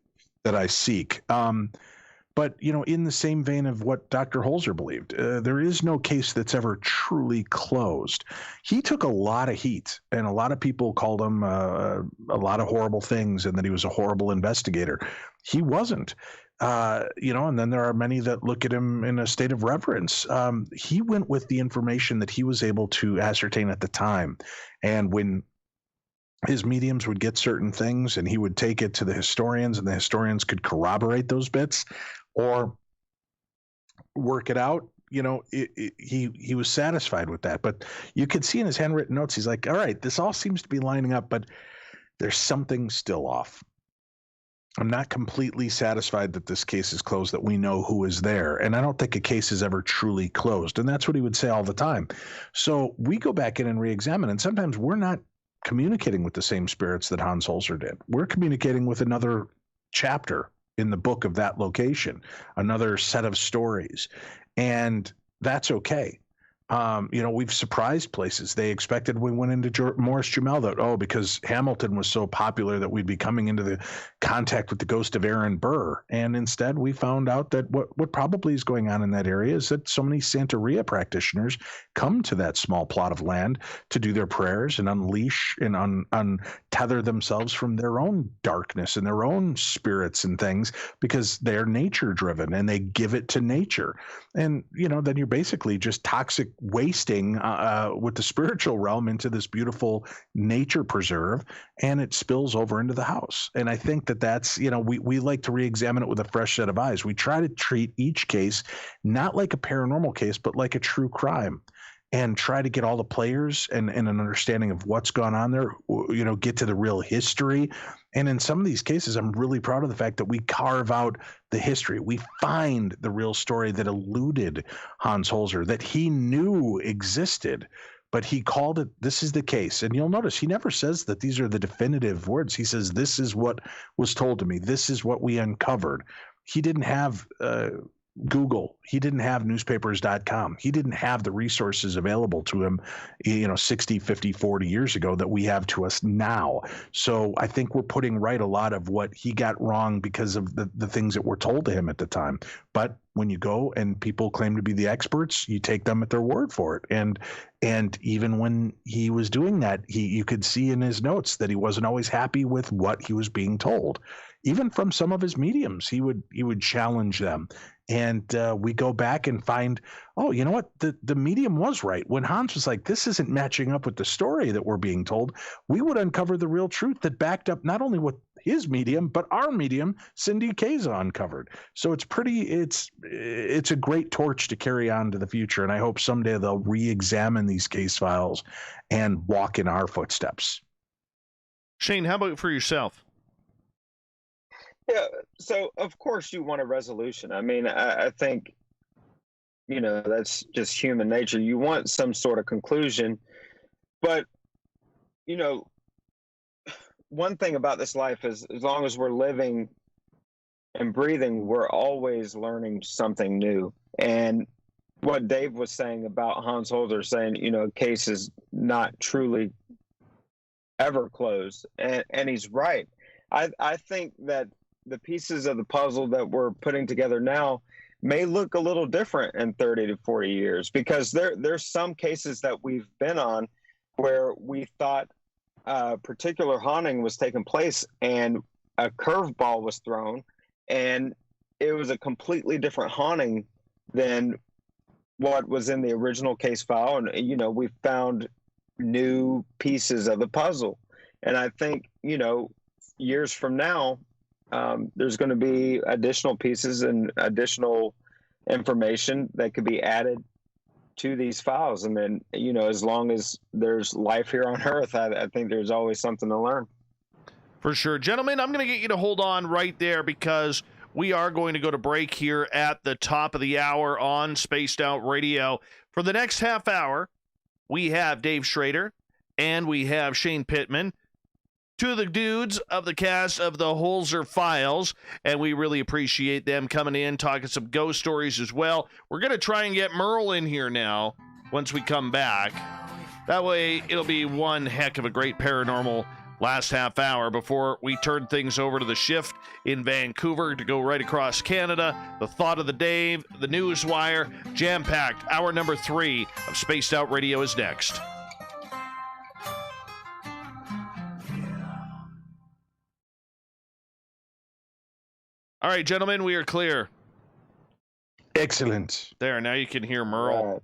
that I seek. But you know, in the same vein of what Dr. Holzer believed, there is no case that's ever truly closed. He took a lot of heat, and a lot of people called him a lot of horrible things, and that he was a horrible investigator. He wasn't. You know, and then there are many that look at him in a state of reverence. He went with the information that he was able to ascertain at the time. And when his mediums would get certain things and he would take it to the historians and the historians could corroborate those bits or work it out, you know, he was satisfied with that. But you could see in his handwritten notes, he's like, all right, this all seems to be lining up, but there's something still off. I'm not completely satisfied that this case is closed, that we know who is there. And I don't think a case is ever truly closed. And that's what he would say all the time. So we go back in and re-examine, and sometimes we're not communicating with the same spirits that Hans Holzer did. We're communicating with another chapter in the book of that location, another set of stories. And that's okay. You know, we've surprised places. They expected we went into Morris Jumel that, because Hamilton was so popular that we'd be coming into the contact with the ghost of Aaron Burr. And instead we found out that what probably is going on in that area is that so many Santeria practitioners come to that small plot of land to do their prayers and unleash and untether themselves from their own darkness and their own spirits and things, because they're nature driven and they give it to nature. And, you know, then you're basically just toxic wasting with the spiritual realm into this beautiful nature preserve, and it spills over into the house. And I think that's, you know, we like to re-examine it with a fresh set of eyes. We try to treat each case not like a paranormal case, but like a true crime, and try to get all the players and an understanding of what's gone on there, you know, get to the real history. And in some of these cases, I'm really proud of the fact that we carve out the history. We find the real story that eluded Hans Holzer, that he knew existed, but he called it, this is the case. And you'll notice he never says that these are the definitive words. He says, this is what was told to me. This is what we uncovered. He didn't have Google. He didn't have newspapers.com. He didn't have the resources available to him, you know, 60, 50, 40 years ago that we have to us now. So I think we're putting right a lot of what he got wrong because of the things that were told to him at the time. But when you go and people claim to be the experts, you take them at their word for it. And even when he was doing that, you could see in his notes that he wasn't always happy with what he was being told. Even from some of his mediums, he would challenge them. And we go back and find, you know what? The medium was right. When Hans was like, this isn't matching up with the story that we're being told, we would uncover the real truth that backed up not only what his medium, but our medium, Cindy Kayza, uncovered. So it's a great torch to carry on to the future. And I hope someday they'll re-examine these case files and walk in our footsteps. Shane, how about for yourself? Yeah, so of course you want a resolution. I mean, I think, you know, that's just human nature. You want some sort of conclusion. But, you know, one thing about this life is as long as we're living and breathing, we're always learning something new. And what Dave was saying about Hans Holzer saying, you know, a case is not truly ever closed. And he's right. I think that the pieces of the puzzle that we're putting together now may look a little different in 30 to 40 years, because there's some cases that we've been on where we thought a particular haunting was taking place and a curveball was thrown and it was a completely different haunting than what was in the original case file. And, you know, we found new pieces of the puzzle. And I think, you know, years from now, there's going to be additional pieces and additional information that could be added to these files. And then, you know, as long as there's life here on Earth, I think there's always something to learn. For sure. Gentlemen, I'm going to get you to hold on right there because we are going to go to break here at the top of the hour on Spaced Out Radio. For the next half hour, we have Dave Schrader and we have Shane Pittman, two of the dudes of the cast of the Holzer Files, and we really appreciate them coming in, talking some ghost stories as well. We're going to try and get Merle in here now once we come back. That way, it'll be one heck of a great paranormal last half hour before we turn things over to the shift in Vancouver to go right across Canada. The thought of the day, the news wire, jam-packed. Hour number 3 of Spaced Out Radio is next. All right, gentlemen, we are clear. Excellent. There, now you can hear Merle. Right.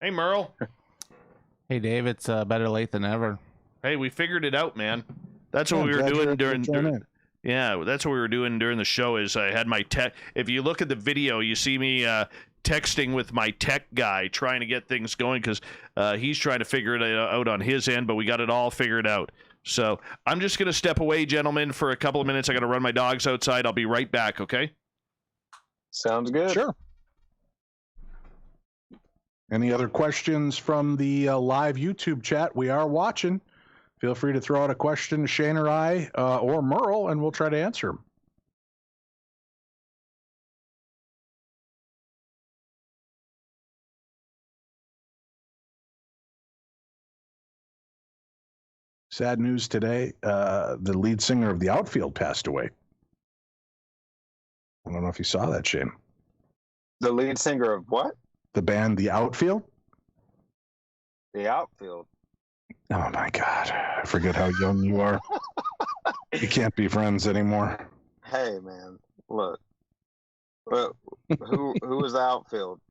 Hey, Merle. Hey, Dave, it's better late than ever. Hey, we figured it out, man. That's what we were doing during yeah, that's what we were doing during the show is I had my tech. If you look at the video, you see me texting with my tech guy trying to get things going because he's trying to figure it out on his end, but we got it all figured out. So I'm just going to step away, gentlemen, for a couple of minutes. I got to run my dogs outside. I'll be right back, okay? Sounds good. Sure. Any other questions from the live YouTube chat? We are watching. Feel free to throw out a question to Shane or I or Merle, and we'll try to answer them. Sad news today. The lead singer of The Outfield passed away. I don't know if you saw that, Shane. The lead singer of what? The band The Outfield? The Outfield. Oh, my God. I forget how young you are. You can't be friends anymore. Hey, man, look. Who was the Outfield?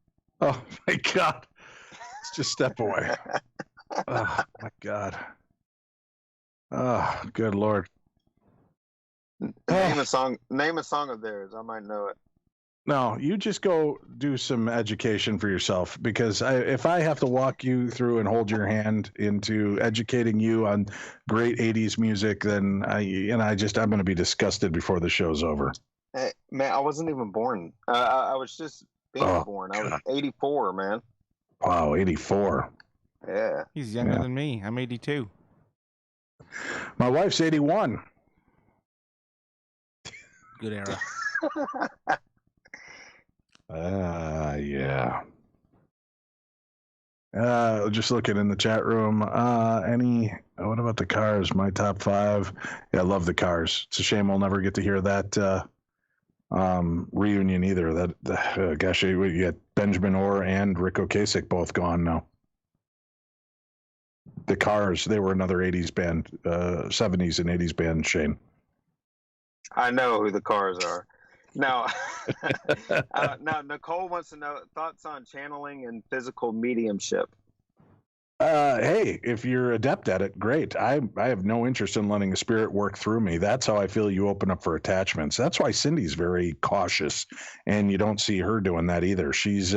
Oh, my God. Let's just step away. Oh, my God. Oh, good Lord. Name a song of theirs. I might know it. No, you just go do some education for yourself because if I have to walk you through and hold your hand into educating you on great 80s music, then I'm going to be disgusted before the show's over. Hey, man, I wasn't even born. I was just being born. I was 84, man. Wow, 84. Yeah. He's younger than me. I'm 82. My wife's 81. Good era. Yeah. Just looking in the chat room. What about the Cars? My top 5. Yeah, I love the Cars. It's a shame we'll never get to hear that reunion either. Gosh, you get Benjamin Orr and Rick Ocasek both gone now. The Cars, they were another 80s band, 70s and 80s band, Shane. I know who the Cars are. Now, now Nicole wants to know thoughts on channeling and physical mediumship. Hey, if you're adept at it, great. I have no interest in letting a spirit work through me. That's how I feel you open up for attachments. That's why Cindy's very cautious, and you don't see her doing that either. She's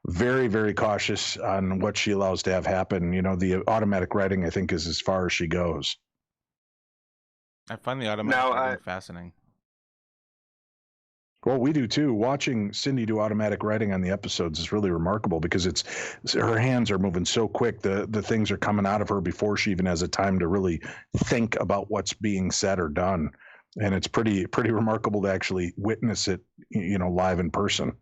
very, very cautious on what she allows to have happen. You know, the automatic writing, I think, is as far as she goes. I find the automatic writing fascinating. Well, we do too. Watching Cindy do automatic writing on the episodes is really remarkable because her hands are moving so quick. The things are coming out of her before she even has a time to really think about what's being said or done. And it's pretty remarkable to actually witness it, you know, live in person.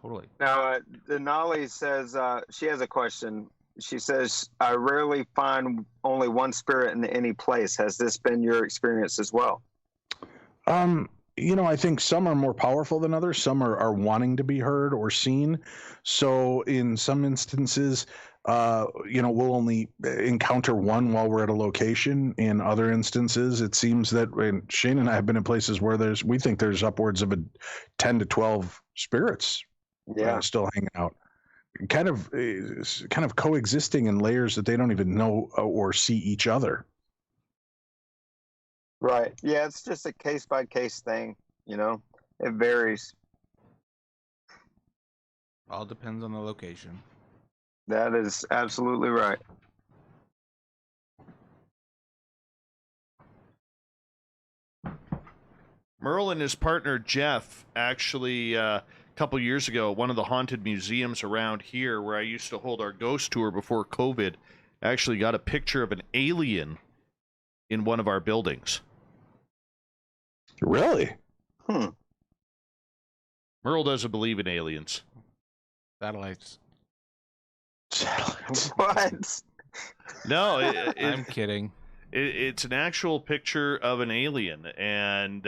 Totally. Now, Denali says she has a question. She says, I rarely find only one spirit in any place. Has this been your experience as well? I think some are more powerful than others. Some are wanting to be heard or seen. So in some instances, we'll only encounter one while we're at a location. In other instances, it seems that Shane and I have been in places where we think there's upwards of 10 to 12 spirits still hanging out, kind of coexisting in layers that they don't even know or see each other. Right. Yeah, it's just a case-by-case thing, It varies. All depends on the location. That is absolutely right. Merle and his partner Jeff actually a couple years ago, one of the haunted museums around here where I used to hold our ghost tour before COVID, actually got a picture of an alien in one of our buildings. Really? Merle doesn't believe in aliens. Satellites. What? No, I'm kidding. It's an actual picture of an alien, and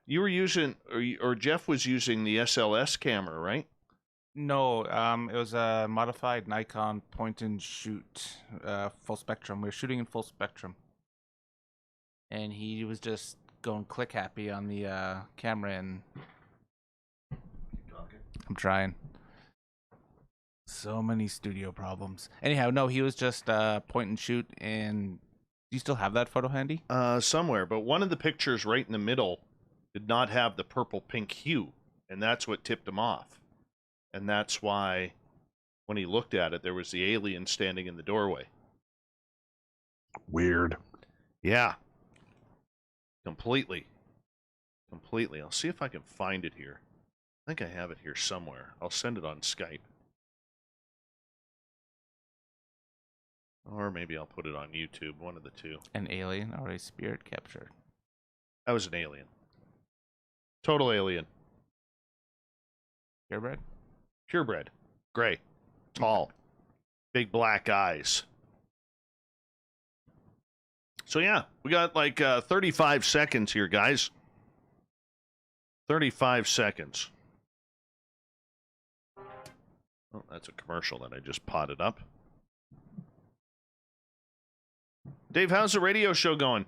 you were using, or Jeff was using the SLS camera, right? No, it was a modified Nikon point and shoot, full spectrum. We were shooting in full spectrum, and he was just going click happy on the camera, and I'm trying. So many studio problems. Anyhow, no, he was just point and shoot. And do you still have that photo handy? Somewhere, but one of the pictures right in the middle did not have the purple pink hue, and that's what tipped him off. And that's why when he looked at it, there was the alien standing in the doorway. Weird. Yeah. Completely. I'll see if I can find it here. I think I have it here somewhere. I'll send it on Skype. Or maybe I'll put it on YouTube, one of the two. An alien or a spirit captured? That was an alien. Total alien. Purebred? Purebred. Gray. Tall. Big black eyes. So yeah, we got like 35 seconds here, guys. 35 seconds. Oh, that's a commercial that I just potted up. Dave, how's the radio show going?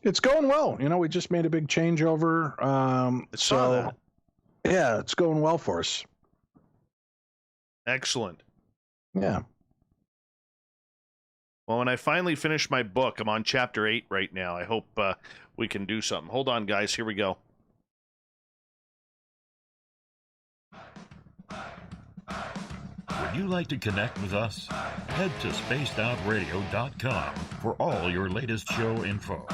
It's going well. We just made a big changeover. That. Yeah, it's going well for us. Excellent. Yeah. Well, when I finally finish my book, I'm on chapter 8 right now. I hope we can do something. Hold on, guys. Here we go. Would you like to connect with us? Head to spacedoutradio.com for all your latest show info.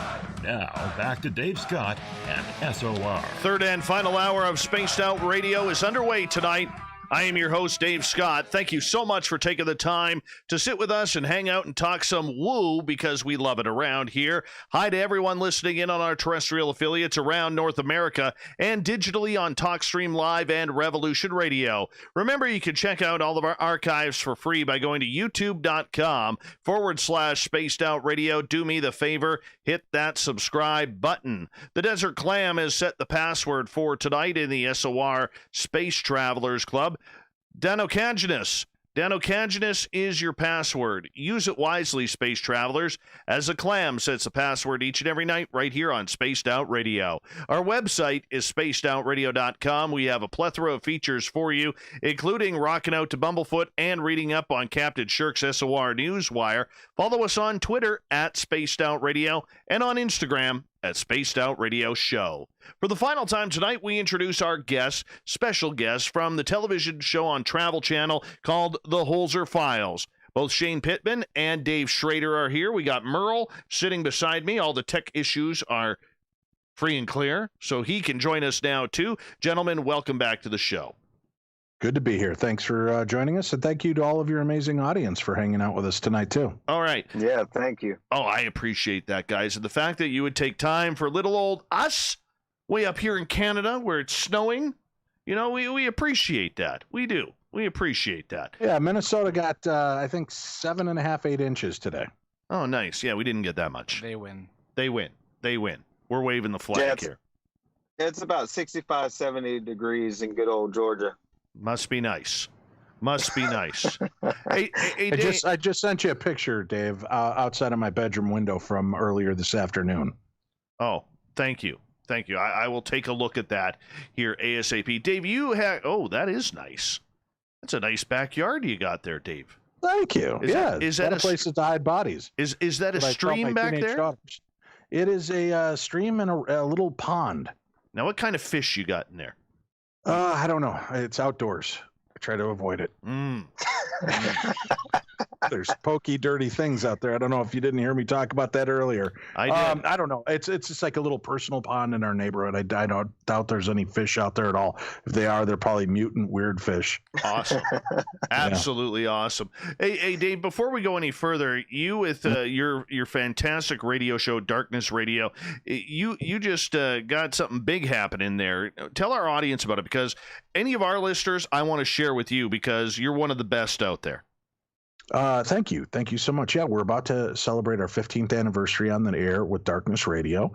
Now, back to Dave Scott and SOR. Third and final hour of Spaced Out Radio is underway tonight. I am your host, Dave Scott. Thank you so much for taking the time to sit with us and hang out and talk some woo, because we love it around here. Hi to everyone listening in on our terrestrial affiliates around North America and digitally on TalkStream Live and Revolution Radio. Remember, you can check out all of our archives for free by going to youtube.com/Spaced Out Radio. Do me the favor, hit that subscribe button. The Desert Clam has set the password for tonight in the SOR Space Travelers Club. Danocaginous. Danocaginous is your password. Use it wisely, space travelers, as a clam sets the password each and every night right here on Spaced Out Radio. Our website is spacedoutradio.com. We have a plethora of features for you, including rocking out to Bumblefoot and reading up on Captain Shirk's SOR Newswire. Follow us on Twitter at Spaced Out Radio and on Instagram at Spaced Out Radio Show. For the final time tonight, we introduce our guest, special guest from the television show on Travel Channel called The Holzer Files. Both Shane Pittman and Dave Schrader are here. We got Merle sitting beside me. All the tech issues are free and clear, so he can join us now too. Gentlemen, welcome back to the show. Good to be here. Thanks for joining us, and thank you to all of your amazing audience for hanging out with us tonight, too. All right. Yeah, thank you. Oh, I appreciate that, guys. And the fact that you would take time for little old us way up here in Canada where it's snowing, we appreciate that. We do. We appreciate that. Yeah, Minnesota got, I think, 7.5, 8 inches today. Oh, nice. Yeah, we didn't get that much. They win. They win. They win. We're waving the flag here. It's about 65, 70 degrees in good old Georgia. Must be nice. Must be nice. Hey, I just sent you a picture, Dave, outside of my bedroom window from earlier this afternoon. Oh, thank you. Thank you. I will take a look at that here ASAP. Dave, you have... Oh, that is nice. That's a nice backyard you got there, Dave. Thank you. Is that a place to hide bodies? Is that a stream back there? Daughters. It is a stream and a little pond. Now, what kind of fish you got in there? I don't know. It's outdoors. I try to avoid it. There's pokey, dirty things out there. I don't know if you didn't hear me talk about that earlier. I did. I don't know. It's just like a little personal pond in our neighborhood. I don't doubt there's any fish out there at all. If they are, they're probably mutant weird fish. Awesome. Absolutely awesome. Hey, Dave, before we go any further, you with your fantastic radio show, Darkness Radio, you just got something big happening there. Tell our audience about it, because any of our listeners I want to share with you, because you're one of the best out there. Thank you so much. Yeah, we're about to celebrate our 15th anniversary on the air with Darkness Radio.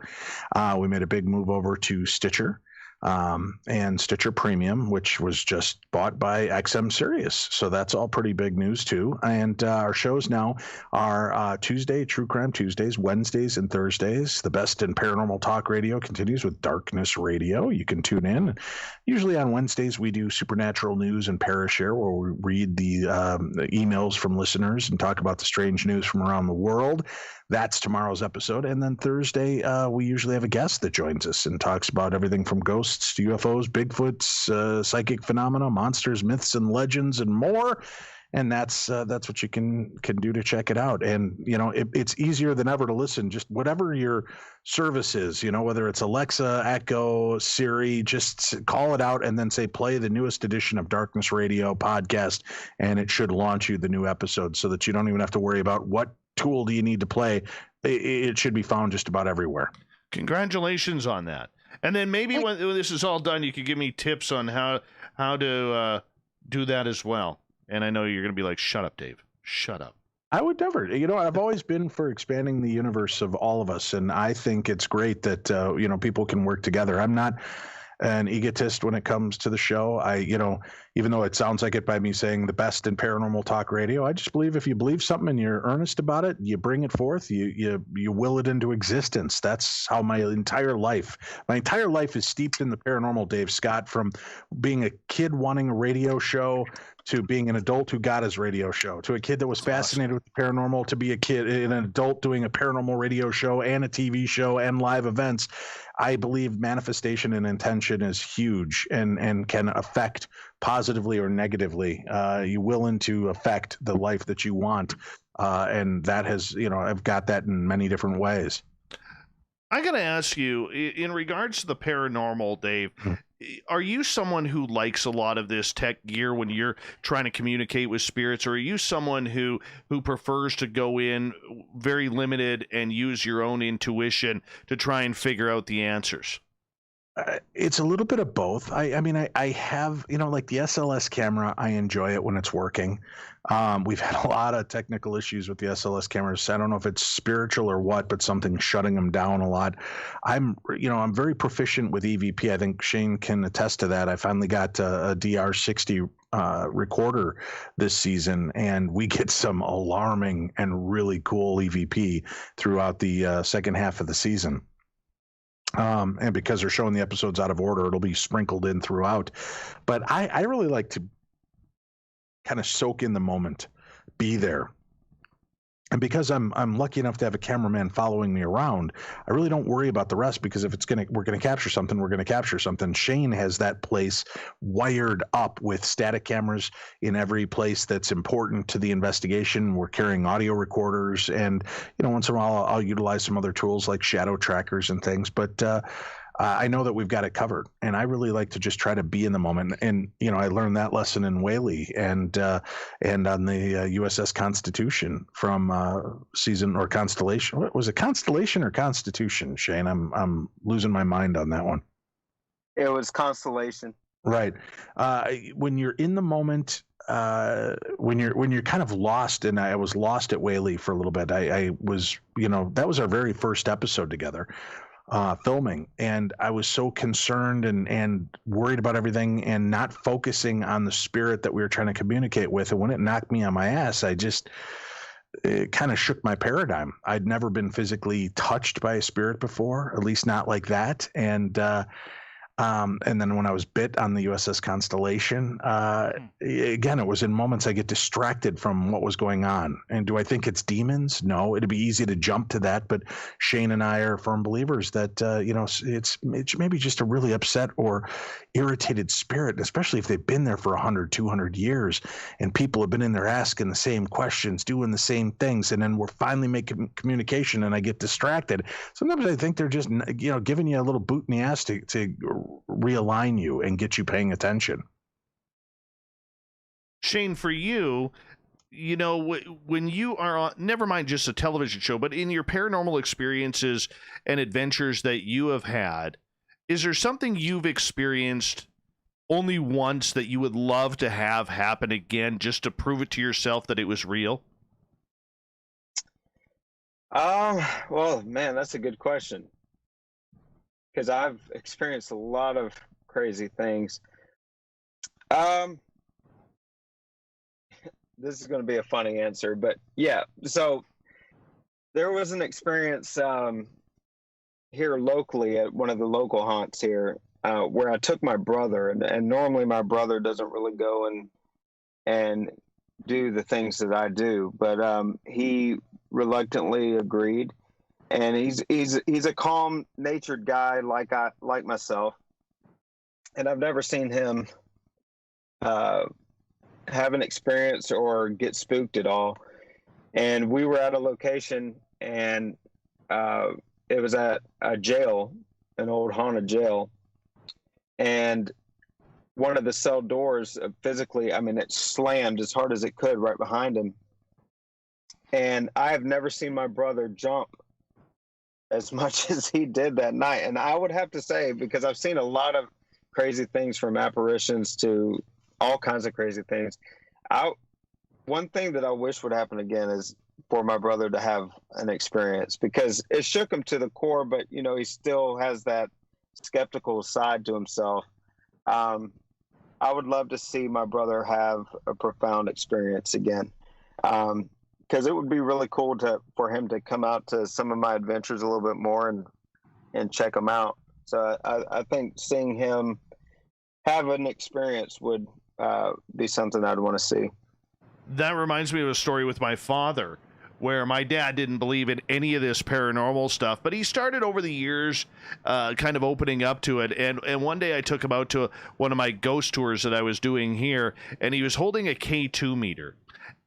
We made a big move over to Stitcher and Stitcher Premium, which was just bought by XM Sirius. So that's all pretty big news too. And our shows now are Tuesday, True Crime Tuesdays, Wednesdays, and Thursdays. The best in paranormal talk radio continues with Darkness Radio. You can tune in. Usually on Wednesdays, we do supernatural news and parashare, where we read the emails from listeners and talk about the strange news from around the world. That's tomorrow's episode. And then Thursday, we usually have a guest that joins us and talks about everything from ghosts to UFOs, Bigfoots, psychic phenomena, monsters, myths, and legends, and more. And that's what you can do to check it out. And, it's easier than ever to listen. Just whatever your service is, whether it's Alexa, Echo, Siri, just call it out and then say, play the newest edition of Darkness Radio podcast. And it should launch you the new episode, so that you don't even have to worry about what tool do you need to play. It should be found just about everywhere. Congratulations on that. And then maybe when this is all done, you could give me tips on how to do that as well. And I know you're going to be like, shut up, Dave. Shut up. I would never. I've always been for expanding the universe of all of us. And I think it's great that, people can work together. I'm not an egotist when it comes to the show. Even though it sounds like it by me saying the best in paranormal talk radio, I just believe if you believe something and you're earnest about it, you bring it forth, you will it into existence. That's how my entire life is steeped in the paranormal, Dave Scott, from being a kid wanting a radio show to being an adult who got his radio show, to a kid that was fascinated with the paranormal, to be an adult doing a paranormal radio show and a TV show and live events. I believe manifestation and intention is huge and can affect positively or negatively. You're willing to affect the life that you want. And that has, I've got that in many different ways. I got to ask you, in regards to the paranormal, Dave, are you someone who likes a lot of this tech gear when you're trying to communicate with spirits, or are you someone who prefers to go in very limited and use your own intuition to try and figure out the answers? It's a little bit of both. I have, like the SLS camera, I enjoy it when it's working. We've had a lot of technical issues with the SLS cameras. I don't know if it's spiritual or what, but something's shutting them down a lot. I'm very proficient with EVP. I think Shane can attest to that. I finally got a DR60 recorder this season, and we get some alarming and really cool EVP throughout the second half of the season. And because they're showing the episodes out of order, it'll be sprinkled in throughout. But I really like to kind of soak in the moment, be there. And because I'm lucky enough to have a cameraman following me around, I really don't worry about the rest, because if we're gonna capture something, we're gonna capture something. Shane has that place wired up with static cameras in every place that's important to the investigation. We're carrying audio recorders, and once in a while I'll utilize some other tools like shadow trackers and things. But I know that we've got it covered, and I really like to just try to be in the moment. And I learned that lesson in Whaley and on the USS Constitution from season or Constellation. What was it, Constellation or Constitution? Shane, I'm losing my mind on that one. It was Constellation. Right. When you're in the moment, when you're kind of lost, and I was lost at Whaley for a little bit. I was, that was our very first episode together. filming, and I was so concerned and worried about everything and not focusing on the spirit that we were trying to communicate with. And when it knocked me on my ass, it kind of shook my paradigm. I'd never been physically touched by a spirit before, at least not like that. And then when I was bit on the USS Constellation, again, it was in moments I get distracted from what was going on. And do I think it's demons? No, it'd be easy to jump to that. But Shane and I are firm believers that, it's maybe just a really upset or irritated spirit, especially if they've been there for 100, 200 years and people have been in there asking the same questions, doing the same things. And then we're finally making communication and I get distracted. Sometimes I think they're just, giving you a little boot in the ass to realign you and get you paying attention. Shane, for you, when you are on, never mind just a television show, but in your paranormal experiences and adventures that you have had, is there something you've experienced only once that you would love to have happen again just to prove it to yourself that it was real? Well, man, that's a good question. Because I've experienced a lot of crazy things. This is going to be a funny answer, but yeah. So there was an experience here locally at one of the local haunts here where I took my brother, and normally my brother doesn't really go and do the things that I do, but he reluctantly agreed. And he's a calm-natured guy like myself, and I've never seen him have an experience or get spooked at all. And we were at a location, and it was at a jail, an old haunted jail, and one of the cell doors physically, it slammed as hard as it could right behind him. And I have never seen my brother jump as much as he did that night. And I would have to say, because I've seen a lot of crazy things, from apparitions to all kinds of crazy things. One thing that I wish would happen again is for my brother to have an experience, because it shook him to the core, but he still has that skeptical side to himself. I would love to see my brother have a profound experience again. Because it would be really cool for him to come out to some of my adventures a little bit more and check them out. So I think seeing him have an experience would be something I'd want to see. That reminds me of a story with my father, where my dad didn't believe in any of this paranormal stuff, but he started over the years kind of opening up to it. And one day I took him out to one of my ghost tours that I was doing here, and he was holding a K2 meter.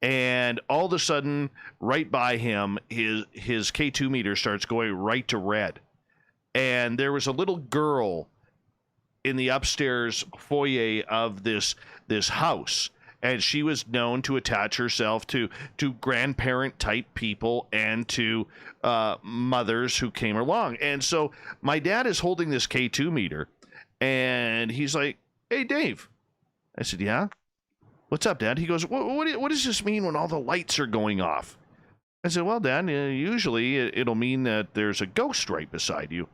And all of a sudden, right by him, his K2 meter starts going right to red. And there was a little girl in the upstairs foyer of this house. And she was known to attach herself to grandparent type people and to mothers who came along. And so my dad is holding this K2 meter, and he's like, "Hey, Dave." I said, "Yeah? What's up, Dad?" He goes, what does this mean when all the lights are going off?" I said, "Well, Dad, usually it'll mean that there's a ghost right beside you."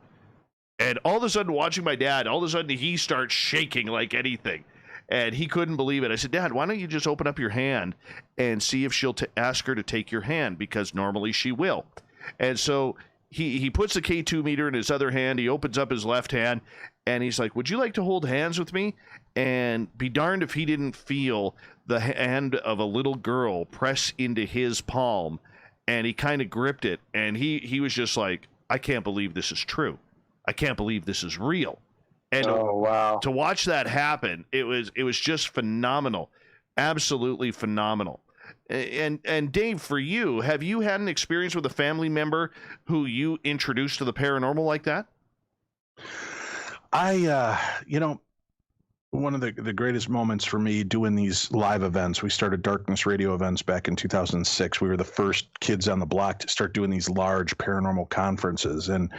And all of a sudden, watching my dad, all of a sudden he starts shaking like anything. And he couldn't believe it. I said, "Dad, why don't you just open up your hand and see if she'll ask her to take your hand, because normally she will." And so he puts the K2 meter in his other hand. He opens up his left hand, and he's like, "Would you like to hold hands with me?" And be darned if he didn't feel the hand of a little girl press into his palm, and he kind of gripped it, and he was just like, "I can't believe this is true. I can't believe this is real." And wow. To watch that happen, it was just phenomenal, absolutely phenomenal. And Dave, for you, have you had an experience with a family member who you introduced to the paranormal like that? One of the greatest moments for me doing these live events, we started Darkness Radio events back in 2006. We were the first kids on the block to start doing these large paranormal conferences. And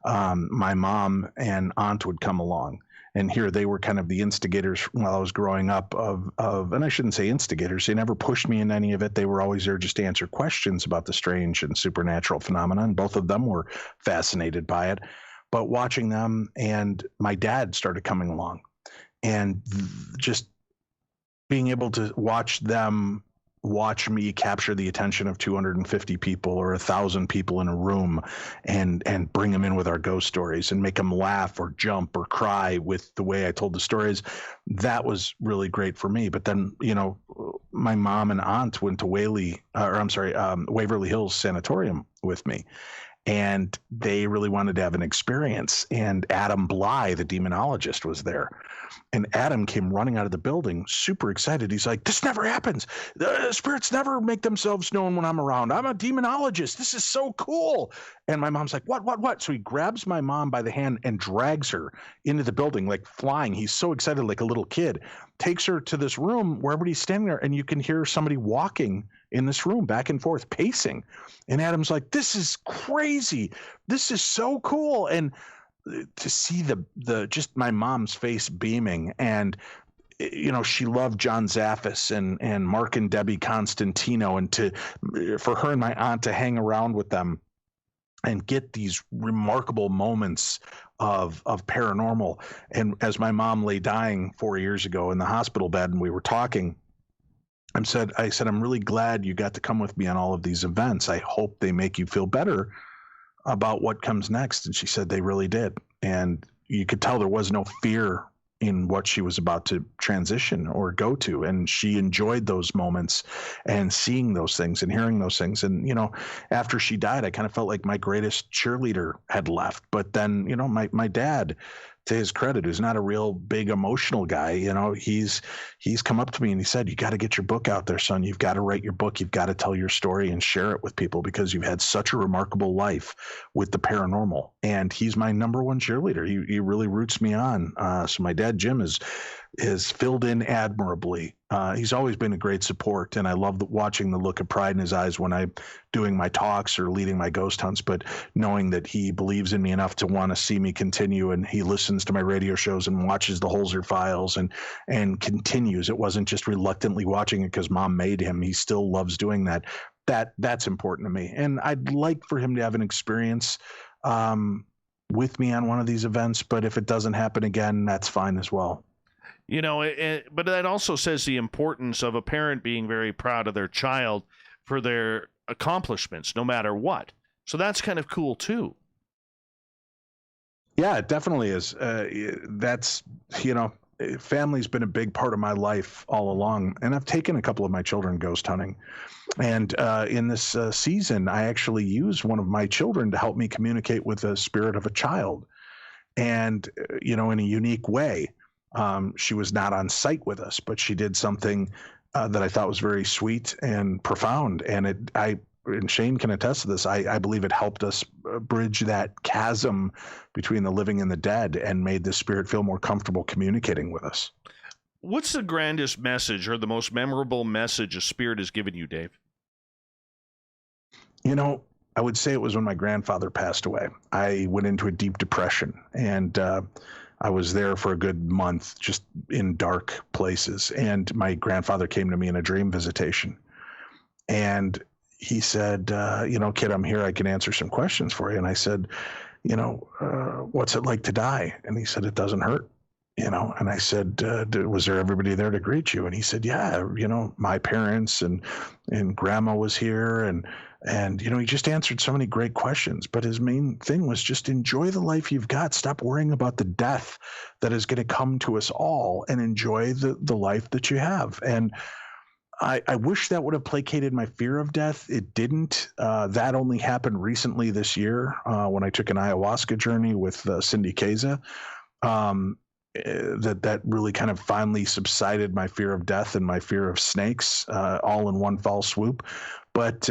my mom and aunt would come along, and here they were kind of the instigators while I was growing up of, and I shouldn't say instigators. They never pushed me in any of it. They were always there just to answer questions about the strange and supernatural phenomenon. Both of them were fascinated by it. but watching them, and my dad started coming along, and just being able to watch them watch me capture the attention of 250 people or 1,000 people in a room, and bring them in with our ghost stories and make them laugh or jump or cry with the way I told the stories. That was really great for me. But then, my mom and aunt went to Waverly Hills Sanatorium with me, and they really wanted to have an experience. And Adam Bly, the demonologist, was there. And Adam came running out of the building, super excited. He's like, "This never happens. The spirits never make themselves known when I'm around. I'm a demonologist. This is so cool." And my mom's like, What? So he grabs my mom by the hand and drags her into the building, like flying. He's so excited, like a little kid. Takes her to this room where everybody's standing there, and you can hear somebody walking in this room back and forth, pacing. And Adam's like, "This is crazy. This is so cool." And to see the just my mom's face beaming, and she loved John Zaffis and Mark and Debbie Constantino, and for her and my aunt to hang around with them and get these remarkable moments of paranormal. And as my mom lay dying 4 years ago in the hospital bed, and we were talking, I said, "I'm really glad you got to come with me on all of these events. I hope they make you feel better about what comes next." And she said they really did. And you could tell there was no fear in what she was about to transition or go to. And she enjoyed those moments and seeing those things and hearing those things. And, after she died, I kind of felt like my greatest cheerleader had left. But then, my dad, to his credit, who's not a real big emotional guy, he's come up to me and he said, "You got to get your book out there, son. You've got to write your book. You've got to tell your story and share it with people, because you've had such a remarkable life with the paranormal." And he's my number one cheerleader. He really roots me on. So my dad, Jim, is filled in admirably. He's always been a great support, and I love watching the look of pride in his eyes when I'm doing my talks or leading my ghost hunts, but knowing that he believes in me enough to want to see me continue, and he listens to my radio shows and watches the Holzer Files and continues. It wasn't just reluctantly watching it because mom made him. He still loves doing that. That's important to me. And I'd like for him to have an experience with me on one of these events, but if it doesn't happen again, that's fine as well. But that also says the importance of a parent being very proud of their child for their accomplishments, no matter what. So that's kind of cool too. Yeah, it definitely is. Family's been a big part of my life all along, and I've taken a couple of my children ghost hunting. And in this season, I actually used one of my children to help me communicate with the spirit of a child, and in a unique way. She was not on site with us, but she did something that I thought was very sweet and profound. And Shane can attest to this. I believe it helped us bridge that chasm between the living and the dead, and made the spirit feel more comfortable communicating with us. What's the grandest message or the most memorable message a spirit has given you, Dave? I would say it was when my grandfather passed away. I went into a deep depression, and I was there for a good month, just in dark places. And my grandfather came to me in a dream visitation. And he said, "Kid, I'm here. I can answer some questions for you." And I said, "What's it like to die?" And he said, "It doesn't hurt." And I said, "Was there everybody there to greet you?" And he said, "Yeah, my parents and grandma was here." And he just answered so many great questions. But his main thing was just enjoy the life you've got. Stop worrying about the death that is going to come to us all, and enjoy the life that you have. And I wish that would have placated my fear of death. It didn't. That only happened recently this year when I took an ayahuasca journey with Cindy Keza. That really kind of finally subsided my fear of death and my fear of snakes all in one fell swoop. But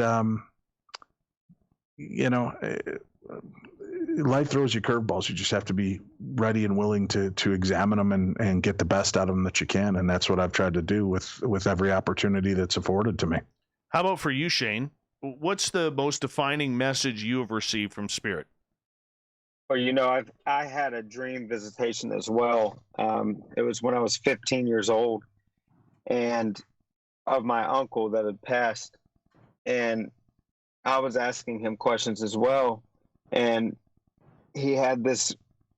life throws you curveballs. You just have to be ready and willing to examine them and get the best out of them that you can. And that's what I've tried to do with every opportunity that's afforded to me. How about for you, Shane? What's the most defining message you have received from spirit? Well, I had a dream visitation as well. It was when I was 15 years old, and of my uncle that had passed. And I was asking him questions as well. And he had this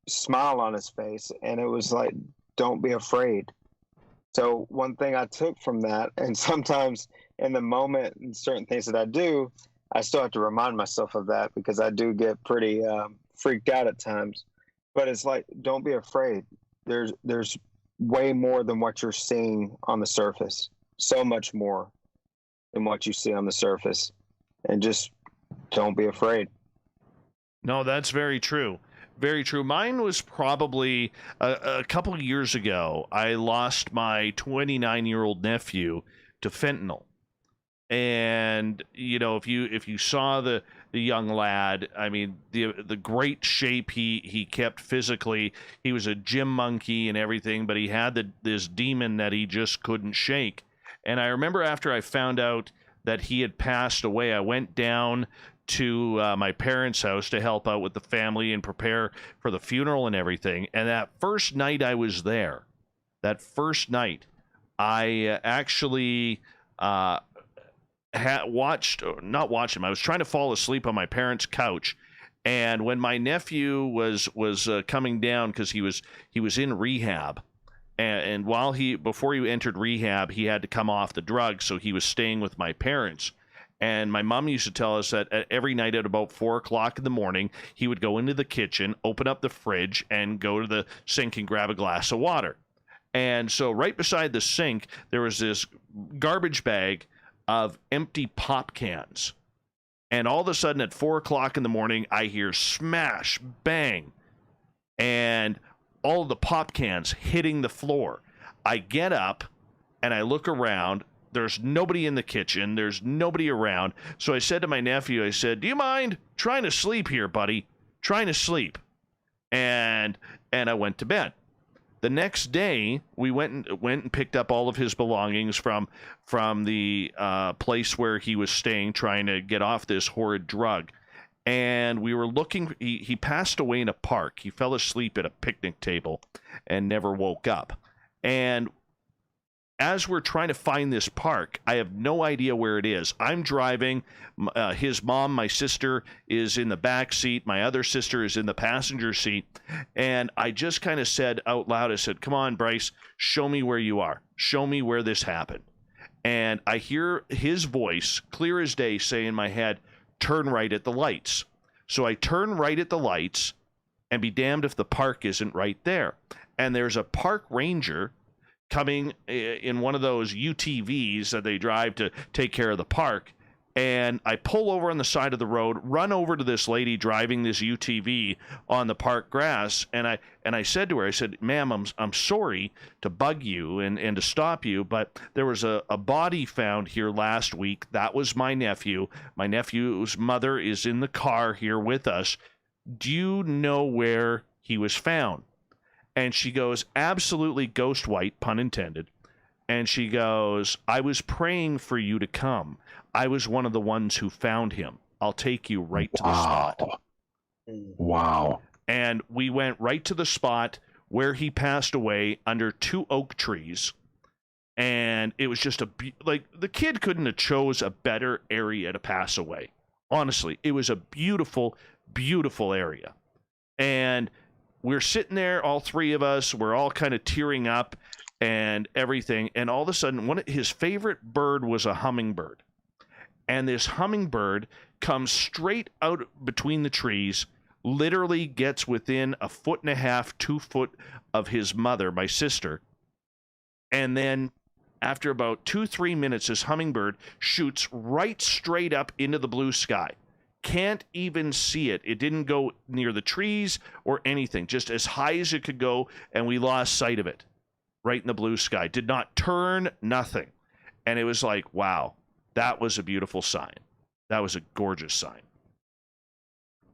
smile on his face, and it was like, don't be afraid. So one thing I took from that, and sometimes in the moment and certain things that I do, I still have to remind myself of that, because I do get pretty freaked out at times. But it's like, don't be afraid. There's way more than what you're seeing on the surface. So much more than what you see on the surface. And just don't be afraid. No, that's very true. Very true. Mine was probably a couple of years ago. I lost my 29-year-old nephew to fentanyl. And if you saw the young lad, I mean, the great shape he kept physically. He was a gym monkey and everything, but he had this demon that he just couldn't shake. And I remember after I found out that he had passed away, I went down to my parents' house to help out with the family and prepare for the funeral and everything. And that first night I was there, I actually not watched him. I was trying to fall asleep on my parents' couch, and when my nephew was coming down, because he was in rehab, and before he entered rehab, he had to come off the drugs, so he was staying with my parents. And my mom used to tell us that every night at about 4 o'clock in the morning, he would go into the kitchen, open up the fridge, and go to the sink and grab a glass of water. And so right beside the sink, there was this garbage bag of empty pop cans. And all of a sudden at 4 o'clock in the morning, I hear smash, bang, and all of the pop cans hitting the floor. I get up and I look around. There's nobody in the kitchen. There's nobody around. So I said to my nephew, I said, do you mind trying to sleep here, buddy? Trying to sleep. And I went to bed. The next day, we went and picked up all of his belongings from the place where he was staying, trying to get off this horrid drug. And we were looking. He passed away in a park. He fell asleep at a picnic table and never woke up. And as we're trying to find this park, I have no idea where it is. I'm driving. His mom, my sister, is in the back seat. My other sister is in the passenger seat. And I just kind of said out loud, I said, come on, Bryce, show me where you are. Show me where this happened. And I hear his voice, clear as day, say in my head, turn right at the lights. So I turn right at the lights, and be damned if the park isn't right there. And there's a park ranger coming in one of those UTVs that they drive to take care of the park. And I pull over on the side of the road, run over to this lady driving this UTV on the park grass. And I said to her, I said, ma'am, I'm sorry to bug you and to stop you, but there was a body found here last week. That was my nephew. My nephew's mother is in the car here with us. Do you know where he was found? And she goes, absolutely ghost white, pun intended. And she goes, I was praying for you to come. I was one of the ones who found him. I'll take you right to the spot. Wow. And we went right to the spot where he passed away under 2 oak trees. And it was just the kid couldn't have chose a better area to pass away. Honestly, it was a beautiful, beautiful area. And we're sitting there, all three of us, we're all kind of tearing up and everything. And all of a sudden, his favorite bird was a hummingbird. And this hummingbird comes straight out between the trees, literally gets within 1.5 feet, 2 foot of his mother, my sister. And then after about 2-3 minutes, this hummingbird shoots right straight up into the blue sky. Can't even see it. It didn't go near the trees or anything, just as high as it could go, and we lost sight of it right in the blue sky. Did not turn, nothing. And it was like, wow, that was a beautiful sign. That was a gorgeous sign.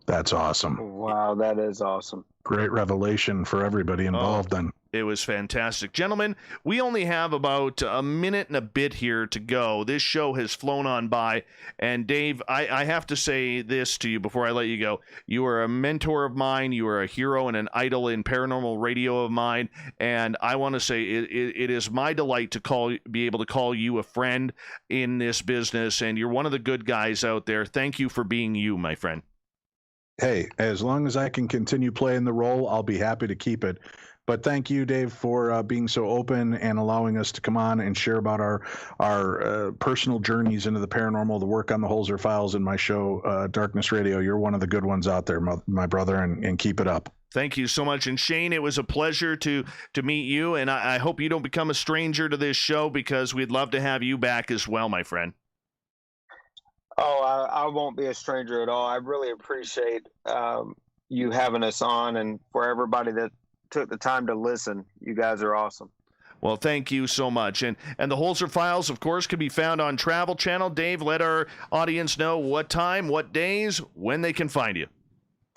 That's awesome. Wow, that is awesome. Great revelation for everybody involved then. It was fantastic. Gentlemen, we only have about a minute and a bit here to go. This show has flown on by. And Dave, I have to say this to you before I let you go. You are a mentor of mine. You are a hero and an idol in paranormal radio of mine. And I want to say it is my delight to be able to call you a friend in this business. And you're one of the good guys out there. Thank you for being you, my friend. Hey, as long as I can continue playing the role, I'll be happy to keep it. But thank you, Dave, for being so open and allowing us to come on and share about our personal journeys into the paranormal, the work on the Holzer Files, and my show, Darkness Radio. You're one of the good ones out there, my brother, and keep it up. Thank you so much. And Shane, it was a pleasure to meet you, and I hope you don't become a stranger to this show, because we'd love to have you back as well, my friend. Oh, I won't be a stranger at all. I really appreciate you having us on, and for everybody that took the time to listen. You guys are awesome. Well, thank you so much. And the Holzer Files, of course, can be found on Travel Channel. Dave, let our audience know what time, what days, when they can find you.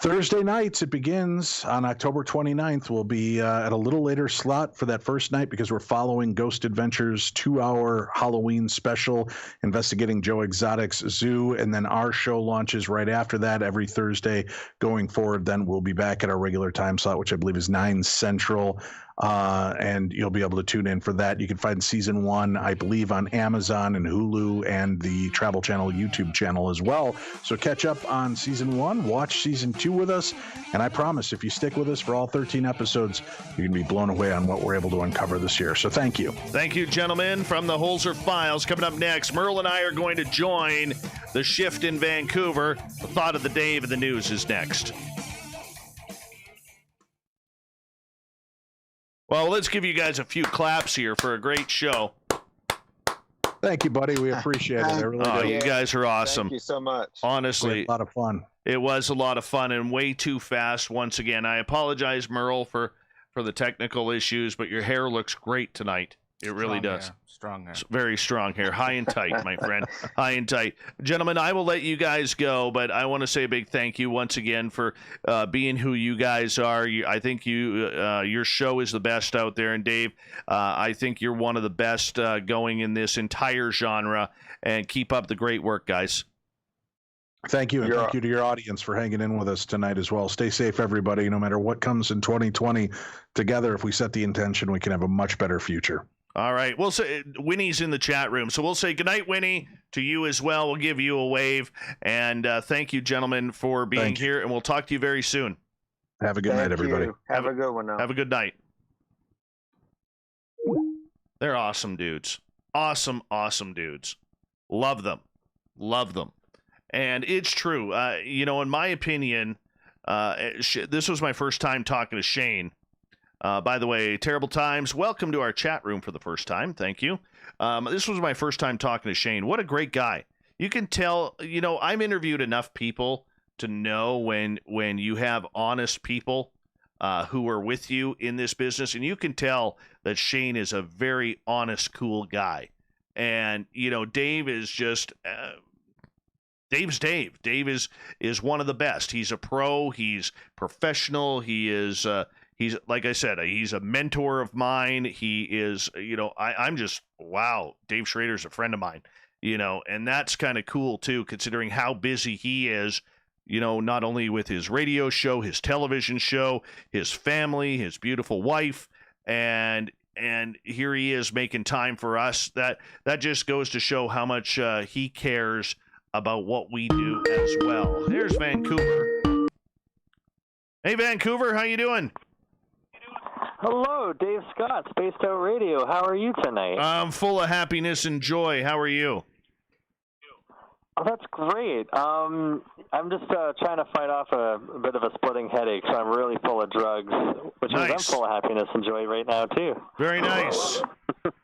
Thursday nights, it begins on October 29th. We'll be at a little later slot for that first night because we're following Ghost Adventures' 2-hour Halloween special, investigating Joe Exotic's zoo, and then our show launches right after that every Thursday going forward. Then we'll be back at our regular time slot, which I believe is 9 Central. And you'll be able to tune in for that. You can find season 1, I believe, on Amazon and Hulu and the Travel Channel YouTube channel as well. So catch up on season 1, watch season 2 with us, and I promise if you stick with us for all 13 episodes, you're going to be blown away on what we're able to uncover this year. So thank you. Thank you, gentlemen, from the Holzer Files. Coming up next, Merle and I are going to join the shift in Vancouver. The thought of the day of the news is next. Well, let's give you guys a few claps here for a great show. Thank you, buddy. We appreciate it. I really do. You guys are awesome. Thank you so much. Honestly, a lot of fun. It was a lot of fun and way too fast. Once again, I apologize, Merle, for the technical issues, but your hair looks great tonight. It really does. Strong hair. Very strong hair. High and tight, my friend. High and tight. Gentlemen, I will let you guys go, but I want to say a big thank you once again for being who you guys are. I think your show is the best out there. And Dave, I think you're one of the best going in this entire genre. And keep up the great work, guys. Thank you, and thank you to your audience for hanging in with us tonight as well. Stay safe, everybody. No matter what comes in 2020, together, if we set the intention, we can have a much better future. All right. We'll say Winnie's in the chat room, so we'll say goodnight, Winnie, to you as well. We'll give you a wave, and thank you, gentlemen, for being here, and we'll talk to you very soon. Have a good night, everybody. Have a good one now. Have a good night. They're awesome dudes. Awesome, awesome dudes. Love them. Love them. And it's true. In my opinion, this was my first time talking to Shane. By the way, Terrible Times, welcome to our chat room for the first time. Thank you. This was my first time talking to Shane. What a great guy. You can tell, I've interviewed enough people to know when you have honest people who are with you in this business, and you can tell that Shane is a very honest, cool guy. And, Dave is just... Dave's Dave. Dave is one of the best. He's a pro. He's professional. He is... He's, like I said, he's a mentor of mine. He is, I'm just, wow, Dave Schrader's a friend of mine, and that's kind of cool too, considering how busy he is, not only with his radio show, his television show, his family, his beautiful wife, and here he is making time for us. That just goes to show how much he cares about what we do as well. There's Vancouver. Hey, Vancouver, how you doing? Hello, Dave Scott, Spaced Out Radio. How are you tonight? I'm full of happiness and joy. How are you? Oh, that's great. I'm just trying to fight off a bit of a splitting headache, so I'm really full of drugs, which means I'm full of happiness and joy right now, too. Very nice.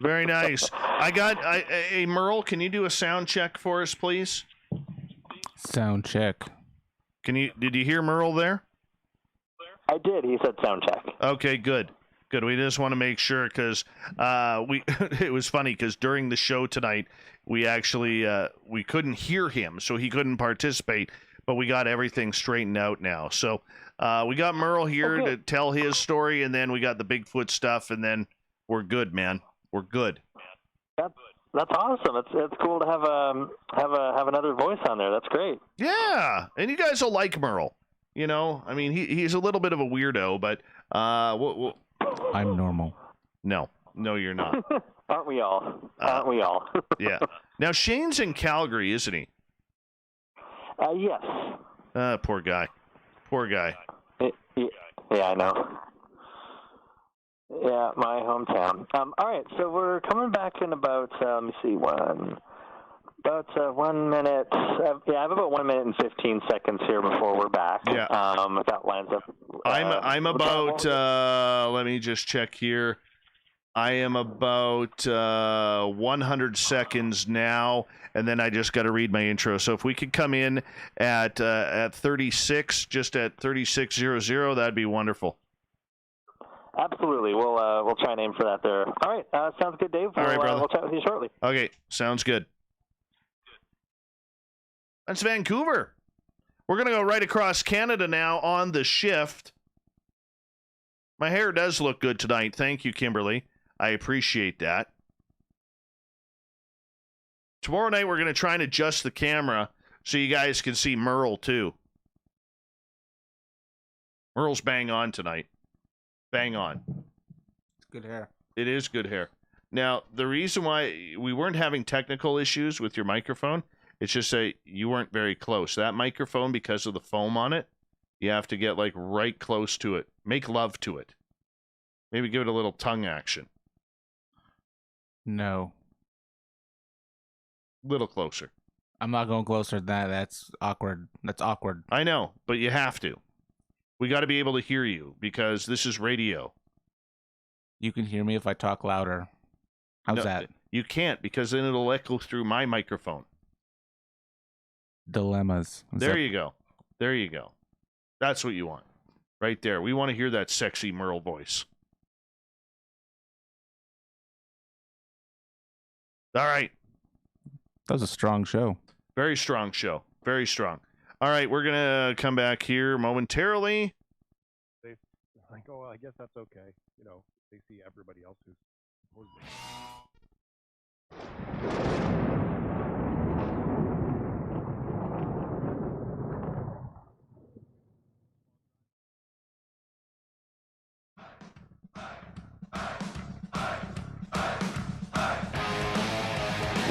Very nice. Hey, Merle, can you do a sound check for us, please? Sound check. Did you hear Merle there? I did. He said sound check. Okay, good. Good. We just want to make sure because it was funny because during the show tonight, we actually we couldn't hear him, so he couldn't participate, but we got everything straightened out now. So we got Merle here to tell his story, and then we got the Bigfoot stuff, and then we're good, man. We're good. That's awesome. It's cool to have another voice on there. That's great. Yeah, and you guys will like Merle. I mean, he's a little bit of a weirdo, but I'm normal. No, you're not. Aren't we all? Aren't we all? Yeah. Now, Shane's in Calgary, isn't he? Yes. Poor guy. Poor guy. Yeah, I know. Yeah, my hometown. All right, so we're coming back in about, let me see, 1 minute. I have about 1 minute and 15 seconds here before we're back. Yeah. If that lines up. I'm about, let me just check here. I am about 100 seconds now, and then I just got to read my intro. So if we could come in at 36, just at 36:00, that'd be wonderful. Absolutely. We'll try and aim for that there. All right. Sounds good, Dave. All right, brother. We'll chat with you shortly. Okay. Sounds good. That's Vancouver. We're going to go right across Canada now on the shift. My hair does look good tonight. Thank you, Kimberly. I appreciate that. Tomorrow night, we're going to try and adjust the camera so you guys can see Merle, too. Merle's bang on tonight. Bang on. It's good hair. It is good hair. Now, the reason why we weren't having technical issues with your microphone, it's just that you weren't very close. That microphone, because of the foam on it, you have to get, like, right close to it. Make love to it. Maybe give it a little tongue action. No. Little closer. I'm not going closer than that. That's awkward. That's awkward. I know, but you have to. We got to be able to hear you because this is radio. You can hear me if I talk louder. How's that? You can't because then it'll echo through my microphone. Dilemmas. There you go. There you go. That's what you want. Right there. We want to hear that sexy Merle voice. All right. That was a strong show. Very strong show. Very strong. All right, we're going to come back here momentarily. Oh, I guess that's okay. You know, they see everybody else who's supposedly...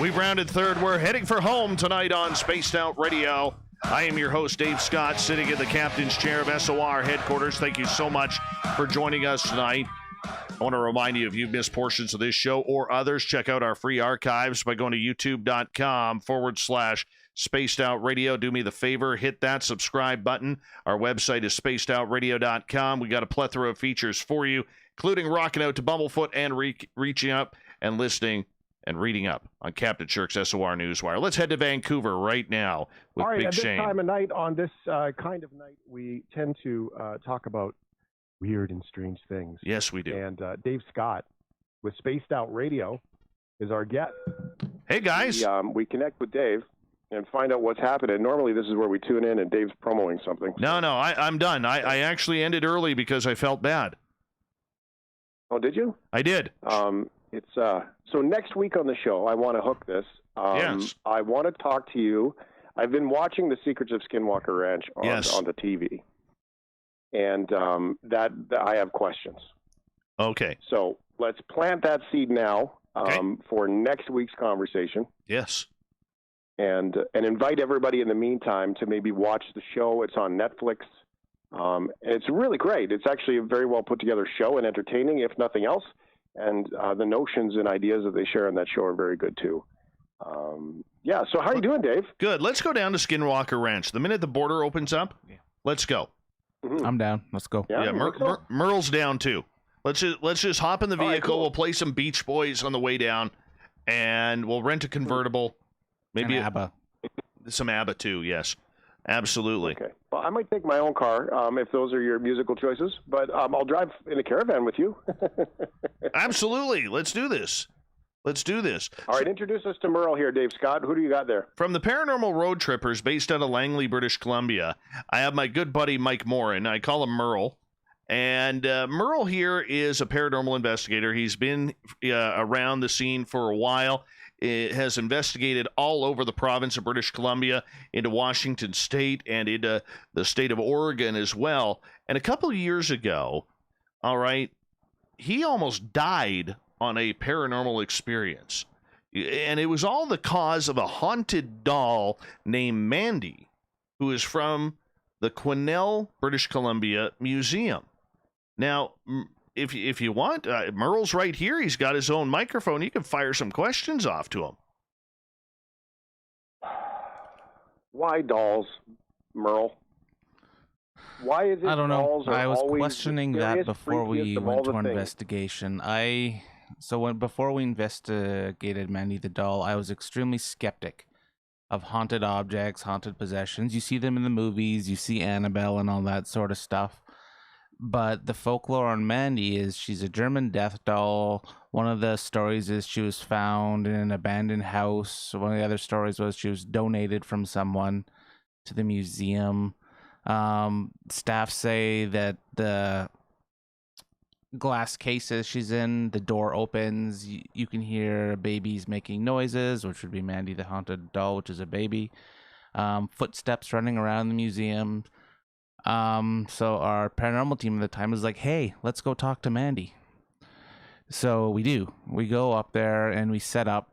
We've rounded third. We're heading for home tonight on Spaced Out Radio. I am your host, Dave Scott, sitting in the captain's chair of SOR headquarters. Thank you so much for joining us tonight. I want to remind you, if you've missed portions of this show or others, check out our free archives by going to youtube.com/Spaced Out Radio. Do me the favor, hit that subscribe button. Our website is spacedoutradio.com. We got a plethora of features for you, including rocking out to Bumblefoot and reaching up and listening and reading up on Captain Shirk's SOR Newswire. Let's head to Vancouver right now with All right, Big at this Shane. time of night, on this kind of night, we tend to talk about weird and strange things. Yes, we do. And Dave Scott with Spaced Out Radio is our guest. Hey, guys. We connect with Dave and find out what's happening. Normally, this is where we tune in and Dave's promoting something. No, I'm done. I actually ended early because I felt bad. Oh, did you? I did. It's so next week on the show, I want to hook this. Yes. I want to talk to you. I've been watching The Secrets of Skinwalker Ranch on the TV, and that I have questions. Okay. So let's plant that seed now for next week's conversation. Yes. And invite everybody in the meantime to maybe watch the show. It's on Netflix. And it's really great. It's actually a very well put together show and entertaining, if nothing else. And the notions and ideas that they share on that show are very good, too. So how are you doing, Dave? Good. Let's go down to Skinwalker Ranch. The minute the border opens up, let's go. Mm-hmm. I'm down. Let's go. Yeah, Merle's down, too. Let's just hop in the vehicle. All right, cool. We'll play some Beach Boys on the way down, and we'll rent a convertible. Maybe And ABBA. Some ABBA, too, yes. Absolutely. Okay. Well, I might take my own car if those are your musical choices, but I'll drive in a caravan with you. Absolutely. Let's do this. All right, introduce us to Merle here, Dave Scott. Who do you got there? From the Paranormal Road Trippers, based out of Langley, British Columbia, I have my good buddy Mike Morin. I call him Merle. And Merle here is a paranormal investigator. He's been around the scene for a while. It has investigated all over the province of British Columbia, into Washington State, and into the state of Oregon as well. And a couple of years ago, all right, he almost died on a paranormal experience. And it was all the cause of a haunted doll named Mandy, who is from the Quesnel, British Columbia Museum. Now, if you want, Merle's right here. He's got his own microphone. You can fire some questions off to him. Why dolls, Merle? Why is it I don't know. dolls are I was always questioning the that scariest, before we freakiest of went all to the our things? investigation. Before we investigated Mandy the doll, I was extremely skeptic of haunted objects, haunted possessions. You see them in the movies, you see Annabelle and all that sort of stuff. But the folklore on Mandy is she's a German death doll. One of the stories is she was found in an abandoned house. One of the other stories was she was donated from someone to the museum. Staff say that the glass cases she's in, the door opens, you can hear babies making noises, which would be Mandy the haunted doll, which is a baby. Footsteps running around the museum. So our paranormal team at the time was like, hey, let's go talk to Mandy. So we do. We go up there and we set up,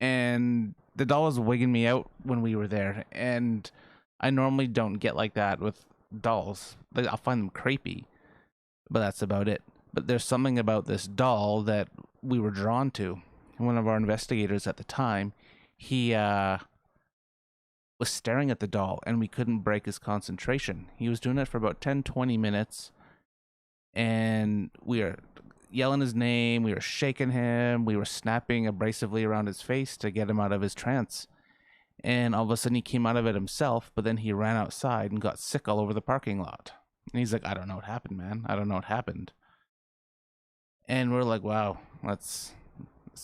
and the doll was wigging me out when we were there, and I normally don't get like that with dolls. I'll find them creepy, but that's about it. But there's something about this doll that we were drawn to. One of our investigators at the time, he was staring at the doll, and we couldn't break his concentration. He was doing it for about 10-20 minutes, and we were yelling his name, we were shaking him, we were snapping abrasively around his face to get him out of his trance. And all of a sudden he came out of it himself, but then he ran outside and got sick all over the parking lot. And he's like, I don't know what happened, man. I don't know what happened. And we're like, wow, it's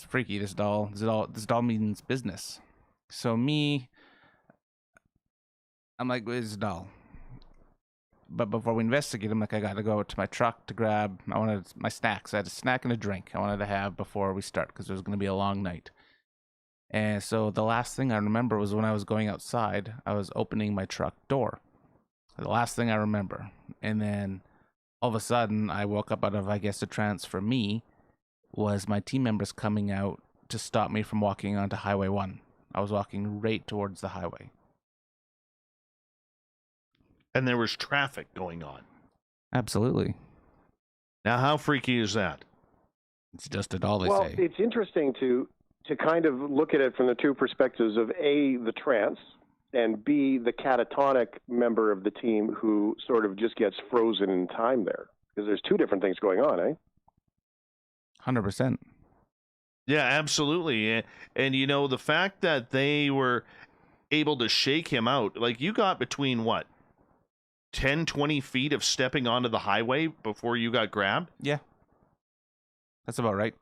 freaky. This doll means business. So I'm like, where's the doll? But before we investigate, I'm like, I gotta go to my truck to grab, I wanted my snacks. I had a snack and a drink I wanted to have before we start, because it was going to be a long night. And so the last thing I remember was when I was going outside, I was opening my truck door. The last thing I remember. And then all of a sudden, I woke up out of, I guess, a trance for me was my team members coming out to stop me from walking onto Highway 1. I was walking right towards the highway. And there was traffic going on. Absolutely. Now, how freaky is that? It's just a doll, they Well, say. it's interesting to kind of look at it from the two perspectives of A, the trance, and B, the catatonic member of the team who sort of just gets frozen in time there. Because there's two different things going on, eh? 100%. Yeah, absolutely. And you know, the fact that they were able to shake him out, like you got between what? 10, 20 feet of stepping onto the highway before you got grabbed? Yeah. That's about right.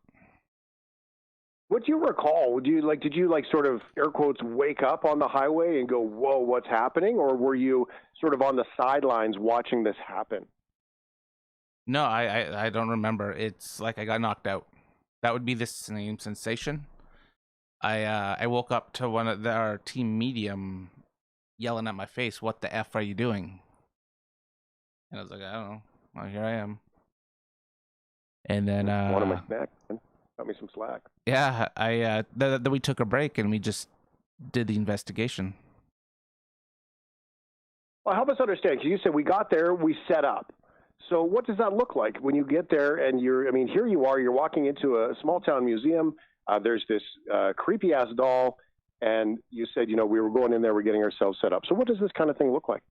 What do you recall? Did you sort of, air quotes, wake up on the highway and go, whoa, what's happening? Or were you sort of on the sidelines watching this happen? No, I don't remember. It's like I got knocked out. That would be the same sensation. I woke up to one of our team medium yelling at my face, "What the F are you doing?" And I was like, I don't know. Well, here I am. And then One of my snacks. Got me some slack. yeah, then we took a break and we just did the investigation. Well, help us understand, because you said we got there, we set up. So what does that look like when you get there and here you are, you're walking into a small town museum. There's this creepy ass doll, and you said, we were going in there, we're getting ourselves set up. So what does this kind of thing look like?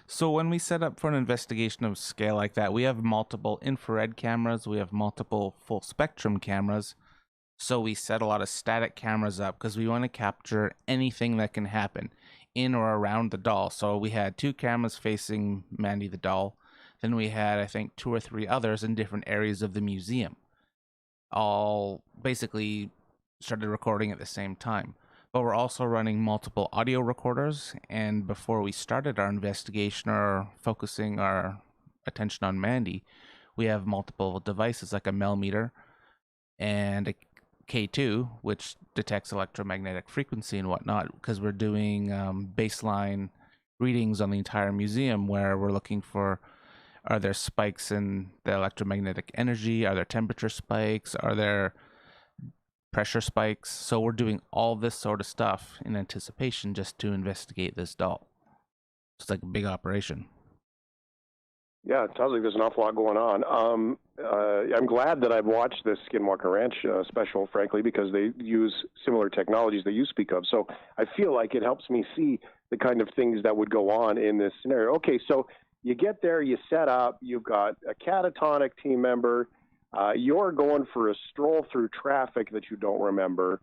So when we set up for an investigation of scale like that, we have multiple infrared cameras, we have multiple full spectrum cameras. So we set a lot of static cameras up because we want to capture anything that can happen in or around the doll. So we had 2 cameras facing Mandy the doll. Then we had, I think, 2 or 3 others in different areas of the museum. All basically started recording at the same time. But we're also running multiple audio recorders. And before we started our investigation or focusing our attention on Mandy, we have multiple devices like a millimeter and a K2, which detects electromagnetic frequency and whatnot, because we're doing baseline readings on the entire museum where we're looking for, are there spikes in the electromagnetic energy? Are there temperature spikes? Are there pressure spikes? So we're doing all this sort of stuff in anticipation just to investigate this doll. It's like a big operation. Yeah, it sounds like there's an awful lot going on. I'm glad that I've watched this Skinwalker Ranch special, frankly, because they use similar technologies that you speak of. So I feel like it helps me see the kind of things that would go on in this scenario. Okay, so you get there, you set up, you've got a catatonic team member, you're going for a stroll through traffic that you don't remember.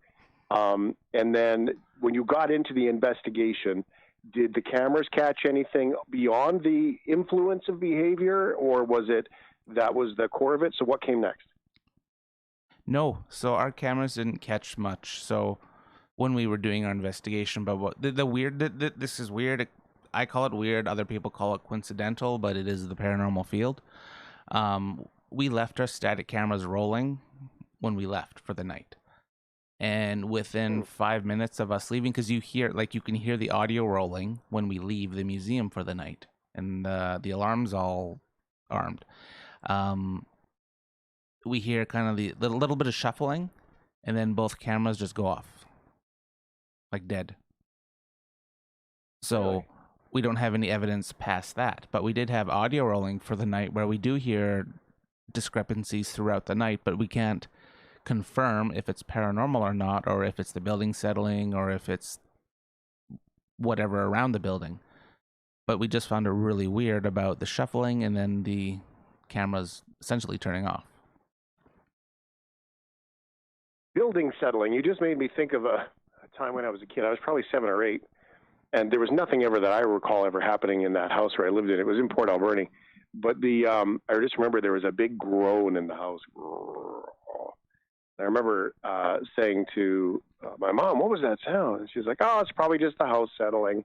And then when you got into the investigation, did the cameras catch anything beyond the influence of behavior, or was it that was the core of it? So what came next? No, so our cameras didn't catch much. So when we were doing our investigation, but what the weird, this is weird. I call it weird. Other people call it coincidental, but it is the paranormal field. We left our static cameras rolling when we left for the night. And within 5 minutes of us leaving, because you can hear the audio rolling when we leave the museum for the night, and the alarm's all armed. We hear kind of the little bit of shuffling, and then both cameras just go off, like dead. So Really? we don't have any evidence past that, but we did have audio rolling for the night where we do hear discrepancies throughout the night, but we can't confirm if it's paranormal or not, or if it's the building settling, or if it's whatever around the building. But we just found it really weird about the shuffling and then the cameras essentially turning off. Building settling. You just made me think of a time when I was a kid. I was probably 7 or 8, and there was nothing ever that I recall ever happening in that house where I lived in. It was in Port Alberni. But I just remember there was a big groan in the house. I remember saying to my mom, "What was that sound?" And she was like, "Oh, it's probably just the house settling."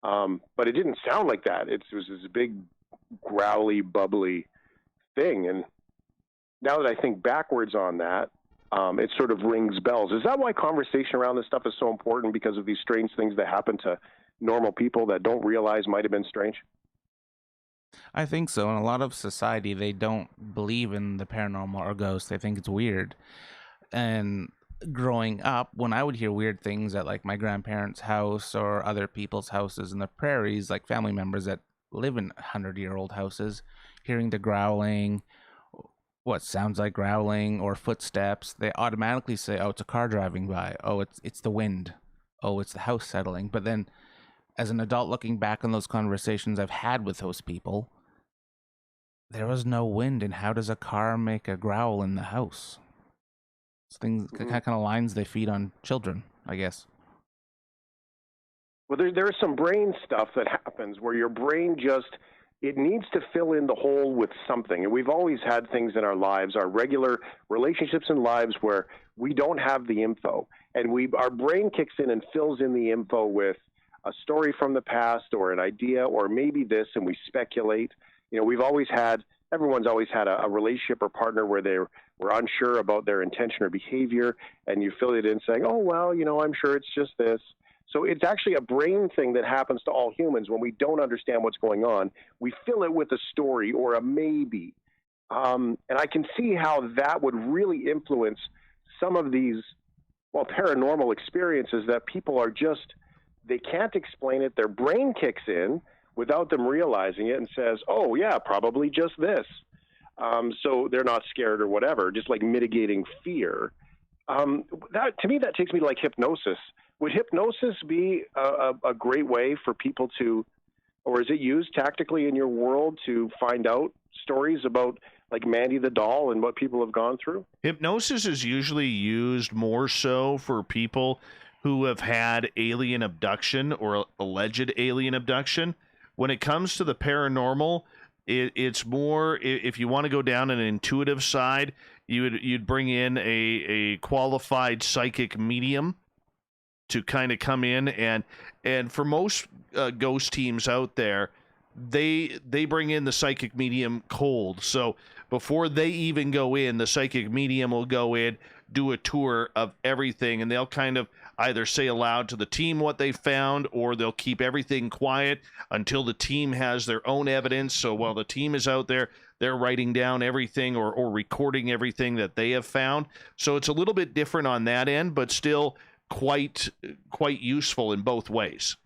But it didn't sound like that. It was this big, growly, bubbly thing. And now that I think backwards on that, it sort of rings bells. Is that why conversation around this stuff is so important, because of these strange things that happen to normal people that don't realize might have been strange? I think so. In a lot of society, they don't believe in the paranormal or ghosts. They think it's weird. And growing up, when I would hear weird things at like my grandparents' house or other people's houses in the prairies, like family members that live in 100-year-old houses, hearing the growling, what sounds like growling or footsteps, they automatically say, "Oh, it's a car driving by. Oh, it's the wind. Oh, it's the house settling." But then as an adult looking back on those conversations I've had with those people, there was no wind, and how does a car make a growl in the house? It's things, kind of lines they feed on children, I guess. Well, there's some brain stuff that happens where your brain just, it needs to fill in the hole with something. And we've always had things in our lives, our regular relationships and lives, where we don't have the info. And our brain kicks in and fills in the info with a story from the past or an idea or maybe this, and we speculate. You know, everyone's always had a relationship or partner where they were unsure about their intention or behavior, and you fill it in saying, "Oh, well, I'm sure it's just this." So it's actually a brain thing that happens to all humans. When we don't understand what's going on, we fill it with a story or a maybe. And I can see how that would really influence some of these, paranormal experiences that people are just, they can't explain it. Their brain kicks in without them realizing it and says, "Oh, yeah, probably just this." So they're not scared or whatever, just like mitigating fear. To me, that takes me to like hypnosis. Would hypnosis be a great way for people to, or is it used tactically in your world to find out stories about like Mandy the doll and what people have gone through? Hypnosis is usually used more so for people who have had alien abduction or alleged alien abduction. When it comes to the paranormal, it's more, if you want to go down an intuitive side, you'd bring in a qualified psychic medium to kind of come in, and for most ghost teams out there, they bring in the psychic medium cold. So before they even go in, the psychic medium will go in, do a tour of everything, and they'll kind of either say aloud to the team what they found, or they'll keep everything quiet until the team has their own evidence. So while the team is out there, they're writing down everything or recording everything that they have found. So it's a little bit different on that end, but still quite useful in both ways.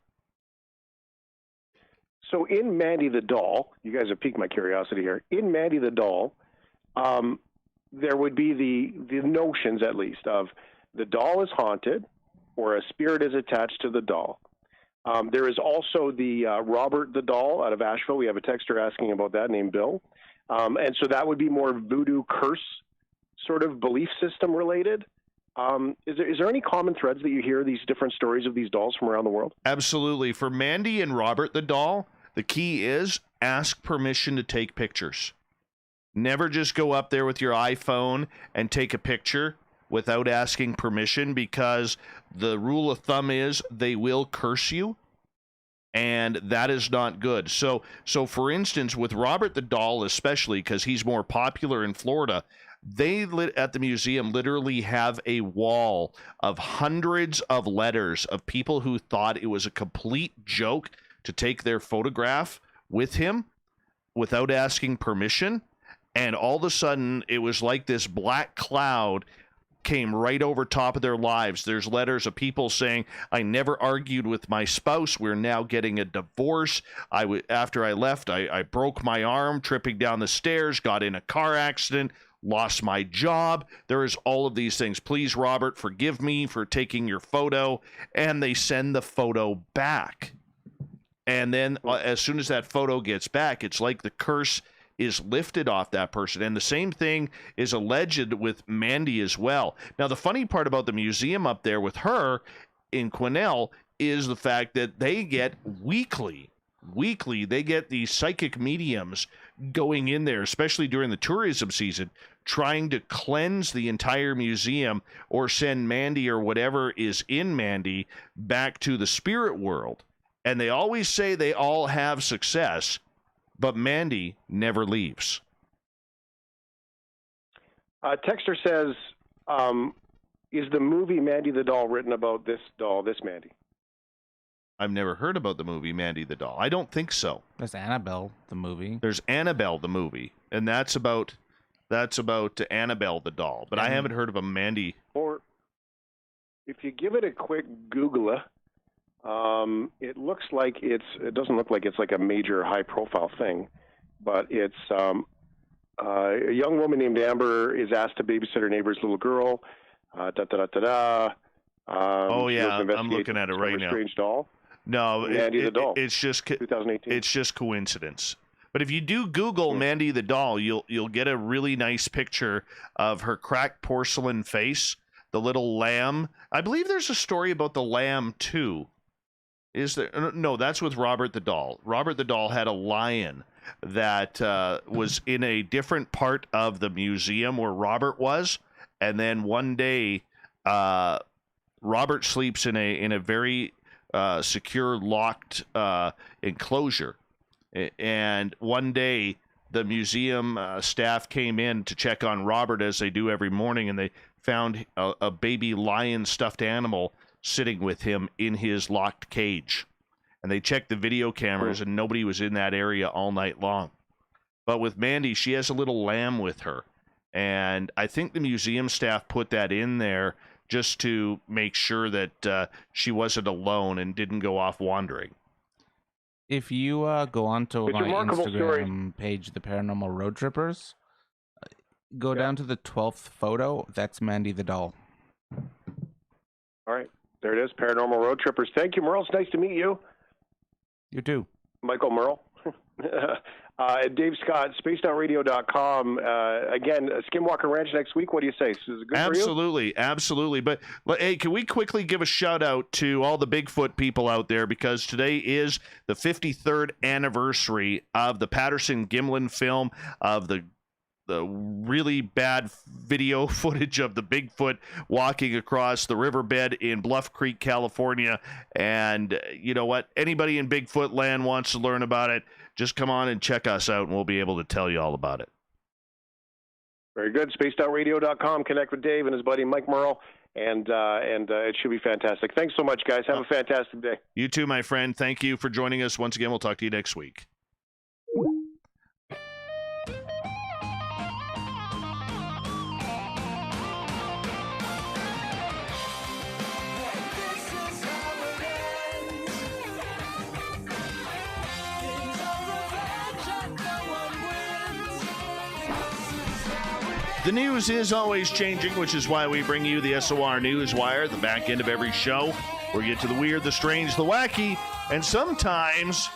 So in Mandy the Doll, you guys have piqued my curiosity here. In Mandy the Doll, there would be the notions, at least, of the doll is haunted or a spirit is attached to the doll. There is also the Robert the Doll out of Asheville. We have a texter asking about that named Bill. And so that would be more voodoo curse sort of belief system related. Is there any common threads that you hear, these different stories of these dolls from around the world? Absolutely. For Mandy and Robert the Doll, the key is ask permission to take pictures. Never just go up there with your iPhone and take a picture without asking permission, because the rule of thumb is they will curse you, and that is not good. So for instance, with Robert the Doll, especially because he's more popular in Florida, they at the museum literally have a wall of hundreds of letters of people who thought it was a complete joke to take their photograph with him without asking permission. And all of a sudden, it was like this black cloud came right over top of their lives. There's letters of people saying, I never argued with my spouse. We're now getting a divorce. After I left, I broke my arm tripping down the stairs, got in a car accident, lost my job. There is all of these things. Please, Robert, forgive me for taking your photo. And they send the photo back. And then as soon as that photo gets back, it's like the curse is lifted off that person. And the same thing is alleged with Mandy as well. Now, the funny part about the museum up there with her in Quesnel is the fact that they get weekly, they get these psychic mediums going in there, especially during the tourism season, trying to cleanse the entire museum or send Mandy or whatever is in Mandy back to the spirit world. And they always say they all have success, but Mandy never leaves. Texter says, is the movie Mandy the Doll written about this doll, this Mandy? I've never heard about the movie Mandy the Doll. I don't think so. There's Annabelle, the movie. There's Annabelle, the movie, and that's about Annabelle the Doll. But I haven't heard of a Mandy. Or if you give it a quick Google, it looks like it doesn't look like it's like a major high profile thing, but it's a young woman named Amber is asked to babysit her neighbor's little girl. Oh yeah, I'm looking at it right now. Strange doll. No, Mandy the Doll. It's just 2018. It's just coincidence. But if you do Google Mandy the Doll, you'll get a really nice picture of her cracked porcelain face, the little lamb. I believe there's a story about the lamb too. Is there? No, that's with Robert the Doll. Robert the Doll had a lion that was in a different part of the museum where Robert was, and then one day, Robert sleeps in a very secure, locked enclosure, and one day the museum staff came in to check on Robert as they do every morning, and they found a baby lion stuffed animal sitting with him in his locked cage. And they checked the video cameras, and nobody was in that area all night long. But with Mandy, she has a little lamb with her. And I think the museum staff put that in there just to make sure that she wasn't alone and didn't go off wandering. If you go onto my Instagram page, The Paranormal Road Trippers, go down to the 12th photo. That's Mandy the Doll. All right. There it is, Paranormal Road Trippers. Thank you, Merle. It's nice to meet you. You too. Michael Merle. Dave Scott, spacedoutradio.com. Again, Skinwalker Ranch next week. What do you say? Is it good Absolutely, for you? Absolutely. But hey, can we quickly give a shout out to all the Bigfoot people out there, because today is the 53rd anniversary of the Patterson-Gimlin film, of the really bad video footage of the Bigfoot walking across the riverbed in Bluff Creek, California. And you know what? Anybody in Bigfoot land wants to learn about it, just come on and check us out, and we'll be able to tell you all about it. Very good. Spacedoutradio.com. Connect with Dave and his buddy Mike Merle, and it should be fantastic. Thanks so much, guys. Have a fantastic day. You too, my friend. Thank you for joining us once again. We'll talk to you next week. The news is always changing, which is why we bring you the SOR News Wire, the back end of every show, where we get to the weird, the strange, the wacky, and sometimes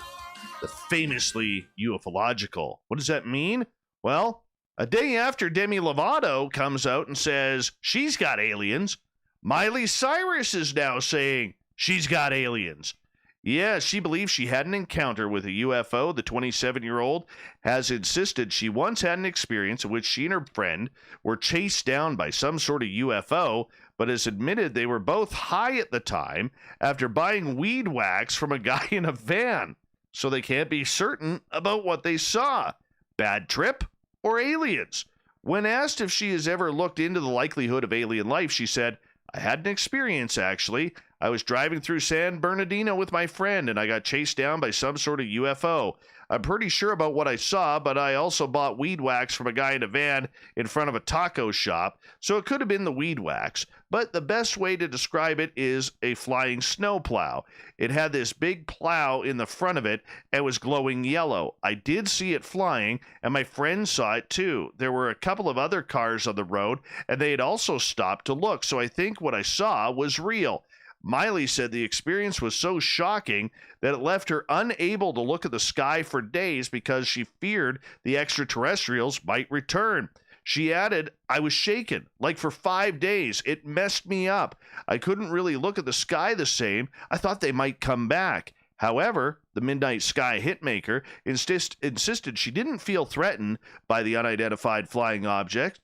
the famously ufological. What does that mean? Well, a day after Demi Lovato comes out and says she's got aliens, Miley Cyrus is now saying she's got aliens. Yeah, she believes she had an encounter with a UFO. The 27-year-old has insisted she once had an experience in which she and her friend were chased down by some sort of UFO, but has admitted they were both high at the time after buying weed wax from a guy in a van. So they can't be certain about what they saw. Bad trip or aliens? When asked if she has ever looked into the likelihood of alien life, she said, I had an experience, actually. I was driving through San Bernardino with my friend, and I got chased down by some sort of UFO. I'm pretty sure about what I saw, but I also bought weed wax from a guy in a van in front of a taco shop, so it could have been the weed wax. But the best way to describe it is a flying snowplow. It had this big plow in the front of it and was glowing yellow. I did see it flying, and my friend saw it too. There were a couple of other cars on the road, and they had also stopped to look, so I think what I saw was real. Miley said the experience was so shocking that it left her unable to look at the sky for days because she feared the extraterrestrials might return. She added, I was shaken, like for 5 days. It messed me up. I couldn't really look at the sky the same. I thought they might come back. However, the Midnight Sky hitmaker insisted she didn't feel threatened by the unidentified flying object.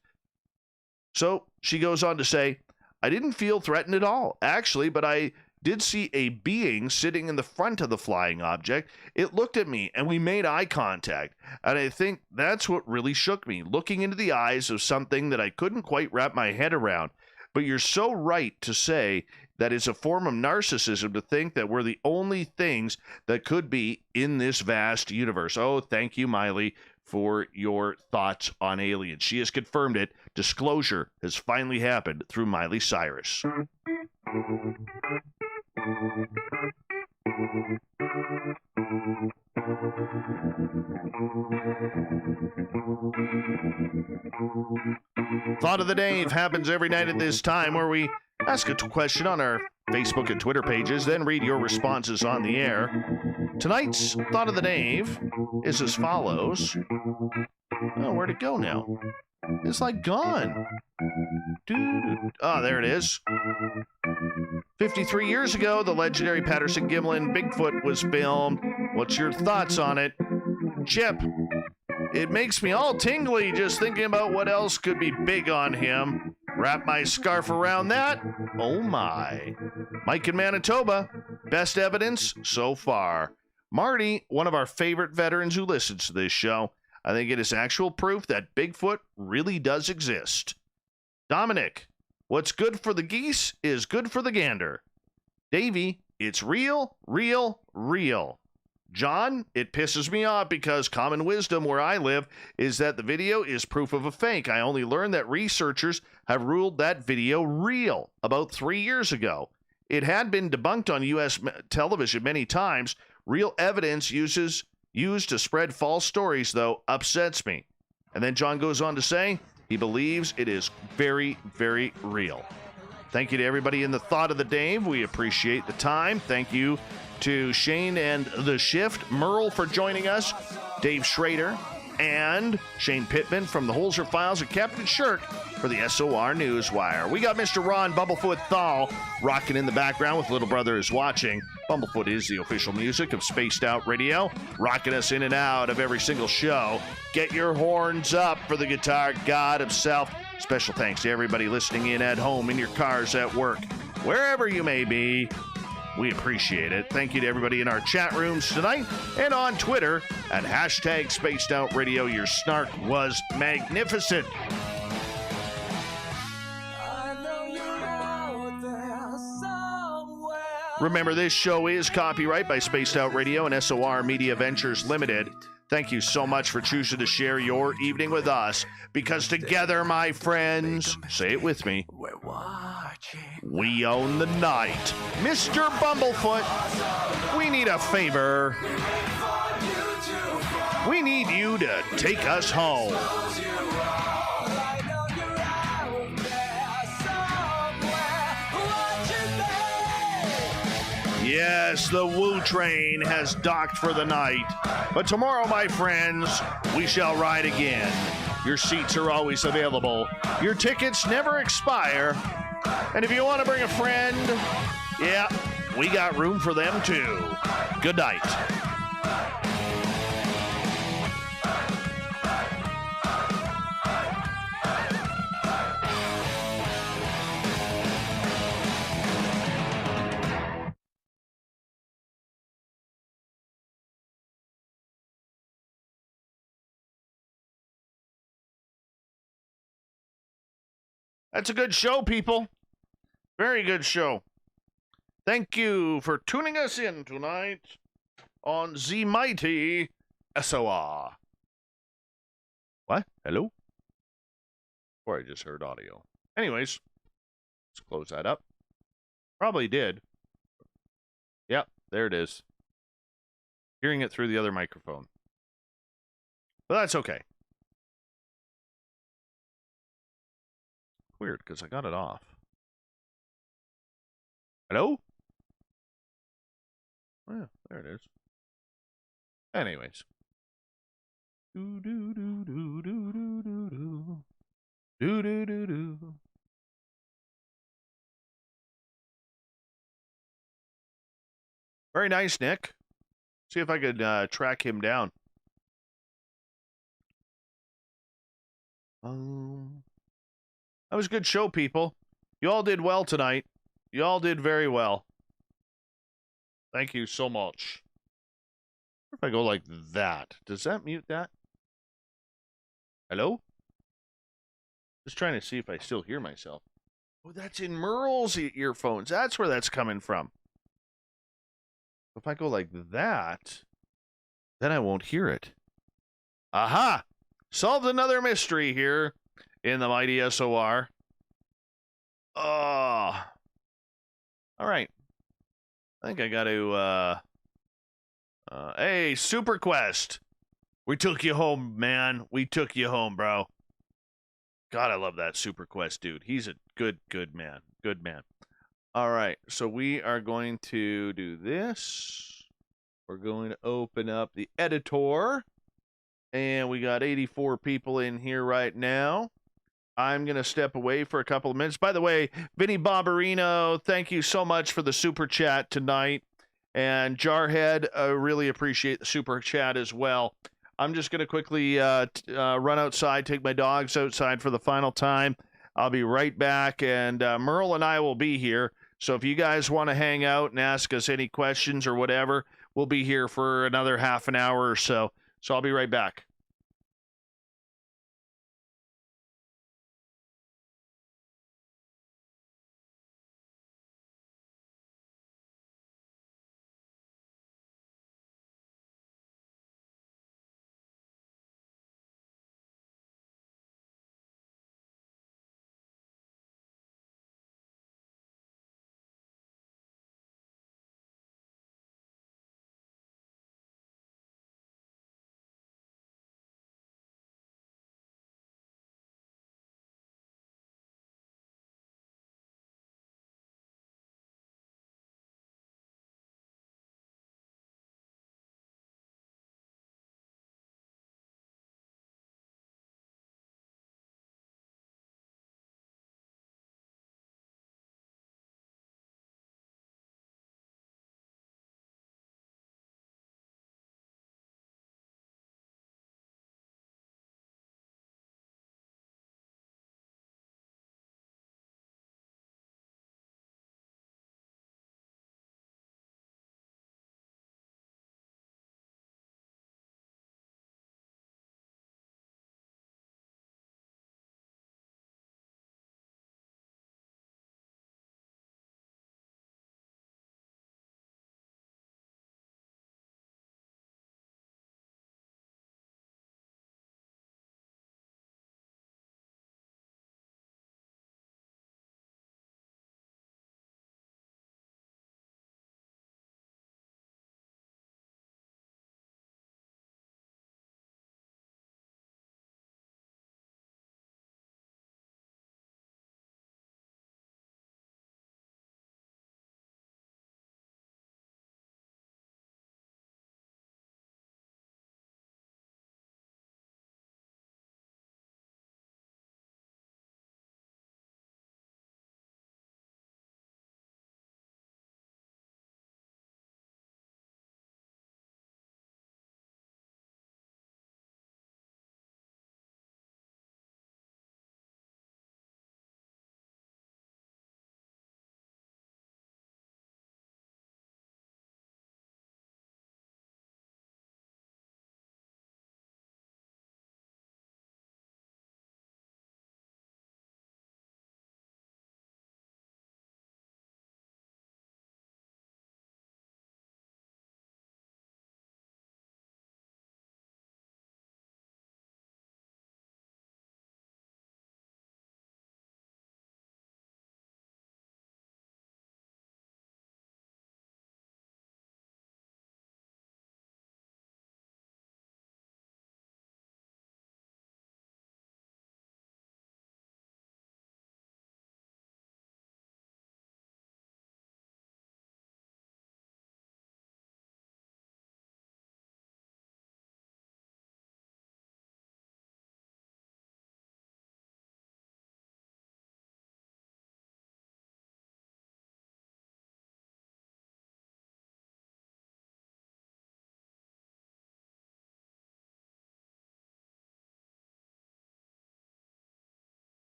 So she goes on to say, I didn't feel threatened at all, actually, but I did see a being sitting in the front of the flying object. It looked at me, and we made eye contact, and I think that's what really shook me, looking into the eyes of something that I couldn't quite wrap my head around. But you're so right to say that it's a form of narcissism to think that we're the only things that could be in this vast universe. Oh, thank you, Miley, for your thoughts on aliens. She has confirmed it. Disclosure has finally happened through Miley Cyrus. Thought of the Dave happens every night at this time, where we ask a question on our Facebook and Twitter pages, then read your responses on the air. Tonight's Thought of the Dave is as follows. Oh, where'd it go now? It's like gone. Oh, there it is. 53 years ago, the legendary Patterson-Gimlin Bigfoot was filmed. What's your thoughts on it? Chip, it makes me all tingly just thinking about what else could be big on him. Wrap my scarf around that? Oh my. Mike in Manitoba, best evidence so far. Marty, one of our favorite veterans who listens to this show. I think it is actual proof that Bigfoot really does exist. Dominic, what's good for the geese is good for the gander. Davey, it's real, real, real. John, it pisses me off because common wisdom where I live is that the video is proof of a fake. I only learned that researchers have ruled that video real about 3 years ago. It had been debunked on U.S. television many times. Real evidence used to spread false stories, though, upsets me. And then John goes on to say he believes it is very, very real. Thank you to everybody in the Thought of the Dave. We appreciate the time. Thank you to Shane and The Shift, Merle for joining us, Dave Schrader, and Shane Pittman from the Holzer Files, and Captain Shirk for the SOR News Wire. We got Mr. Ron Bumblefoot Thal rocking in the background with Little Brother is Watching. Bumblefoot is the official music of Spaced Out Radio, rocking us in and out of every single show. Get your horns up for the guitar god himself. Special thanks to everybody listening in at home, in your cars, at work, wherever you may be. We appreciate it. Thank you to everybody in our chat rooms tonight and on Twitter at hashtag Spaced Out Radio. Your snark was magnificent. Remember, this show is copyright by Spaced Out Radio and SOR Media Ventures Limited. Thank you so much for choosing to share your evening with us, because together, my friends, say it with me, we're watching. We own the night. Mr. Bumblefoot, we need a favor. We need you to take us home. Yes, the Woo train has docked for the night. But tomorrow, my friends, we shall ride again. Your seats are always available. Your tickets never expire. And if you want to bring a friend, yeah, we got room for them too. Good night. That's a good show, people. Very good show. Thank you for tuning us in tonight on the mighty SOR. What? Hello? Or I just heard audio. Anyways, let's close that up. Probably did. Yep, there it is. Hearing it through the other microphone. But that's okay. Weird, because I got it off. Hello? Oh, yeah, there it is. Anyways. Do do do do do do do do. Do do do do. Very nice, Nick. See if I could track him down. That was a good show, people. You all did well tonight. You all did very well. Thank you so much. If I go like that, does that mute that? Hello? Just trying to see if I still hear myself. Oh, that's in Merle's earphones. That's where that's coming from. If I go like that, then I won't hear it. Aha! Solved another mystery here in the mighty SOR. Oh. All right. I think I got to, hey, Super Quest. We took you home, man. We took you home, bro. God, I love that Super Quest dude. He's a good man. Good man. All right. So we are going to do this. We're going to open up the editor. And we got 84 people in here right now. I'm going to step away for a couple of minutes. By the way, Vinny Barbarino, thank you so much for the super chat tonight. And Jarhead, I really appreciate the super chat as well. I'm just going to quickly run outside, take my dogs outside for the final time. I'll be right back, and Merle and I will be here. So if you guys want to hang out and ask us any questions or whatever, we'll be here for another half an hour or so. So I'll be right back.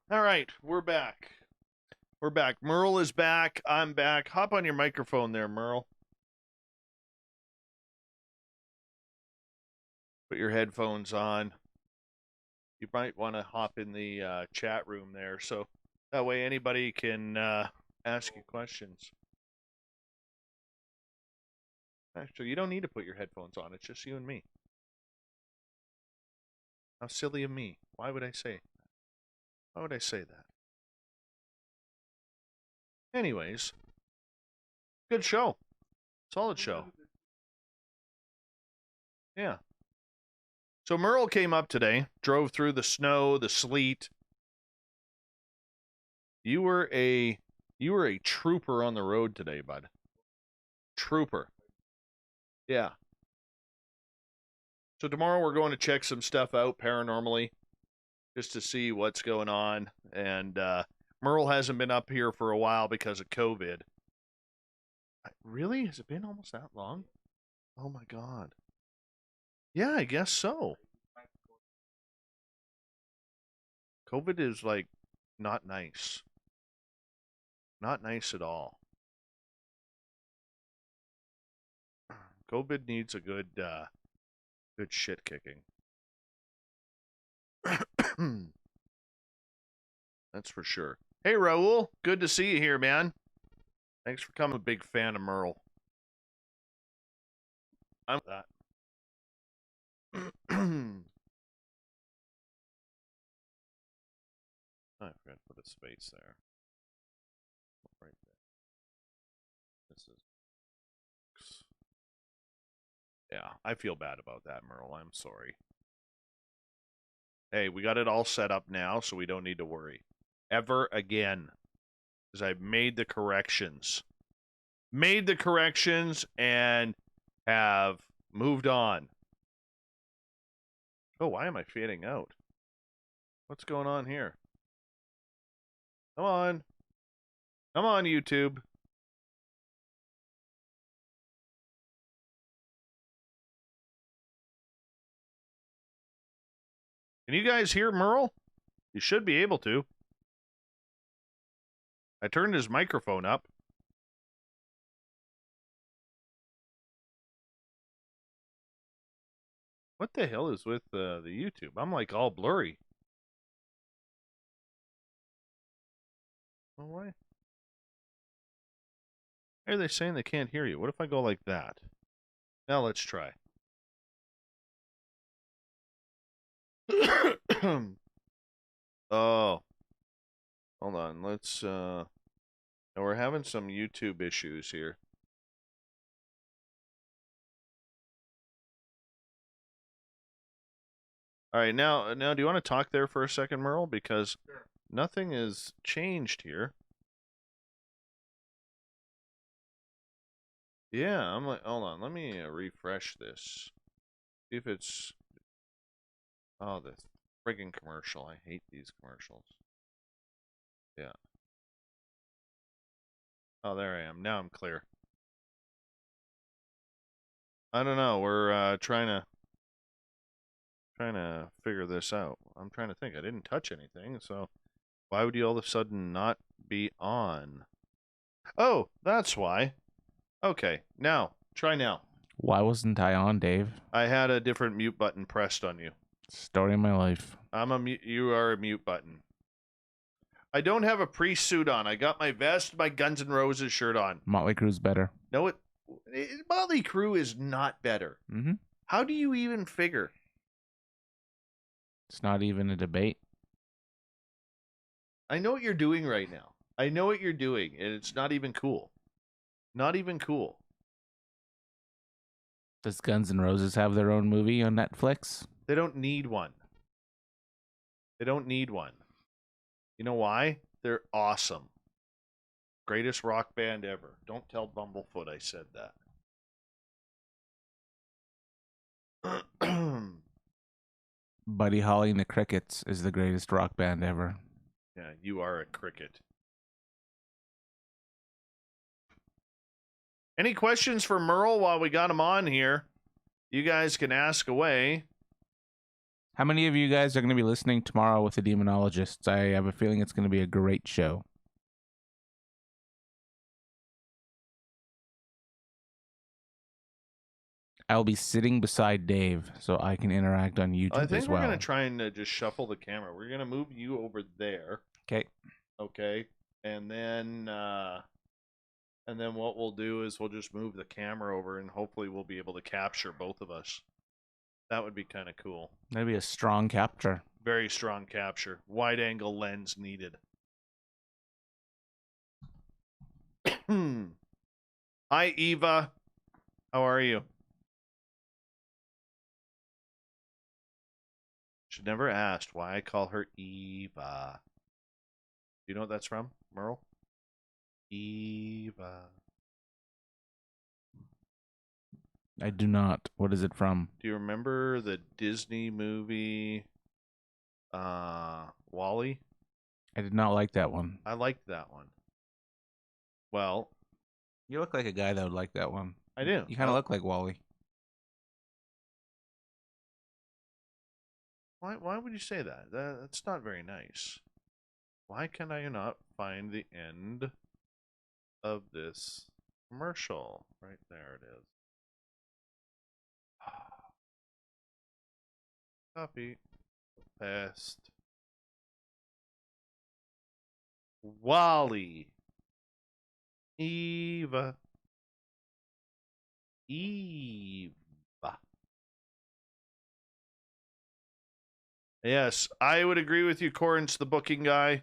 All right, we're back. We're back. Merle is back. I'm back. Hop on your microphone there, Merle. Put your headphones on. You might want to hop in the chat room there, so that way anybody can ask you questions. Actually, you don't need to put your headphones on. It's just you and me. How silly of me. Why would I say that? Anyways, good show. Solid show. Yeah. So Merle came up today, drove through the snow, the sleet. You were a trooper on the road today, bud. Trooper. Yeah. So tomorrow we're going to check some stuff out paranormally, just to see what's going on. And Merle hasn't been up here for a while because of COVID. Really? Has it been almost that long? Oh my God. Yeah, I guess so. COVID is like not nice. Not nice at all. COVID needs a good shit kicking. That's for sure. Hey, Raul. Good to see you here, man. Thanks for coming. I'm a big fan of Merle. I'm that. I forgot to put a space there. Right there. This is. Yeah, I feel bad about that, Merle. I'm sorry. Hey, we got it all set up now, so we don't need to worry. Ever again. Because I've made the corrections. Made the corrections and have moved on. Oh, why am I fading out? What's going on here? Come on. Come on, YouTube. Can you guys hear Merle? You should be able to. I turned his microphone up. What the hell is with the YouTube? I'm like all blurry. Oh, why? Why are they saying they can't hear you? What if I go like that? Now let's try. Oh. Hold on. Let's now we're having some YouTube issues here. All right, now do you want to talk there for a second, Merle? Because nothing has changed here. Yeah, I'm like, hold on, let me refresh this. See if it's. Oh, the friggin' commercial. I hate these commercials. Yeah. Oh, there I am. Now I'm clear. I don't know. We're trying to figure this out. I'm trying to think. I didn't touch anything, so why would you all of a sudden not be on? Oh, that's why. Okay, now try now. Why wasn't I on, Dave? I had a different mute button pressed on you. Story of my life. You are a mute button. I don't have a priest suit on. I got my vest, my Guns N' Roses shirt on. Motley Crue's better. No, Motley Crue is not better. Mm-hmm. How do you even figure? It's not even a debate. I know what you're doing right now. I know what you're doing, and it's not even cool. Not even cool. Does Guns N' Roses have their own movie on Netflix? They don't need one. They don't need one. You know why? They're awesome. Greatest rock band ever. Don't tell Bumblefoot I said that. Buddy Holly and the Crickets is the greatest rock band ever. Yeah, you are a cricket. Any questions for Merle while we got him on here? You guys can ask away. How many of you guys are going to be listening tomorrow with the demonologists? I have a feeling it's going to be a great show. I'll be sitting beside Dave, so I can interact on YouTube as well. I think we're going to try and just shuffle the camera. We're going to move you over there. Okay. Okay. And then what we'll do is we'll just move the camera over, and hopefully we'll be able to capture both of us. That would be kind of cool. That'd be a strong capture. Very strong capture. Wide angle lens needed. Hi, Eva. How are you? Should never asked why I call her Eva. Do you know what that's from, Merle? Eva. I do not. What is it from? Do you remember the Disney movie Wall-E? I did not like that one. I liked that one. Well, you look like a guy that would like that one. I do. You kind of look like Wall-E. Why would you say that? That's not very nice. Why can I not find the end of this commercial? Right there it is. Copy. Paste. Wall-E. Eva. Eva. Yes, I would agree with you, Corrins, the booking guy.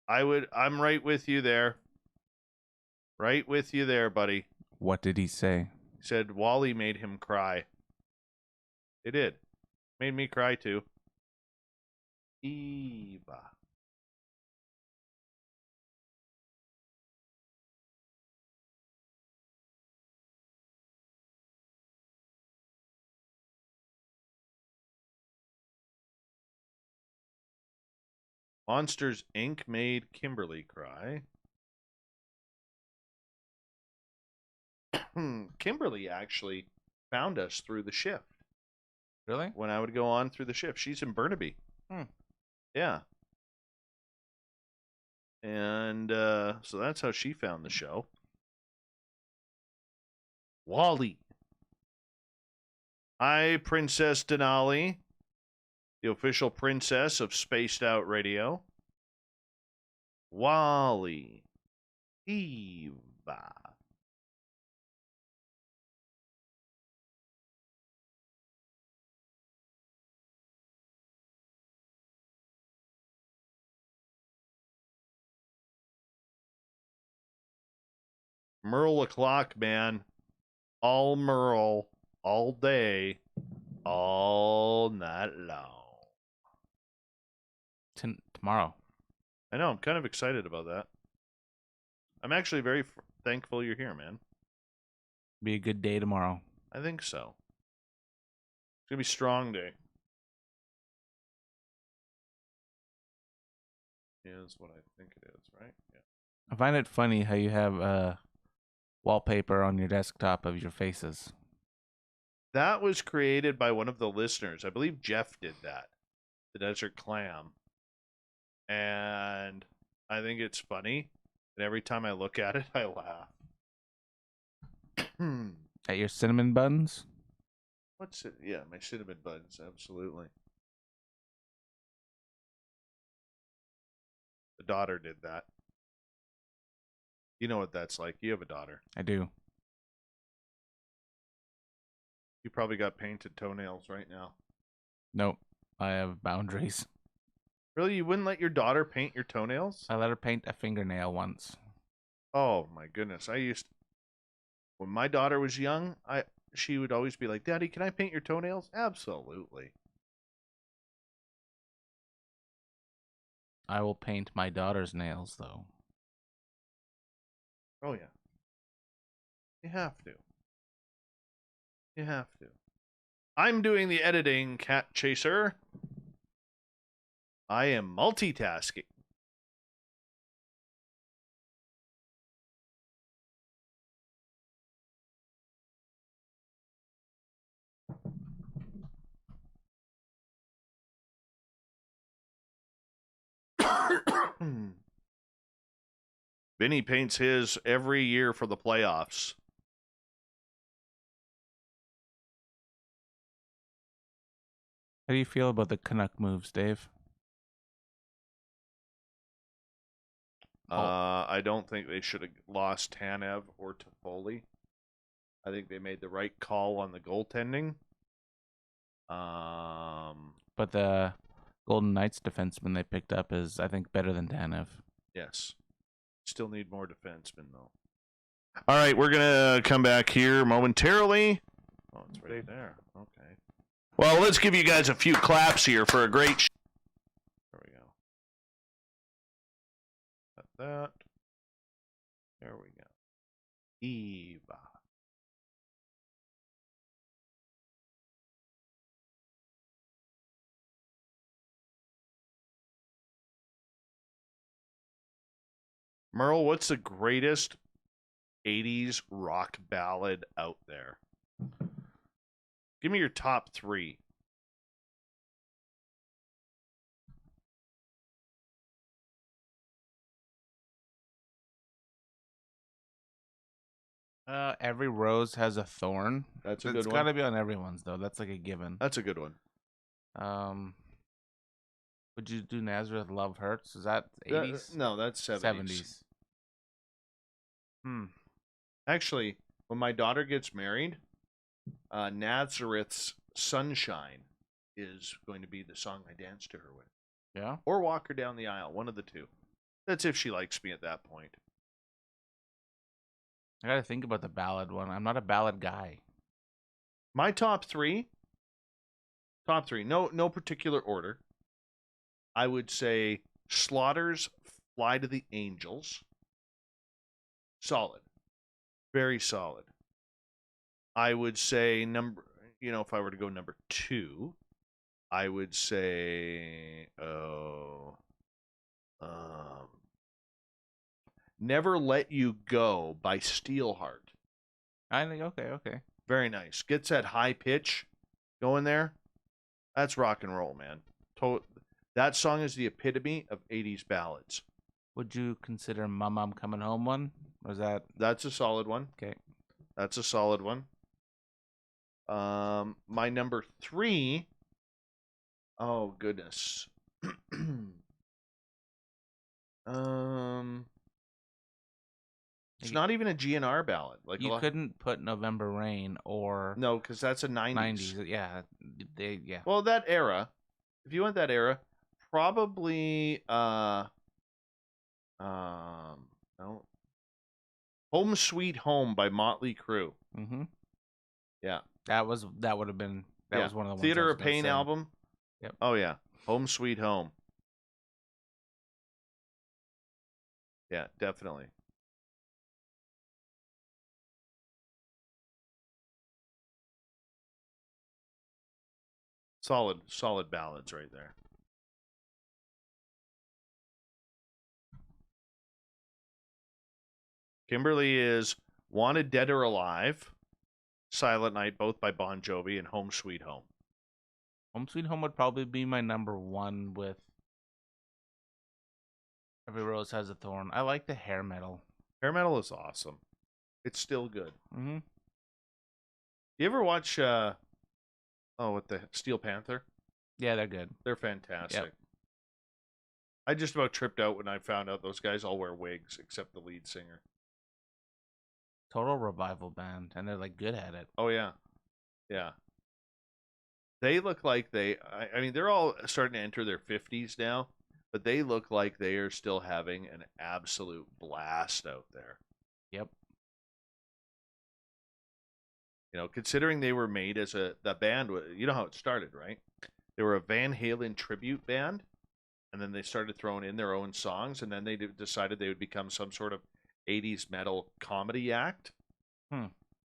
I'm right with you there. Right with you there, buddy. What did he say? He said Wall-E made him cry. It did. Made me cry too. Eva. Monsters, Inc. made Kimberly cry. Kimberly actually found us through the shift. Really? When I would go on through the shift. She's in Burnaby. Yeah. And so that's how she found the show. Wall-E. Hi, Princess Denali, the official princess of Spaced Out Radio. Wall-E. Eva. Merle o'clock, man. All Merle. All day. All night long. Tomorrow. I know. I'm kind of excited about that. I'm actually very thankful you're here, man. Be a good day tomorrow. I think so. It's going to be a strong day. Is what I think it is, right? Yeah. I find it funny how you have wallpaper on your desktop of your faces. That was created by one of the listeners. I believe Jeff did that. The Desert Clam. And I think it's funny. And every time I look at it, I laugh. At your cinnamon buns? What's it? Yeah, my cinnamon buns. Absolutely. The daughter did that. You know what that's like. You have a daughter. I do. You probably got painted toenails right now. Nope. I have boundaries. Really? You wouldn't let your daughter paint your toenails? I let her paint a fingernail once. Oh, my goodness. When my daughter was young, she would always be like, Daddy, can I paint your toenails? Absolutely. I will paint my daughter's nails, though. Oh, yeah. You have to. You have to. I'm doing the editing, Cat Chaser. I am multitasking. Vinny paints his every year for the playoffs. How do you feel about the Canuck moves, Dave? I don't think they should have lost Tanev or Toffoli. I think they made the right call on the goaltending. But the Golden Knights defenseman they picked up is, I think, better than Tanev. Yes. Still need more defensemen, though. All right, we're going to come back here momentarily. Oh, it's right there. Okay. Well, let's give you guys a few claps here for a great There we go. Got that. There we go. Eva. Merle, what's the greatest 80s rock ballad out there? Give me your top 3. Every rose has a thorn. That's a good It's one. got to be on everyone's, though. That's like a given. That's a good one. Would you do Nazareth Love Hurts? Is that 80s? No, that's 70s. Actually, when my daughter gets married, Nazareth's Sunshine is going to be the song I dance to her with. Yeah? Or walk her down the aisle, one of the two. That's if she likes me at that point. I got to think about the ballad one. I'm not a ballad guy. My top 3, no particular order. I would say Slaughter's Fly to the Angels. Solid. Very solid. I would say if I were to go number 2, I would say Never Let You Go by Steelheart. I think, okay. Very nice. Gets that high pitch going there. That's rock and roll, man. That song is the epitome of 80s ballads. Would you consider Mama I'm Coming Home one? Or is that... That's a solid one. Okay. That's a solid one. My number 3... Oh, goodness. It's not even a GNR ballad. Like you couldn't put November Rain or... No, because that's a 90s. 90s, yeah. Yeah. Well, that era, if you want that era, probably... no. Home Sweet Home by Motley Crue. Mm-hmm. Yeah. That would have been... That was one of the ones Theater of Pain album. Yep. Oh, yeah. Home Sweet Home. Yeah, definitely. Solid ballads right there. Kimberly is Wanted Dead or Alive, Silent Night, both by Bon Jovi, and Home Sweet Home. Home Sweet Home would probably be my number 1 with Every Rose Has a Thorn. I like the hair metal. Hair metal is awesome. It's still good. Mm-hmm. You ever watch what the Steel Panther? Yeah, they're good. They're fantastic. Yep. I just about tripped out when I found out those guys all wear wigs except the lead singer. Total revival band, and they're like good at it. Oh yeah. Yeah. They look like I mean they're all starting to enter their 50s now, but they look like they are still having an absolute blast out there. Yep. You know, considering they were made as the band, you know how it started, right? They were a Van Halen tribute band, and then they started throwing in their own songs, and then they decided they would become some sort of 80s metal comedy act.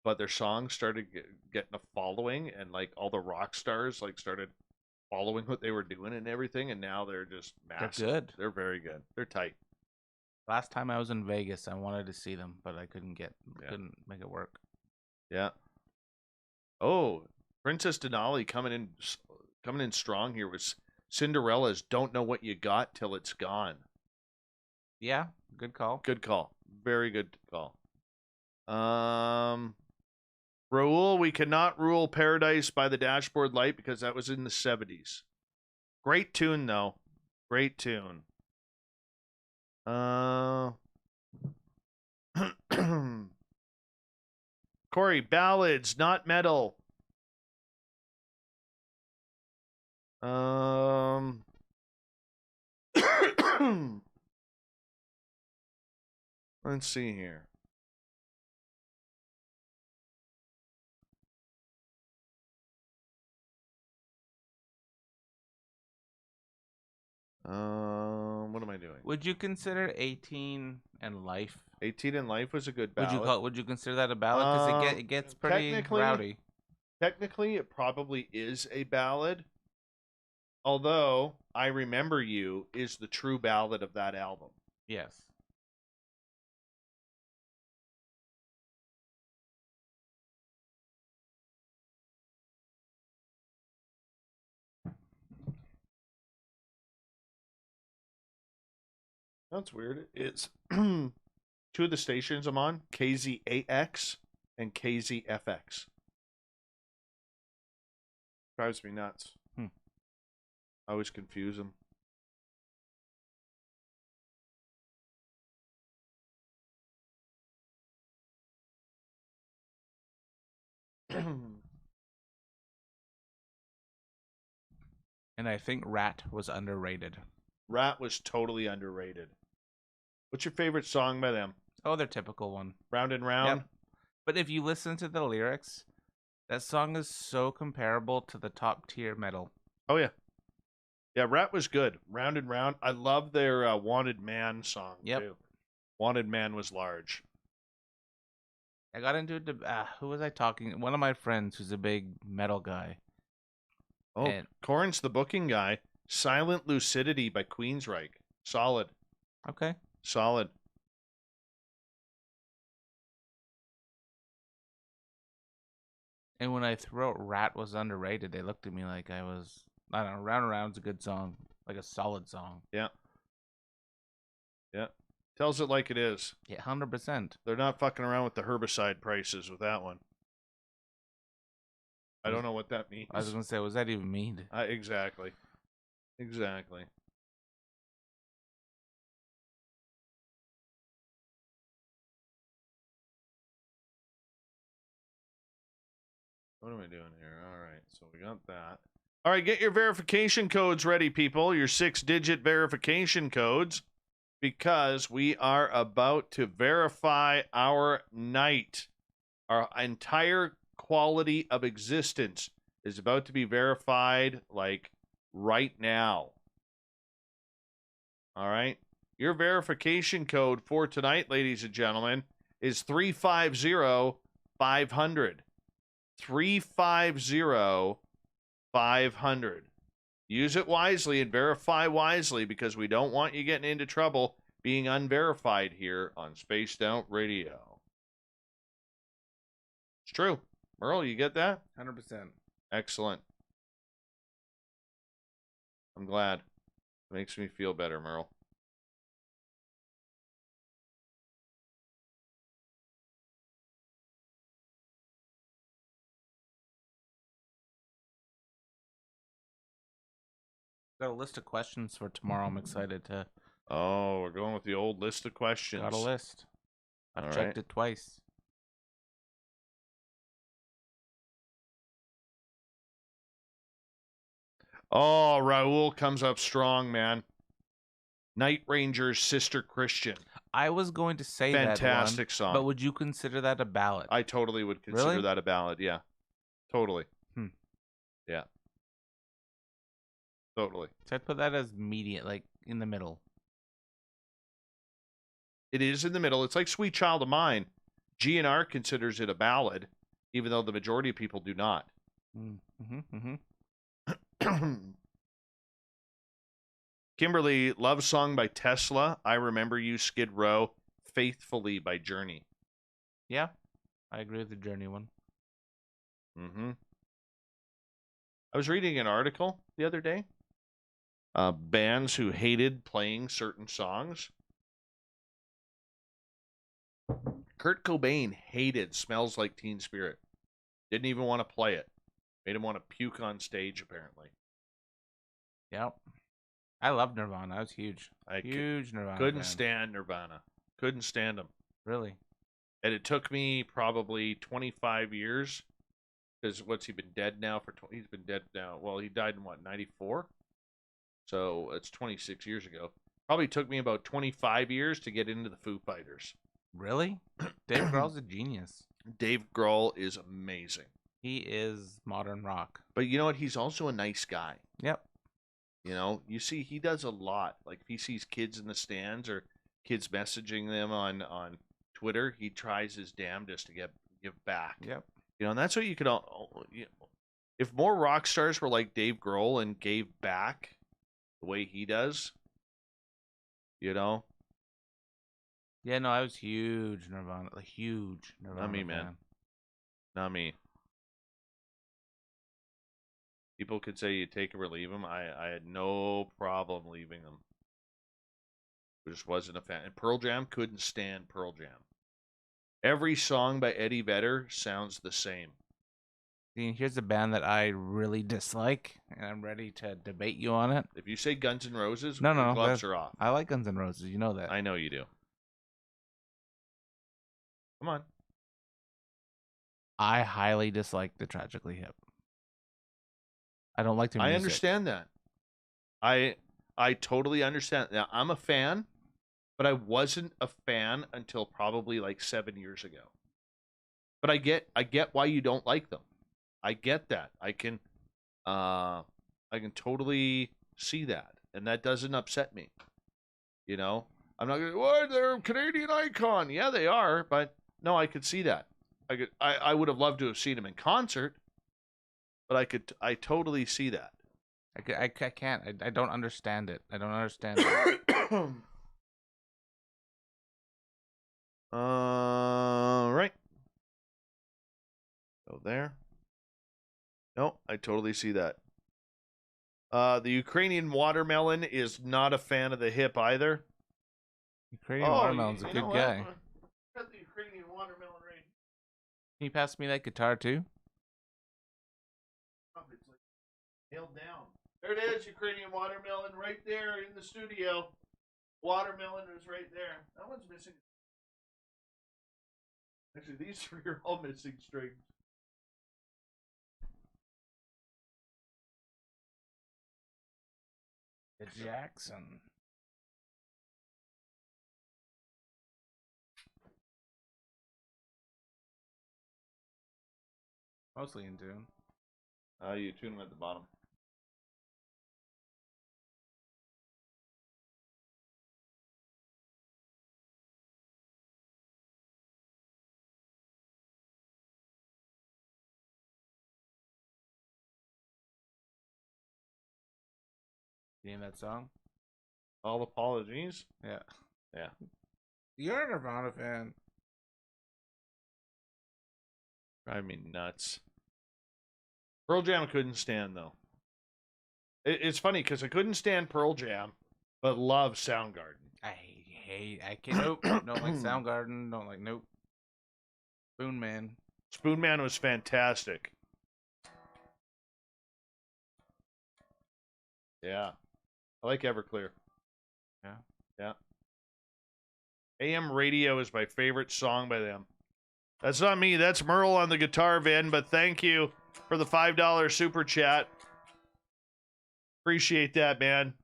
But their songs started getting a following, and like all the rock stars like started following what they were doing and everything, and now they're just massive. They're good. They're very good. They're tight. Last time I was in Vegas, I wanted to see them, but I couldn't couldn't make it work. Yeah. Oh, Princess Denali coming in strong here was Cinderella's "Don't Know What You Got Till It's Gone." Yeah, good call. Good call. Very good call. Raul, we cannot rule Paradise by the Dashboard Light because that was in the 70s. Great tune, though. Great tune. Corey, ballads, not metal. Let's see here. What am I doing? Would you consider 18 and Life? 18 and Life was a good ballad. Would you consider that a ballad? Because it gets pretty rowdy. Technically, it probably is a ballad. Although, I Remember You is the true ballad of that album. Yes. That's weird. It's two of the stations I'm on, KZAX and KZFX. Drives me nuts. I always confuse them. And I think Rat was underrated. Rat was totally underrated. What's your favorite song by them? Oh, their typical one. Round and Round? Yep. But if you listen to the lyrics, that song is so comparable to the top tier metal. Oh, yeah. Yeah, Rat was good. Round and Round. I love their Wanted Man song, too. Wanted Man was large. I got into it. Who was I talking? One of my friends who's a big metal guy. Oh, Corin's the booking guy. Silent Lucidity by Queensryche. Solid. Okay. Solid. And when I threw out Rat was underrated, they looked at me like I was, I don't know, Round and Round's a good song. Like a solid song. Yeah. Yeah. Tells it like it is. Yeah, 100%. They're not fucking around with the herbicide prices with that one. I don't know what that means. I was going to say, what does that even mean? Exactly. Exactly. What am I doing here? All right, so we got that. All right, get your verification codes ready, people. Your 6-digit verification codes, because we are about to verify our night. Our entire quality of existence is about to be verified, like, right now. All right? Your verification code for tonight, ladies and gentlemen, is 350-500. 350-500. Use it wisely and verify wisely, because we don't want you getting into trouble being unverified here on Spaced Out Radio. It's true. Merle, you get that? 100%. Excellent. I'm glad. It makes me feel better, Merle. Got a list of questions for tomorrow. I'm excited to. Oh, we're going with the old list of questions. Got a list. I've All checked right. it twice. Oh, Raul comes up strong, man. Night Ranger's Sister Christian. I was going to say Fantastic that one, song. but would you consider that a ballad? I totally would consider Really? that a ballad, yeah. Totally. Yeah. Totally. So I'd put that as median, like in the middle. It is in the middle. It's like Sweet Child of Mine. GNR considers it a ballad, even though the majority of people do not. Kimberly, Love Song by Tesla. I Remember You, Skid Row. Faithfully by Journey. Yeah, I agree with the Journey one. I was reading an article the other day. Bands who hated playing certain songs. Kurt Cobain hated Smells Like Teen Spirit. Didn't even want to play it. Made him want to puke on stage, apparently. Yep. I love Nirvana. I was huge. Huge Nirvana Couldn't fan. stand Nirvana. Couldn't stand them. Really? And it took me probably 25 years. Because what's he been dead now for? He's been dead now. Well, he died in what, 94? So it's 26 years ago. Probably took me about 25 years to get into the Foo Fighters. Really? Dave Grohl's a genius. Dave Grohl is amazing. He is modern rock. But you know what? He's also a nice guy. Yep. You know, you see, he does a lot. Like if he sees kids in the stands or kids messaging them on Twitter, he tries his damnedest to give back. Yep. You know, and that's what you could all. You know, if more rock stars were like Dave Grohl and gave back the way he does, you know. Yeah, no, I was huge Nirvana, like huge Nirvana. Not me, fan. man. Not me. People could say you take or leave them. I had no problem leaving them. I just wasn't a fan. And Pearl Jam, couldn't stand Pearl Jam. Every song by Eddie Vedder sounds the same. See, here's a band that I really dislike, and I'm ready to debate you on it. If you say Guns N' Roses, No, your no, gloves that's- are off. I like Guns N' Roses. You know that. I know you do. Come on. I highly dislike the Tragically Hip. I don't like their music. I understand that. I totally understand. Now, I'm a fan, but I wasn't a fan until probably like 7 years ago. But I get why you don't like them. I get that. I can totally see that, and that doesn't upset me. You know, I'm not gonna. What? They're a Canadian icon. Yeah, they are. But no, I could see that. I would have loved to have seen them in concert, but I totally see that. I can't. I don't understand it. I don't understand it. Right. Go there. No, I totally see that. The Ukrainian watermelon is not a fan of the hip either. Ukrainian Watermelon's a you good know what? guy. I got the Ukrainian watermelon right here. Can you pass me that guitar too? It's like nailed down. There it is, Ukrainian watermelon right there in the studio. Watermelon is right there. That one's missing. Actually, these three are all missing strings. The Jackson. Mostly in tune. You tune them at the bottom. You name that song? All apologies. Yeah. Yeah. You're a Nirvana fan. Drive me nuts. Pearl Jam couldn't stand though. It's funny because I couldn't stand Pearl Jam, but love Soundgarden. I can't. Nope. Don't like Soundgarden. Don't like. Nope. Spoon Man. Spoon Man was fantastic. Yeah. I like Everclear. Yeah. Yeah. AM Radio is my favorite song by them. That's not me. That's Merle on the guitar, Vin, but thank you for the $5 super chat. Appreciate that, man.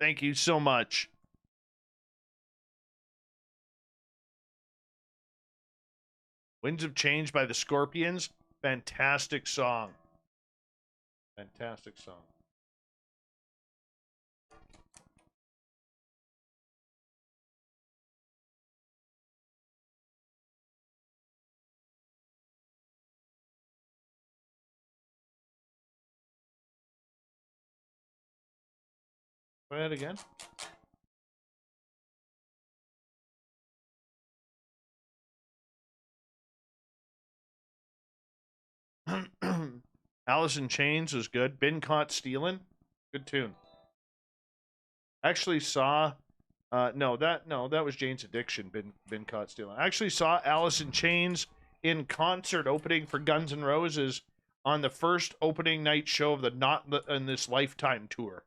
Thank you so much. Winds of Change by the Scorpions. Fantastic song. Fantastic song. Play that again. Alice in Chains was good. Been Caught Stealing. Good tune. Actually saw No, that was Jane's Addiction. Been caught stealing. I actually saw Alice in Chains in concert opening for Guns N' Roses on the first opening night show of the Not in This Lifetime tour.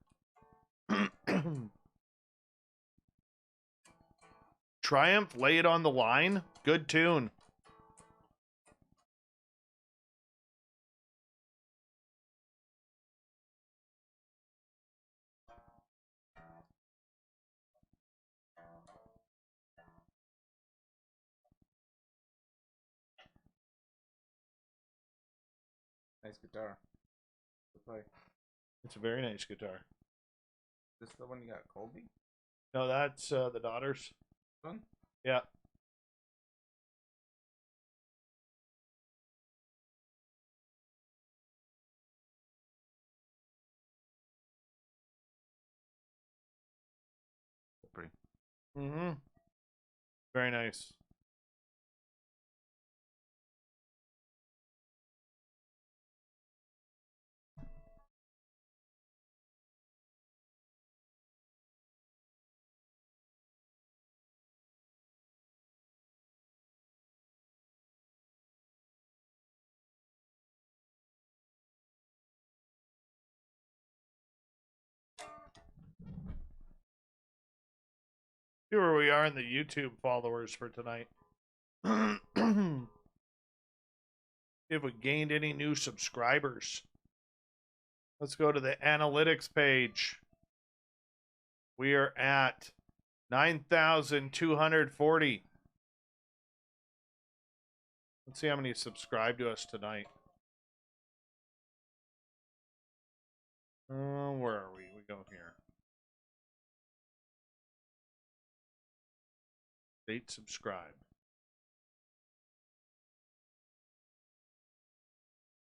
Triumph, Lay It on the Line. Good tune. Nice guitar. Good play. It's a very nice guitar. This the one you got, Colby? No, that's the daughter's. One? Yeah. Pretty. Mm-hmm. Very nice. Here where we are in the YouTube followers for tonight. If we gained any new subscribers. Let's go to the analytics page. We are at 9,240. Let's see how many subscribe to us tonight. Where are we? We go here. Date subscribe.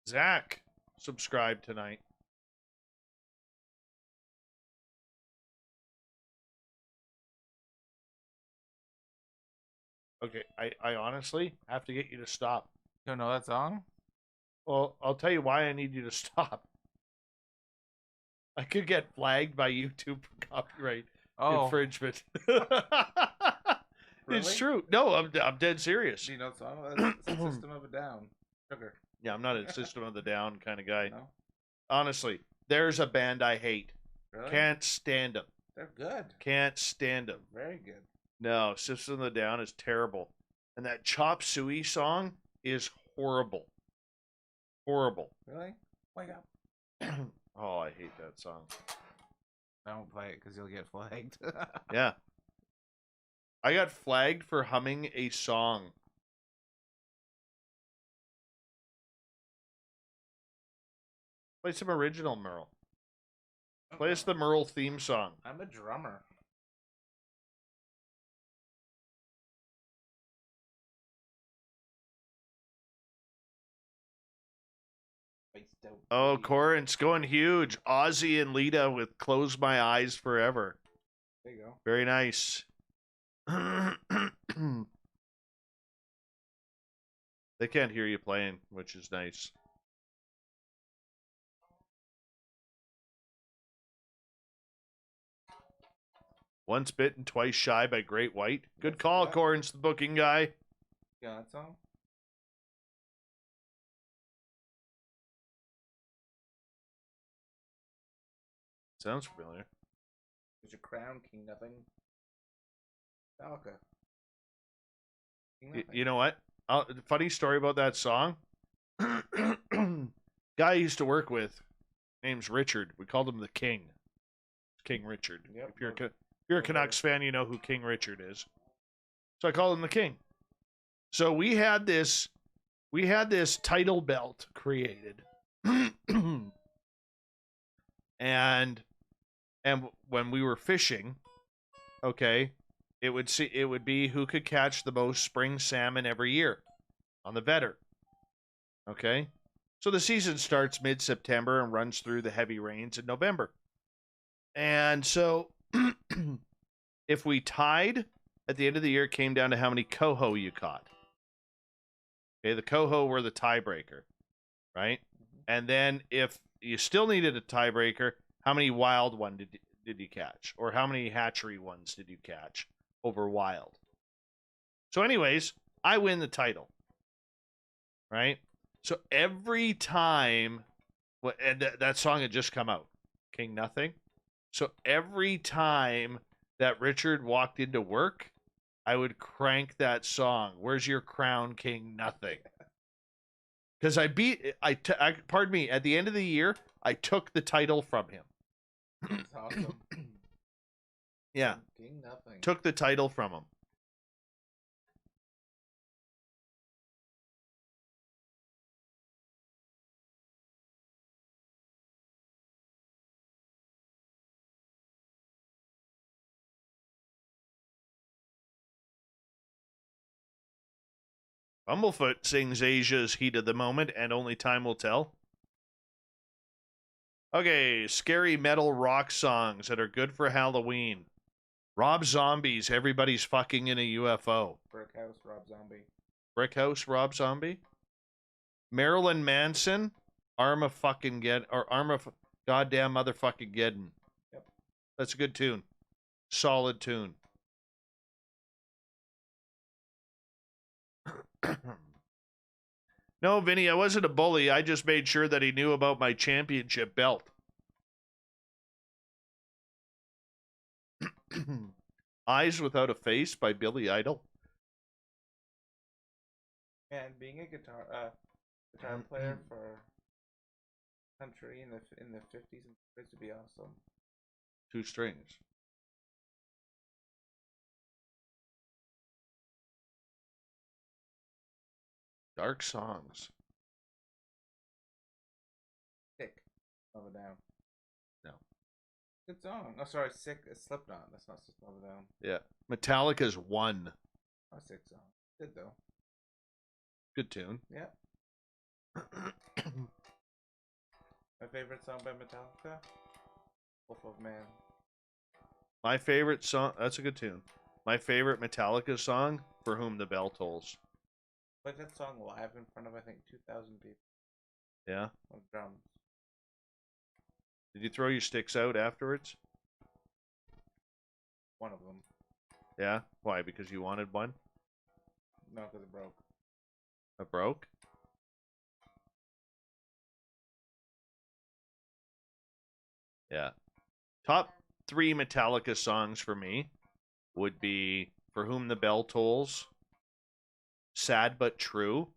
Zach subscribed tonight. Okay, I honestly have to get you to stop. You don't know that song? Well, I'll tell you why I need you to stop. I could get flagged by YouTube for copyright infringement. Really? It's true. No, I'm dead serious. Do you know the song? That's System of a Down. Sugar. Yeah, I'm not a System of the Down kind of guy. No? Honestly, there's a band I hate. Really? Can't stand them. They're good. Can't stand them. Very good. No, System of the Down is terrible. And that Chop Suey song is horrible. Horrible. Really? Wake up. Oh, I hate that song. Don't play it because you'll get flagged. Yeah. I got flagged for humming a song. Play some original Merle. Play us the Merle theme song. I'm a drummer. Oh, Corin's going huge. Ozzy and Lita with Close My Eyes Forever. There you go. Very nice. They can't hear you playing, which is nice. Once bitten, twice shy by Great White. Good call, Corin's the booking guy. Yeah, that song? Sounds familiar. There's your crown, King Nothing. Falca. You know what? Funny story about that song. Guy I used to work with, name's Richard. We called him the King. King Richard. Yep. If you're a Canucks fan, you know who King Richard is. So I called him the King. So we had this title belt created. and when we were fishing, okay, it would be who could catch the most spring salmon every year on the Vetter. Okay? So the season starts mid-September and runs through the heavy rains in November. And so if we tied at the end of the year, it came down to how many coho you caught. Okay, the coho were the tiebreaker, right? And then if you still needed a tiebreaker, how many wild one did you catch? Or how many hatchery ones did you catch over wild? So anyways, I win the title. Right? So every time, and that song had just come out, King Nothing. So every time that Richard walked into work, I would crank that song. Where's your crown, King Nothing? Because pardon me, at the end of the year, I took the title from him. That's awesome. Yeah. King Nothing. Took the title from him. Bumblefoot sings Asia's Heat of the Moment, and only time will tell. Okay, scary metal rock songs that are good for Halloween. Rob Zombie's Everybody's Fucking in a UFO. Brick House, Rob Zombie. Brick House, Rob Zombie. Marilyn Manson, Arma Goddamn Motherfucking Geddon. Yep. That's a good tune. Solid tune. No, Vinny, I wasn't a bully. I just made sure that he knew about my championship belt. Eyes Without a Face by Billy Idol. And being a guitar player for country in the 50s and 60s would be awesome. 2 strings. Dark songs. Sick. Slow it down. No. Good song. Oh, sorry, Sick. Slipknot. That's not Slow it down. Yeah. Metallica's One. Oh, sick song. Good though. Good tune. Yeah. My favorite song by Metallica? Wolf of Man. My favorite song. That's a good tune. My favorite Metallica song, For Whom the Bell Tolls. Played that song live in front of, I think, 2,000 people. Yeah. On drums. Did you throw your sticks out afterwards? One of them. Yeah. Why? Because you wanted one? No, because it broke. It broke? Yeah. Top 3 Metallica songs for me would be For Whom the Bell Tolls, Sad But True,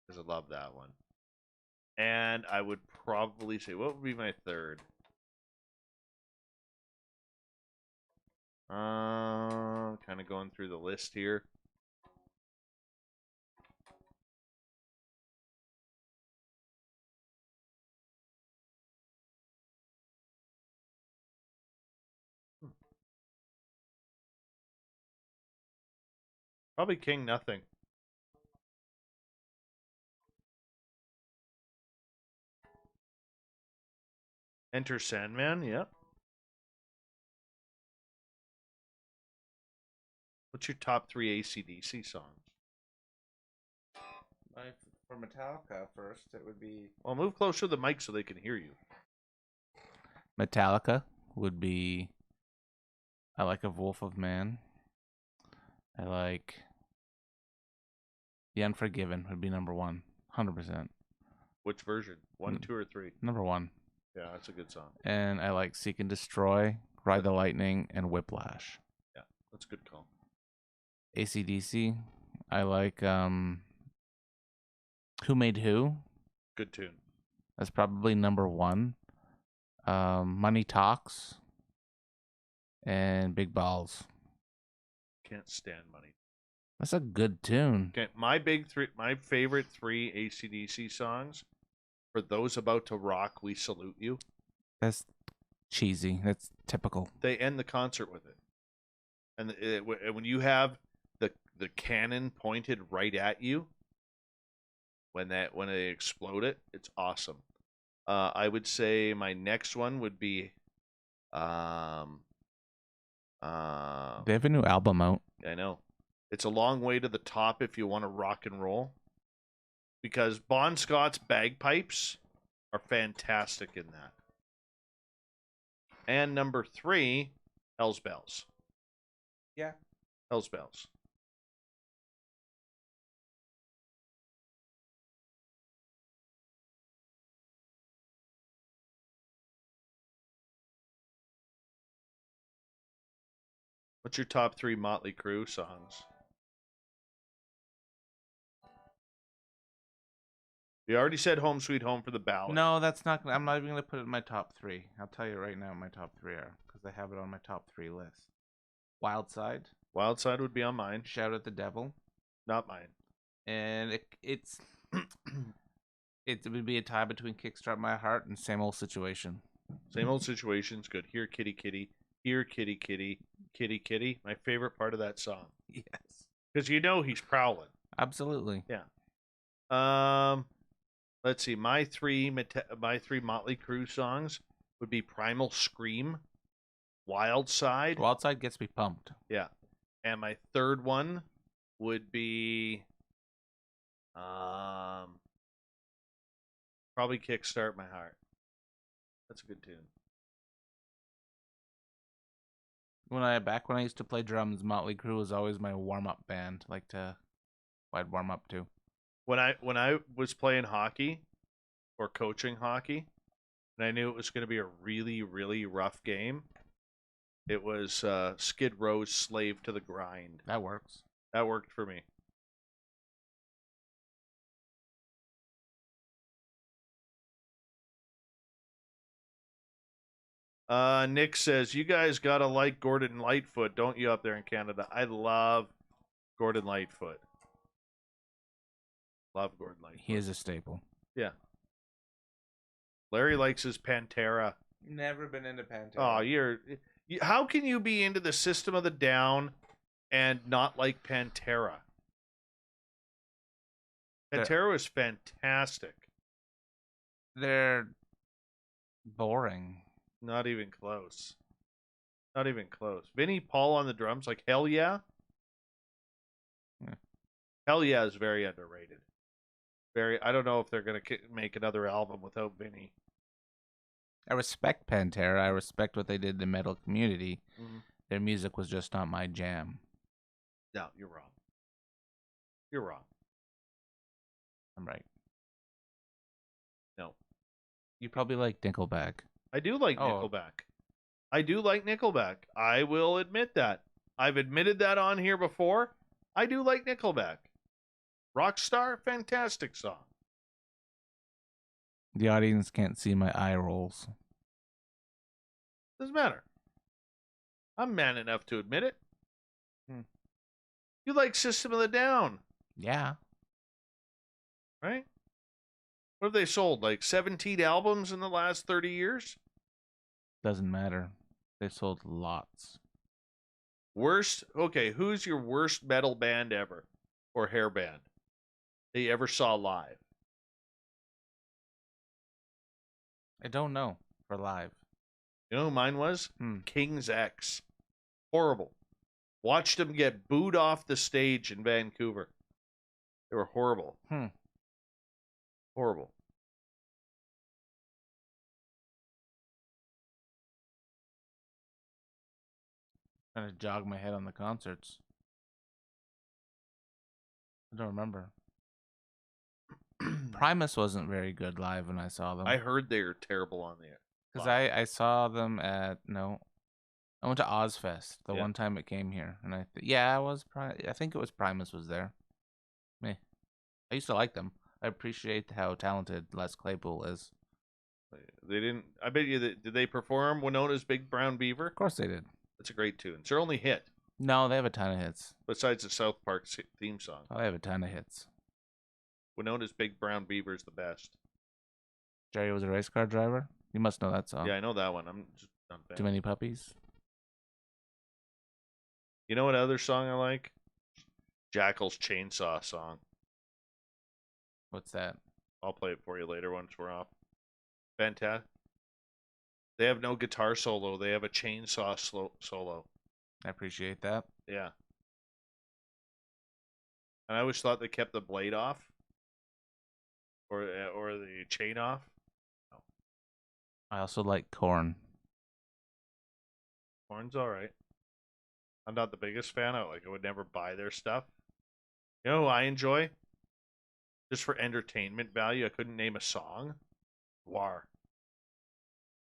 because I love that one. And I would probably say, what would be my third? Kind of going through the list here. Probably King Nothing. Enter Sandman, yep. What's your top 3 AC/DC songs? For Metallica first, it would be... Well, move closer to the mic so they can hear you. Metallica would be... I like A Wolf of Man. I like... The Unforgiven would be number 1. 100%. Which version? 1, 2, or 3? Number 1. Yeah, that's a good song. And I like Seek and Destroy, Ride the Lightning, and Whiplash. Yeah, that's a good call. AC/DC, I like Who Made Who? Good tune. That's probably number 1. Money Talks and Big Balls. Can't stand Money. That's a good tune. Okay, my favorite 3 AC/DC songs. For those about to rock, we salute you. That's cheesy. That's typical. They end the concert with it, and when you have the cannon pointed right at you, when they explode it, it's awesome. I would say my next one would be They have a new album out. I know. It's A Long Way to the Top if you want to rock and roll. Because Bon Scott's bagpipes are fantastic in that. And number 3, Hell's Bells. Yeah. Hell's Bells. What's your top 3 Motley Crue songs? You already said Home Sweet Home for the ballad. No, that's not. I'm not even gonna put it in my top 3. I'll tell you right now, what my top 3 are because I have it on my top 3 list. Wild Side. Wild Side would be on mine. Shout at the Devil. Not mine. And it's it would be a tie between Kickstart My Heart and Same Old Situation. Same Old Situation's good. Here, kitty, kitty. Here, kitty, kitty. Kitty, kitty. My favorite part of that song. Yes. Because you know he's prowling. Absolutely. Yeah. Let's see. My three Motley Crue songs would be Primal Scream, Wild Side. Wild Side gets me pumped. Yeah. And my third one would be probably Kickstart My Heart. That's a good tune. Back when I used to play drums, Motley Crue was always my warm-up band. I'd warm up to. When I was playing hockey or coaching hockey, and I knew it was going to be a really, really rough game, it was Skid Row's Slave to the Grind. That works. That worked for me. Nick says, you guys got to like Gordon Lightfoot, don't you, up there in Canada? I love Gordon Lightfoot. Love Gordon Lightfoot. He is a staple. Yeah. Larry likes his Pantera. Never been into Pantera. Oh, how can you be into the System of the Down and not like Pantera? Pantera was fantastic. They're boring. Not even close. Not even close. Vinnie Paul on the drums, like Hell Yeah. Yeah. Hell Yeah is very underrated. I don't know if they're going to make another album without Vinny. I respect Pantera. I respect what they did in the metal community. Mm-hmm. Their music was just not my jam. No, you're wrong. You're wrong. I'm right. No. You probably like Nickelback. I do like Nickelback. I do like Nickelback. I will admit that. I've admitted that on here before. I do like Nickelback. Rockstar, fantastic song. The audience can't see my eye rolls. Doesn't matter. I'm man enough to admit it. You like System of the Down. Yeah. Right? What have they sold? Like 17 albums in the last 30 years? Doesn't matter. They sold lots. Worst? Okay, who's your worst metal band ever? Or hair band? That you ever saw live? I don't know for live. You know who mine was? King's X. Horrible. Watched them get booed off the stage in Vancouver. They were horrible. Horrible. Trying to jog my head on the concerts. I don't remember. Primus wasn't very good live when I saw them. I heard they were terrible on the air. Because I saw them at I went to Ozfest the one time it came here, and I think it was Primus was there. I used to like them. I appreciate how talented Les Claypool is. They didn't. I bet you did they perform Winona's Big Brown Beaver? Of course they did. That's a great tune. It's their only hit. No, they have a ton of hits. Besides the South Park theme song. Oh, they have a ton of hits. Winona's Big Brown Beaver is the best. Jerry was a race car driver. You must know that song. Yeah, I know that one. I'm just not a fan. Too Many Puppies. You know what other song I like? Jackal's Chainsaw song. What's that? I'll play it for you later once we're off. Fantastic. They have no guitar solo. They have a chainsaw solo. I appreciate that. Yeah. And I always thought they kept the blade off. Or the chain off. No. I also like Korn. Porn's all right. I'm not the biggest fan. I would never buy their stuff. You know who I enjoy? Just for entertainment value, I couldn't name a song. War.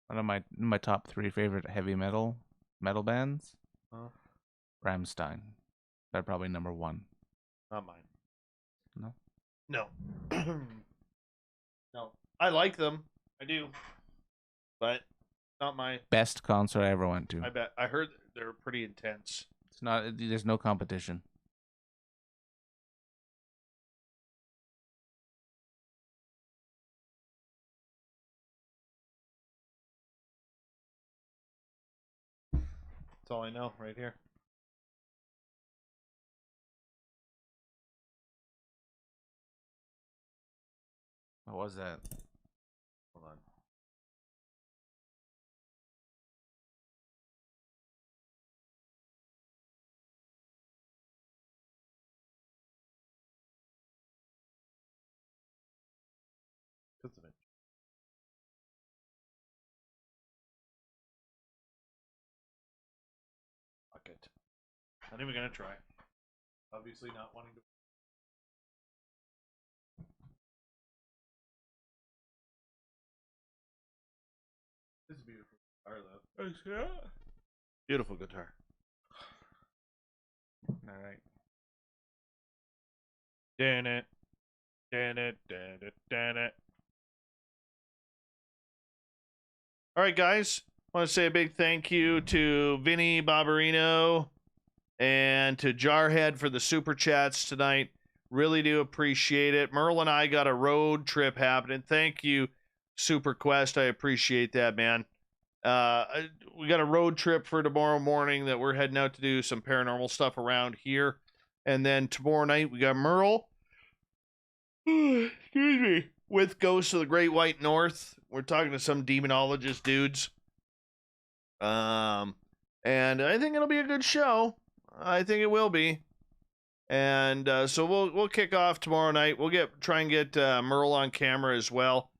One of my top 3 favorite heavy metal bands. Rammstein. They're probably number 1. Not mine. No? No. No. I like them. I do. But not my Best concert I ever went to. I bet. I heard they're pretty intense. It's not. There's no competition. That's all I know right here. What was that? Hold on. Just a minute. Fuck it. Not even gonna try. Obviously not wanting to. This is a beautiful guitar, though. Thanks, yeah. Beautiful guitar. All right. Dan it. Dan it. Dan it. Dan it. All right, guys. I want to say a big thank you to Vinny Barbarino and to Jarhead for the super chats tonight. Really do appreciate it. Merle and I got a road trip happening. Thank you, Super Quest. I appreciate that, man. We got a road trip for tomorrow morning that we're heading out to do some paranormal stuff around here. And then tomorrow night, we got Merle. Excuse me. With Ghosts of the Great White North. We're talking to some demonologist dudes. And I think it'll be a good show. I think it will be. And so we'll kick off tomorrow night. We'll try and get Merle on camera as well.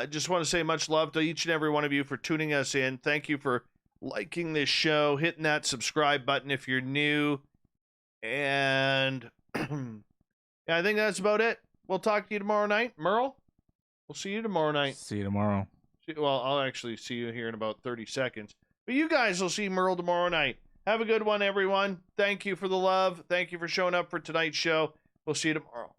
Just want to say much love to each and every one of you for tuning us in. Thank you for liking this show, hitting that subscribe button if you're new. And yeah, I think that's about it. We'll talk to you tomorrow night. Merle, we'll see you tomorrow night. See you tomorrow. Well, I'll actually see you here in about 30 seconds. But you guys will see Merle tomorrow night. Have a good one, everyone. Thank you for the love. Thank you for showing up for tonight's show. We'll see you tomorrow.